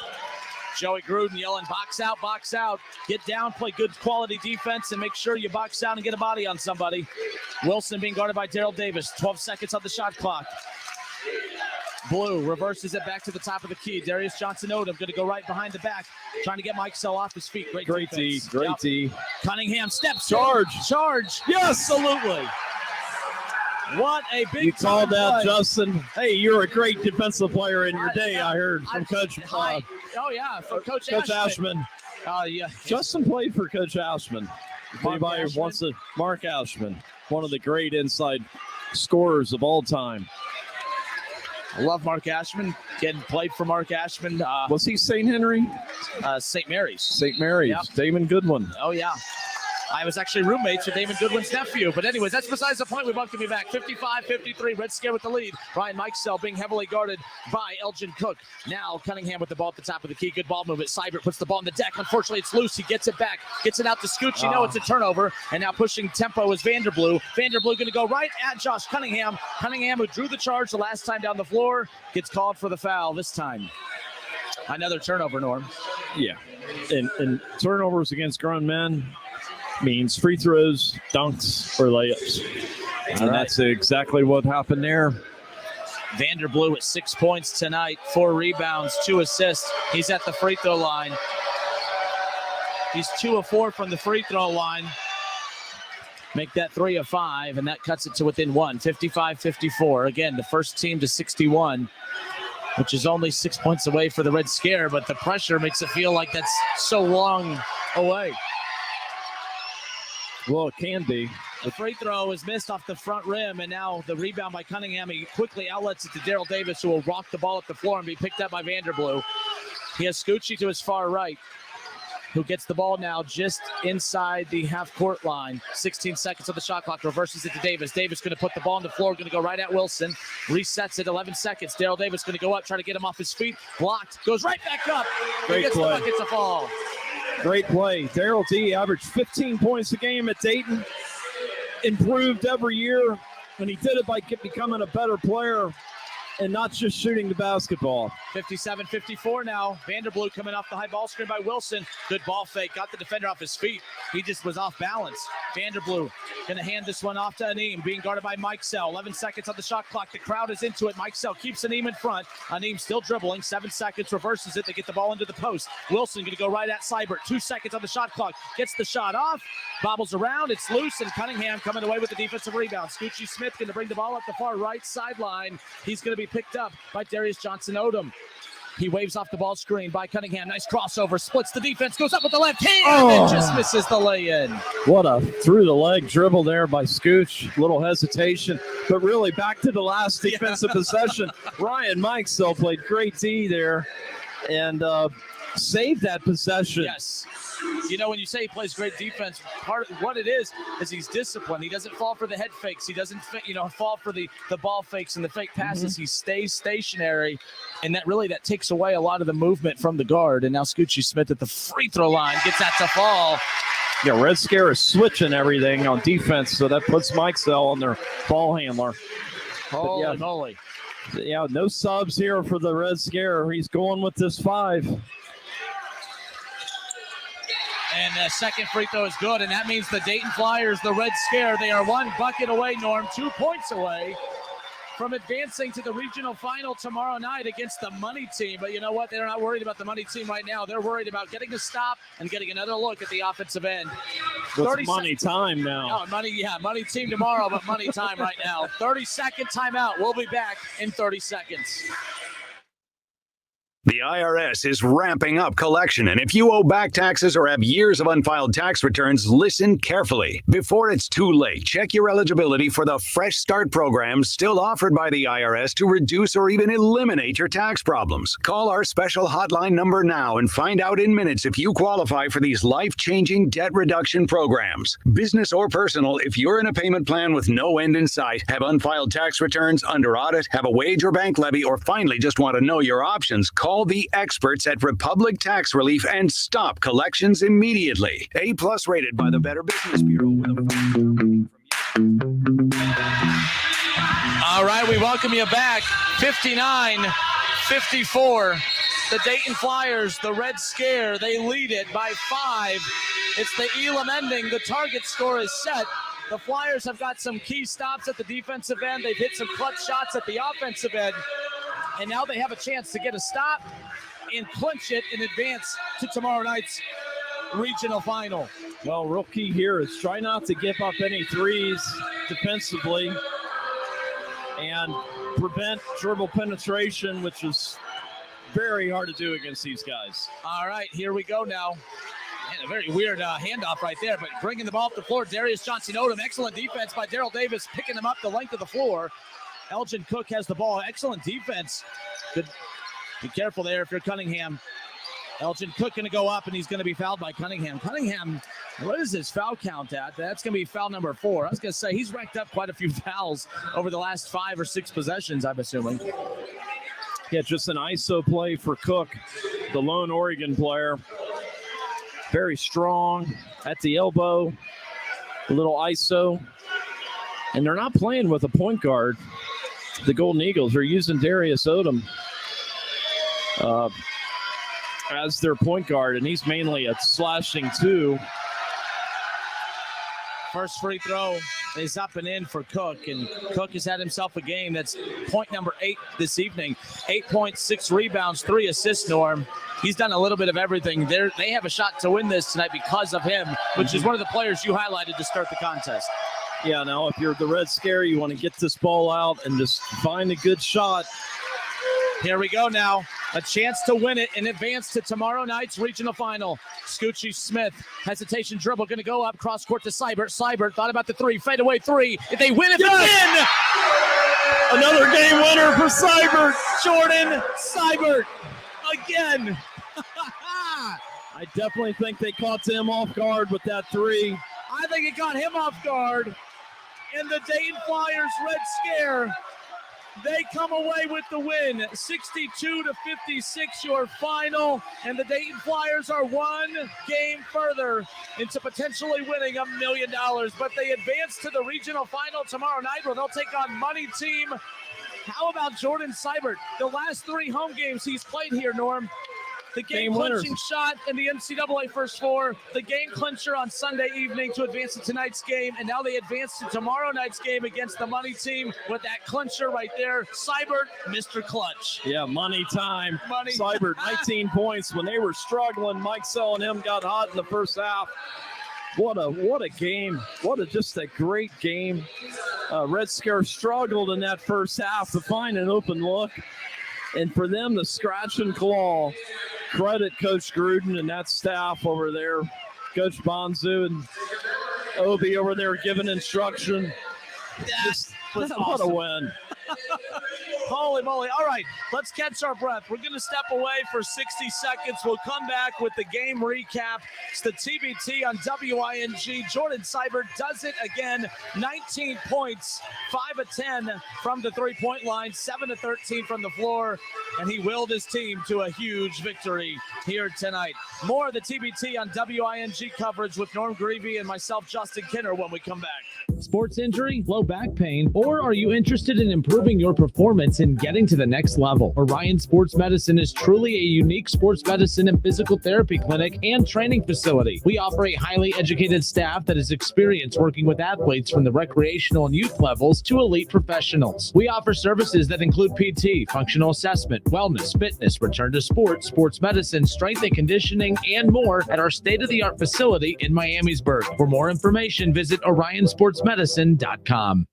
Speaker 2: Joey Gruden yelling, box out, get down, play good quality defense, and make sure you box out and get a body on somebody. Wilson being guarded by Daryl Davis. 12 seconds on the shot clock. Blue reverses it back to the top of the key. Darius Johnson-Odom going to go right behind the back, trying to get Mike Sell off his feet. Great defense.
Speaker 3: D.
Speaker 2: Cunningham steps.
Speaker 3: Charge.
Speaker 2: Yes, absolutely. What a big
Speaker 3: You called that,
Speaker 2: play.
Speaker 3: Justin. Hey, you're a great defensive player in your day, I heard from Coach
Speaker 2: from Coach
Speaker 3: Ashman.
Speaker 2: Yeah.
Speaker 3: Justin played for Coach Ashman. If anybody wants to, Mark Ashman, one of the great inside scorers of all time.
Speaker 2: I love Mark Ashman. Played for Mark Ashman.
Speaker 3: Was he St. Henry?
Speaker 2: St. Mary's.
Speaker 3: St. Mary's.
Speaker 2: Yep.
Speaker 3: Damon Goodwin.
Speaker 2: Oh, yeah. I was actually roommates with Damon Goodwin's nephew. But anyways, that's besides the point. We welcome you back. 55-53, Red Scare with the lead. Ryan Mike Sell being heavily guarded by Elgin Cook. Now Cunningham with the ball at the top of the key. Good ball movement. Seibert puts the ball on the deck. Unfortunately, it's loose. He gets it back. Gets it out to Scoochie. No, it's a turnover. And now pushing tempo is Vanderblue. Vanderblue going to go right at Josh Cunningham. Cunningham, who drew the charge the last time down the floor, gets called for the foul this time. Another turnover, Norm.
Speaker 3: Yeah. And turnovers against grown men means free throws, dunks, or layups. And that's exactly what happened there.
Speaker 2: Vanderblue with 6 points tonight, 4 rebounds, 2 assists. He's at the free throw line. He's 2 of 4 from the free throw line. Make that 3 of 5, and that cuts it to within 1, 55-54. Again, the first team to 61, which is only 6 points away for the Red Scare, but the pressure makes it feel like that's so long away.
Speaker 3: Well, it can be.
Speaker 2: The free throw is missed off the front rim, and now the rebound by Cunningham. He quickly outlets it to Daryl Davis, who will rock the ball up the floor and be picked up by Vanderblue. He has Scucci to his far right, who gets the ball now just inside the half-court line. 16 seconds on the shot clock, reverses it to Davis. Davis going to put the ball on the floor, going to go right at Wilson. Resets it, 11 seconds. Daryl Davis going to go up, try to get him off his feet. Blocked, goes right back up.
Speaker 3: Great
Speaker 2: He gets
Speaker 3: play.
Speaker 2: the bucket to fall.
Speaker 3: Great play. Daryl D averaged 15 points a game at Dayton. Improved every year, and he did it by becoming a better player and not just shooting the basketball.
Speaker 2: 57-54 now. Vanderblue coming off the high ball screen by Wilson. Good ball fake. Got the defender off his feet. He just was off balance. Vanderblue going to hand this one off to Aneem, being guarded by Mike Sell. 11 seconds on the shot clock. The crowd is into it. Mike Sell keeps Aneem in front. Aneem still dribbling. 7 seconds. Reverses it. They get the ball into the post. Wilson going to go right at Seibert. 2 seconds on the shot clock. Gets the shot off. Bobbles around. It's loose, and Cunningham coming away with the defensive rebound. Scucci Smith going to bring the ball up the far right sideline. He's going to be picked up by Darius Johnson-Odom. He waves off the ball screen by Cunningham. Nice crossover. Splits the defense. Goes up with the left hand and just misses the lay-in.
Speaker 3: What a through-the-leg dribble there by Scooch. Little hesitation. But really, back to the last defensive possession. Ryan Mikesell played great D there and saved that possession.
Speaker 2: Yes. You know, when you say he plays great defense, part of what it is he's disciplined. He doesn't fall for the head fakes. He doesn't, fall for the ball fakes and the fake passes. He stays stationary, and that takes away a lot of the movement from the guard. And now Scucci Smith at the free throw line gets that to fall.
Speaker 3: Yeah, Red Scare is switching everything on defense, so that puts Mikesell on their ball handler.
Speaker 2: Holy moly.
Speaker 3: Yeah, no subs here for the Red Scare. He's going with this 5.
Speaker 2: And the second free throw is good, and that means the Dayton Flyers, the Red Scare, they are 1 bucket away, Norm, 2 points away from advancing to the regional final tomorrow night against the money team. But you know what? They're not worried about the money team right now. They're worried about getting a stop and getting another look at the offensive end.
Speaker 3: It's money time now.
Speaker 2: Oh, money team tomorrow, but money time right now. 30-second timeout. We'll be back in 30 seconds.
Speaker 5: The IRS is ramping up collection, and if you owe back taxes or have years of unfiled tax returns, listen carefully. Before it's too late, check your eligibility for the Fresh Start program still offered by the IRS to reduce or even eliminate your tax problems. Call our special hotline number now and find out in minutes if you qualify for these life-changing debt reduction programs. Business or personal, if you're in a payment plan with no end in sight, have unfiled tax returns, under audit, have a wage or bank levy, or finally just want to know your options, call the experts at Republic Tax Relief and stop collections immediately. A+ rated by the Better Business Bureau.
Speaker 2: All right, we welcome you back. 59-54. The Dayton Flyers, the Red Scare, they lead it by 5. It's the Elam ending. The target score is set. The Flyers have got some key stops at the defensive end. They've hit some clutch shots at the offensive end. And now they have a chance to get a stop and clinch it in advance to tomorrow night's regional final.
Speaker 3: Well, real key here is try not to give up any threes defensively and prevent dribble penetration, which is very hard to do against these guys.
Speaker 2: All right, here we go now. Man, a very weird handoff right there, but bringing the ball up the floor, Darius Johnson-Odom. Excellent defense by Daryl Davis, picking him up the length of the floor. Elgin Cook has the ball. Excellent defense. Good. Be careful there if you're Cunningham. Elgin Cook going to go up, and he's going to be fouled by Cunningham. Cunningham, what is his foul count at? That's going to be foul number 4. I was going to say, he's racked up quite a few fouls over the last 5 or 6 possessions, I'm assuming.
Speaker 3: Yeah, just an ISO play for Cook, the lone Oregon player. Very strong at the elbow, a little ISO. And they're not playing with a point guard. The Golden Eagles are using Darius Odom as their point guard, and he's mainly a slashing 2.
Speaker 2: First free throw is up and in for Cook, and Cook has had himself a game that's point number 8 this evening. 8 points, 6 rebounds, 3 assists, Norm. He's done a little bit of everything. They have a shot to win this tonight because of him, which is one of the players you highlighted to start the contest.
Speaker 3: Yeah, now if you're the Red Scare, you want to get this ball out and just find a good shot.
Speaker 2: Here we go now. a chance to win it and advance to tomorrow night's regional final. Scoochie Smith, hesitation dribble, going to go up, cross court to Seibert. Seibert thought about the three, fadeaway three. If they win it,
Speaker 3: yes! Another game winner for Seibert.
Speaker 2: Jordan Seibert again.
Speaker 3: I definitely think they caught him off guard with that three.
Speaker 2: I think it got him off guard. And the Dayton Flyers Red Scare, they come away with the win. 62-56 your final. And the Dayton Flyers are one game further into potentially winning $1 million. But they advance to the regional final tomorrow night where they'll take on Money Team. How about Jordan Seibert? The last 3 home games he's played here, Norm. The game-clinching shot in the NCAA First Four, the game clincher on Sunday evening to advance to tonight's game, and now they advance to tomorrow night's game against the Money Team with that clincher right there. Seibert, Mr. Clutch.
Speaker 3: Yeah, money time.
Speaker 2: Money.
Speaker 3: Seibert, 19 points. When they were struggling, Mike Sell and him got hot in the first half. What a game. Just a great game. Red Scare struggled in that first half to find an open look. And for them to scratch and claw, credit Coach Gruden and that staff over there, Coach Bonzu and Obi over there giving instruction. What a win.
Speaker 2: Holy moly. All right, let's catch our breath. We're going to step away for 60 seconds. We'll come back with the game recap. It's the TBT on WING. Jordan Seibert does it again. 19 points, 5 of 10 from the three-point line, 7 of 13 from the floor, and he willed his team to a huge victory here tonight. More of the TBT on WING coverage with Norm Grevey and myself, Justin Kinner, when we come back.
Speaker 7: Sports injury, low back pain, or are you interested in improving your performance and getting to the next level? Orion Sports Medicine is truly a unique sports medicine and physical therapy clinic and training facility. We offer a highly educated staff that is experienced working with athletes from the recreational and youth levels to elite professionals. We offer services that include PT, functional assessment, wellness, fitness, return to sports, sports medicine, strength and conditioning, and more at our state-of-the-art facility in Miamisburg. For more information, visit OrionSportsMedicine.com.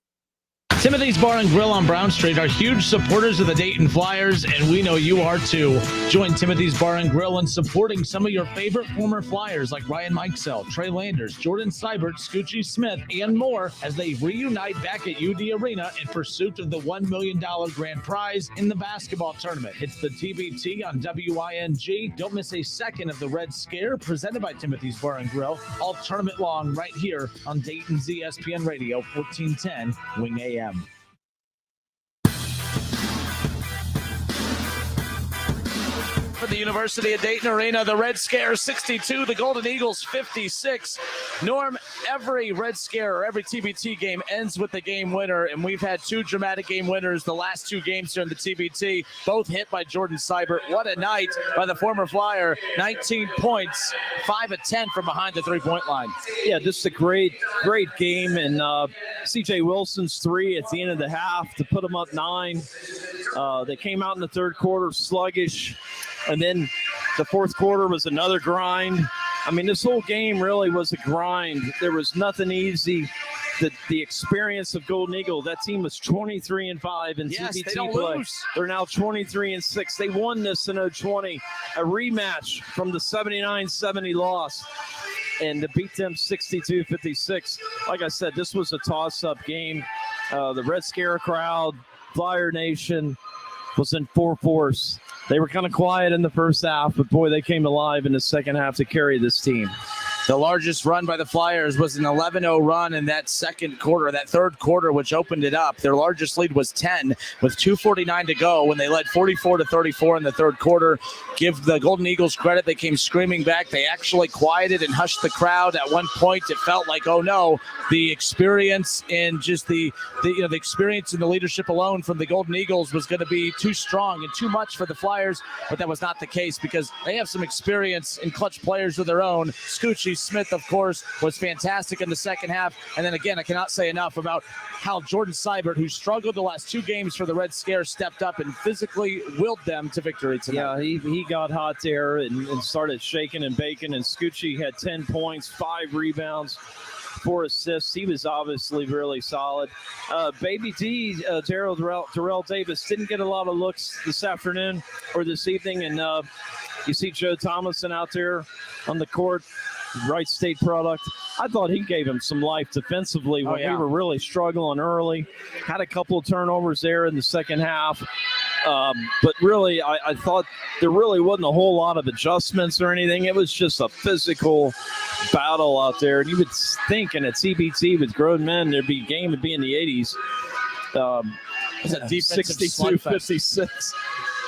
Speaker 7: Timothy's Bar and Grill on Brown Street are huge supporters of the Dayton Flyers, and we know you are too. Join Timothy's Bar and Grill in supporting some of your favorite former Flyers like Ryan Mikesell, Trey Landers, Jordan Seibert, Scoochie Smith, and more as they reunite back at UD Arena in pursuit of the $1 million grand prize in the basketball tournament. It's the TBT on WING. Don't miss a second of the Red Scare presented by Timothy's Bar and Grill, all tournament long right here on Dayton's ESPN Radio, 1410 Wing AM.
Speaker 2: For the University of Dayton Arena, the Red Scare 62, the Golden Eagles 56. Norm, every Red Scare or every TBT game ends with the game winner, and we've had 2 dramatic game winners the last 2 games here in the TBT, both hit by Jordan Seibert. What a night by the former Flyer. 19 points, 5 of 10 from behind the three-point line.
Speaker 3: Yeah, just a great game, and C.J. Wilson's 3 at the end of the half to put them up 9. They came out in the third quarter sluggish. And then the fourth quarter was another grind. I mean, this whole game really was a grind. There was nothing easy. The experience of Golden Eagle, that team was 23-5 in TBT play.
Speaker 2: Lose.
Speaker 3: They're now 23-6. They won this in 020, a rematch from the 79-70 loss. And to beat them 62-56, like I said, this was a toss-up game. The Red Scare crowd, Flyer Nation was in full force. They were kind of quiet in the first half, but boy, they came alive in the second half to carry this team.
Speaker 2: The largest run by the Flyers was an 11-0 run in that third quarter, which opened it up. Their largest lead was 10 with 2:49 to go when they led 44-34 in the third quarter. Give the Golden Eagles credit. They came screaming back. They actually quieted and hushed the crowd. At one point, it felt like, oh no, the experience and just the experience and the leadership alone from the Golden Eagles was going to be too strong and too much for the Flyers, but that was not the case because they have some experience and clutch players of their own. Scoochie Smith, of course, was fantastic in the second half. And then again, I cannot say enough about how Jordan Seibert, who struggled the last 2 games for the Red Scare, stepped up and physically willed them to victory tonight.
Speaker 3: Yeah, he got hot there and started shaking and baking. And Scoochie had 10 points, 5 rebounds, 4 assists. He was obviously really solid. Baby D, Darrell Davis didn't get a lot of looks this afternoon or this evening. And you see Joe Thomason out there on the court, Wright State product. I thought he gave him some life defensively when we were really struggling early. Had a couple of turnovers there in the second half. But really, I thought there really wasn't a whole lot of adjustments or anything. It was just a physical battle out there. And you would think in a TBT with grown men, there'd be a game would be in the 80s.
Speaker 2: It's a defensive
Speaker 3: 62-56.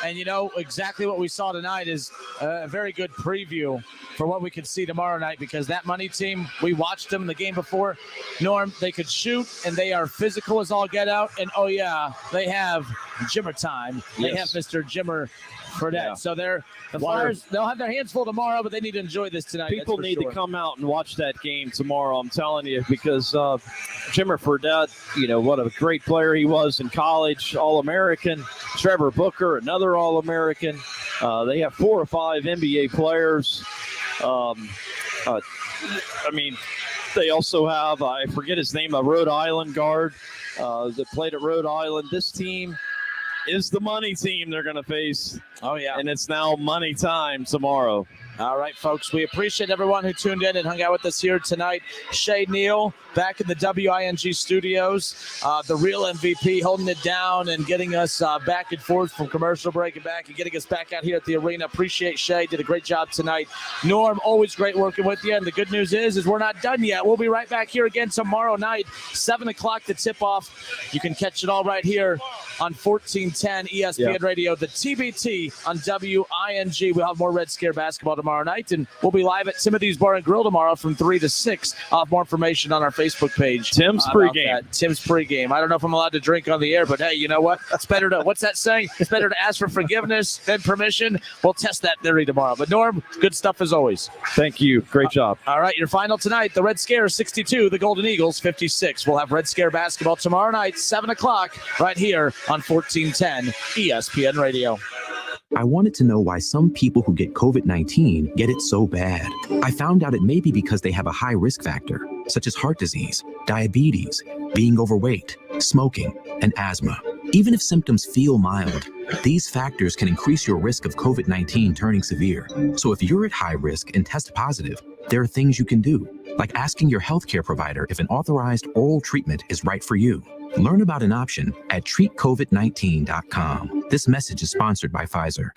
Speaker 2: And you know, exactly what we saw tonight is a very good preview for what we could see tomorrow night, because that Money team, we watched them the game before. Norm, they could shoot, and they are physical as all get out. And, oh, yeah, they have Jimmer time. They have Mr. Jimmer Fredette.
Speaker 3: Yeah.
Speaker 2: So the Flyers, they'll have their hands full tomorrow, but they need to enjoy this tonight.
Speaker 3: People need to come out and watch that game tomorrow, I'm telling you, because Jimmer Fredette, you know, what a great player he was in college, All-American. Trevor Booker, another All-American. They have 4 or 5 NBA players. I mean, they also have, I forget his name, a Rhode Island guard that played at Rhode Island. This team is the Money team they're going to face.
Speaker 2: Oh, yeah.
Speaker 3: And it's now money time tomorrow.
Speaker 2: All right, folks. We appreciate everyone who tuned in and hung out with us here tonight. Shay Neal back in the WING studios, the real MVP, holding it down and getting us back and forth from commercial break and back and getting us back out here at the arena. Appreciate Shay. Did a great job tonight. Norm, always great working with you. And the good news is we're not done yet. We'll be right back here again tomorrow night, 7 o'clock to tip off. You can catch it all right here on 1410 ESPN Radio, the TBT on WING. We'll have more Red Scare basketball tomorrow night, and we'll be live at Timothy's Bar and Grill tomorrow from 3 to 6. I'll have more information on our Facebook page.
Speaker 3: Tim's pregame.
Speaker 2: Tim's pregame. I don't know if I'm allowed to drink on the air, but hey, you know what? It's better to, what's that saying? It's better to ask for forgiveness than permission. We'll test that theory tomorrow. But Norm, good stuff as always.
Speaker 3: Thank you. Great job.
Speaker 2: All right, your final tonight, the Red Scare 62, the Golden Eagles 56. We'll have Red Scare basketball tomorrow night, 7 o'clock, right here on 1410 ESPN Radio.
Speaker 6: I wanted to know why some people who get COVID-19 get it so bad. I found out it may be because they have a high risk factor, such as heart disease, diabetes, being overweight, smoking, and asthma. Even if symptoms feel mild, these factors can increase your risk of COVID-19 turning severe. So if you're at high risk and test positive, there are things you can do, like asking your healthcare provider if an authorized oral treatment is right for you. Learn about an option at treatcovid19.com. This message is sponsored by Pfizer.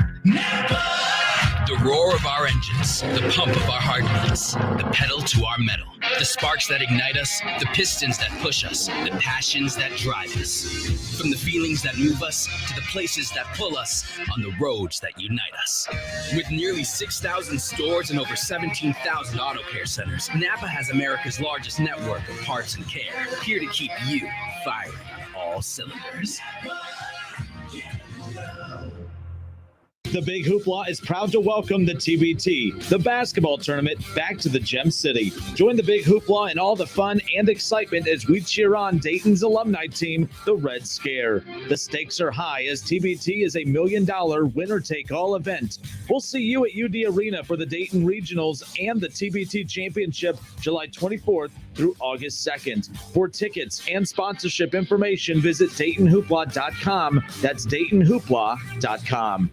Speaker 9: The roar of our engines, the pump of our heartbeats, the pedal to our metal, the sparks that ignite us, the pistons that push us, the passions that drive us. From the feelings that move us to the places that pull us on the roads that unite us. With nearly 6,000 stores and over 17,000 auto care centers, Napa has America's largest network of parts and care, here to keep you firing on all cylinders.
Speaker 7: The Big Hoopla is proud to welcome the TBT, the basketball tournament, back to the Gem City. Join the Big Hoopla and all the fun and excitement as we cheer on Dayton's alumni team, the Red Scare. The stakes are high as TBT is a $1 million winner-take-all event. We'll see you at UD Arena for the Dayton Regionals and the TBT Championship July 24th through August 2nd. For tickets and sponsorship information, visit DaytonHoopla.com. That's DaytonHoopla.com.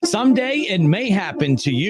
Speaker 7: Someday it may happen to you.